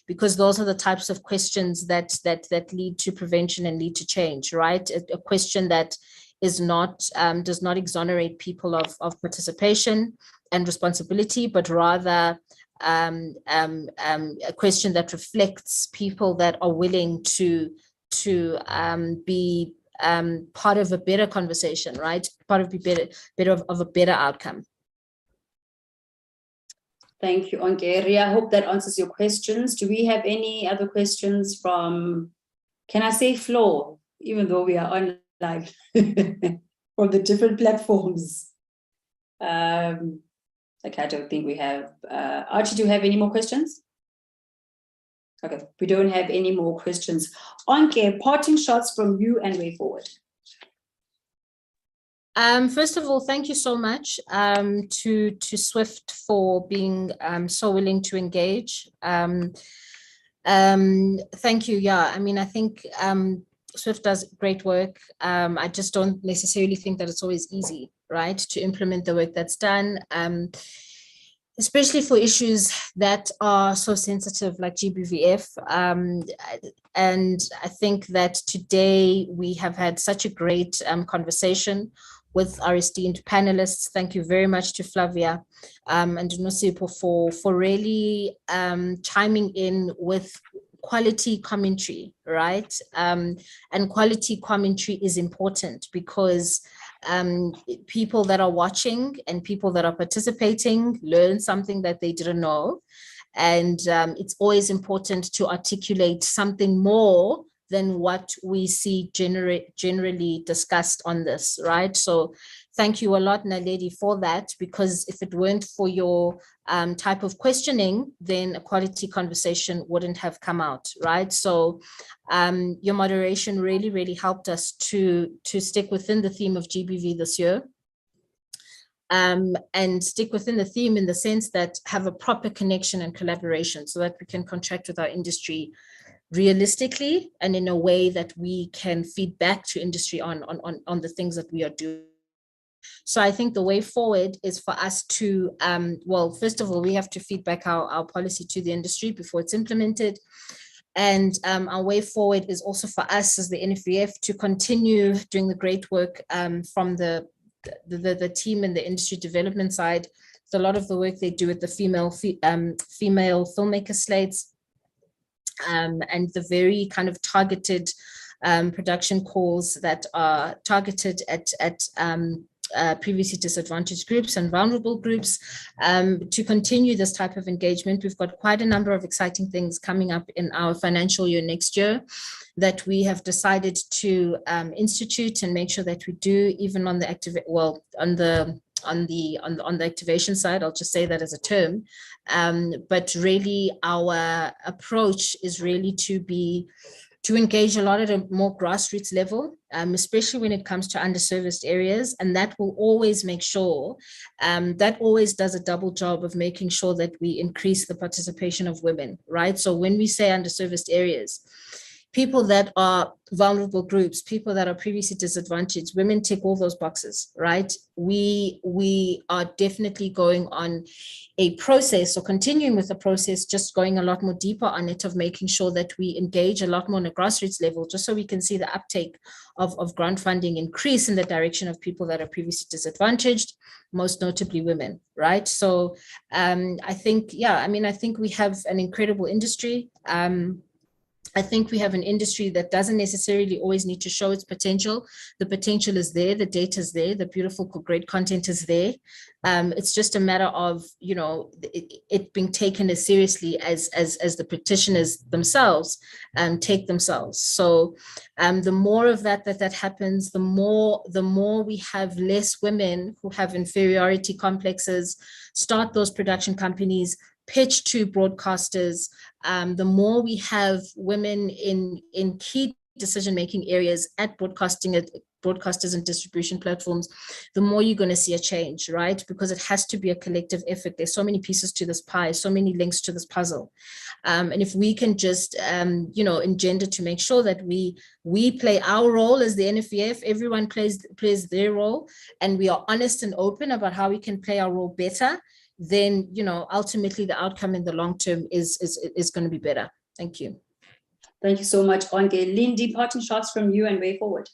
E: because those are the types of questions that lead to prevention and lead to change, right? A question that is not does not exonerate people of participation and responsibility, but rather a question that reflects people that are willing to be part of a better conversation, right? Part of a better outcome.
B: Thank you, Ongeri. I hope that answers your questions. Do we have any other questions from, can I say floor, even though we are on live from the different platforms? Okay, I don't think we have. Archie, do you have any more questions? Okay, we don't have any more questions. Onke, parting shots from you and way forward.
E: First of all, thank you so much to Swift for being so willing to engage. Thank you. Yeah, I mean, I think Swift does great work. I just don't necessarily think that it's always easy, right, to implement the work that's done, especially for issues that are so sensitive like GBVF. And I think that today we have had such a great conversation with our esteemed panelists. Thank you very much to Flavia and Nosipo for really chiming in with quality commentary, right? And quality commentary is important, because people that are watching and people that are participating learn something that they didn't know. And it's always important to articulate something more than what we see generally discussed on this, right? So thank you a lot, Naledi, for that, because if it weren't for your type of questioning, then a quality conversation wouldn't have come out, right? So your moderation really, really helped us to stick within the theme of GBV this year. And stick within the theme in the sense that have a proper connection and collaboration, so that we can contract with our industry realistically and in a way that we can feed back to industry on the things that we are doing. So I think the way forward is for us to, well, first of all, we have to feed back our policy to the industry before it's implemented. And our way forward is also for us as the NFVF to continue doing the great work from the team in the industry development side. So a lot of the work they do with the female filmmaker slates, and the very kind of targeted production calls that are targeted at previously disadvantaged groups and vulnerable groups. To continue this type of engagement, we've got quite a number of exciting things coming up in our financial year next year that we have decided to institute and make sure that we do, even on the on the activation side. I'll just say that as a term, but really our approach is really to engage a lot at a more grassroots level, especially when it comes to underserviced areas. And that will always make sure, that always does a double job of making sure that we increase the participation of women, right? So when we say underserviced areas, people that are vulnerable groups, people that are previously disadvantaged, women tick all those boxes, right? We are definitely going on a process, or continuing with the process, just going a lot more deeper on it, of making sure that we engage a lot more on a grassroots level, just so we can see the uptake of grant funding increase in the direction of people that are previously disadvantaged, most notably women, right? So I think, yeah, I mean, I think we have an incredible industry. I think we have an industry that doesn't necessarily always need to show its potential. The potential is there, the data is there, the beautiful, great content is there. It's just a matter of, you know, it being taken as seriously as the practitioners themselves take themselves. So the more of that happens, the more we have less women who have inferiority complexes, start those production companies, pitch to broadcasters, the more we have women in key decision-making areas at broadcasters and distribution platforms, the more you're going to see a change, right? Because it has to be a collective effort. There's so many pieces to this pie, so many links to this puzzle. And if we can just, you know, engender to make sure that we play our role as the NFVF, everyone plays their role, and we are honest and open about how we can play our role better, then, you know, ultimately the outcome in the long term is going to be better. Thank you.
B: Thank you so much, Onke. Lindy, parting shots from you and way forward.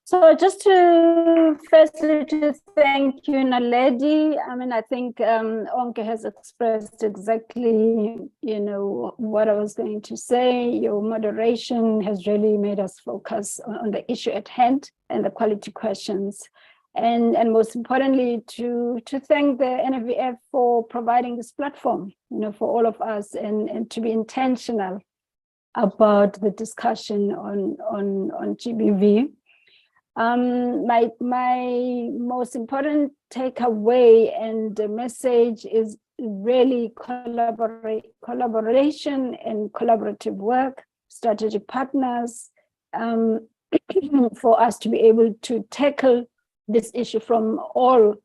C: So just to firstly to thank you, Naledi. I mean, I think Onke has expressed exactly, you know, what I was going to say. Your moderation has really made us focus on the issue at hand and the quality questions. And most importantly, to thank the NFVF for providing this platform, you know, for all of us, and to be intentional about the discussion on GBV. My most important takeaway and the message is really collaboration and collaborative work, strategic partners, for us to be able to tackle this issue from all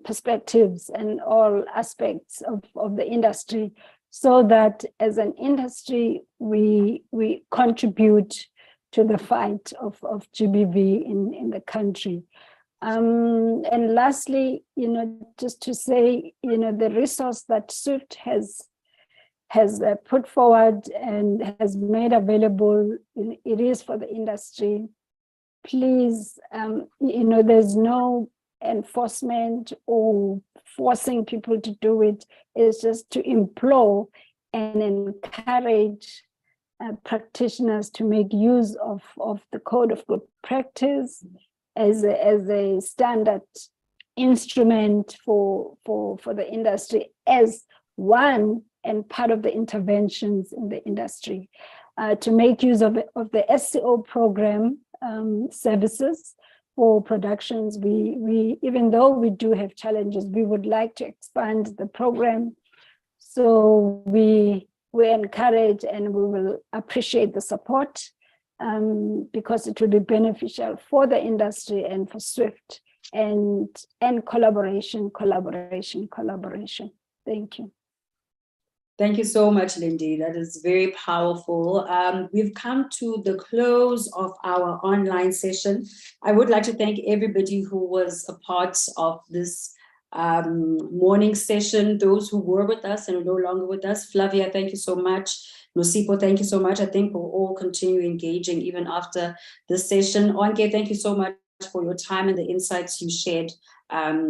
C: perspectives and all aspects of the industry, so that as an industry we contribute to the fight of GBV in the country. And lastly, you know, just to say, you know, the resource that SWIFT has put forward and has made available, it is for the industry. Please, you know, there's no enforcement or forcing people to do it. It's just to implore and encourage practitioners to make use of the code of good practice as a standard instrument for the industry, as one and part of the interventions in the industry, to make use of the SCO program services for productions. We even though we do have challenges, we would like to expand the program. So we encourage and we will appreciate the support, because it will be beneficial for the industry and for SWIFT, and collaboration. Thank you.
B: Thank you so much, Lindy. That is very powerful. We've come to the close of our online session. I would like to thank everybody who was a part of this morning session, those who were with us and are no longer with us. Flavia, thank you so much. Nosipo, thank you so much. I think we'll all continue engaging even after this session. Onke, thank you so much for your time and the insights you shared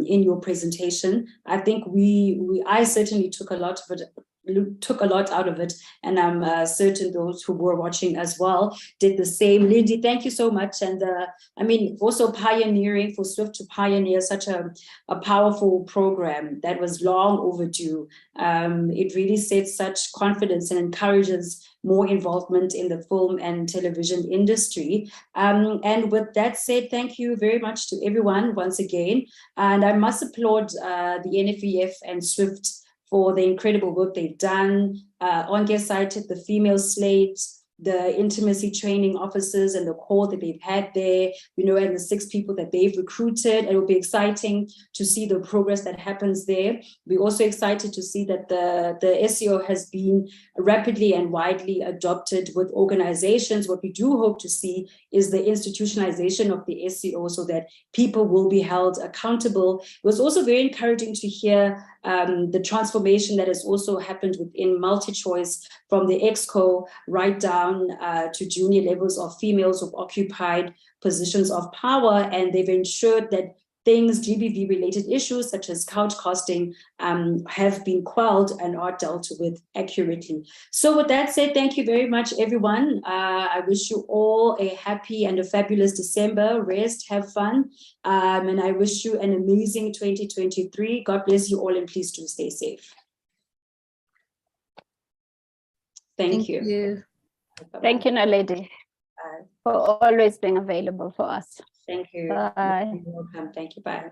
B: in your presentation. I think I certainly took a lot out of it, and I'm certain those who were watching as well did the same. Lindy, thank you so much. And I mean, also pioneering, for SWIFT to pioneer such a powerful program that was long overdue. It really sets such confidence and encourages more involvement in the film and television industry. And with that said, thank you very much to everyone once again. And I must applaud the NFVF and SWIFT for the incredible work they've done. Onke cited the female slates, the intimacy training officers and the call that they've had there, you know, and the 6 people that they've recruited. It will be exciting to see the progress that happens there. We're also excited to see that the SEO has been rapidly and widely adopted with organizations. What we do hope to see is the institutionalization of the SEO so that people will be held accountable. It was also very encouraging to hear the transformation that has also happened within MultiChoice from the ExCo right down to junior levels of females who've occupied positions of power, and they've ensured that things, GBV related issues such as couch costing have been quelled and are dealt with accurately. So with that said, thank you very much, everyone. I wish you all a happy and a fabulous December. Rest, have fun, and I wish you an amazing 2023. God bless you all, and please do stay safe. Thank you.
C: Thank you, Naledi, for always being available for us.
B: Thank you.
C: Bye.
B: You're welcome. Thank you. Bye.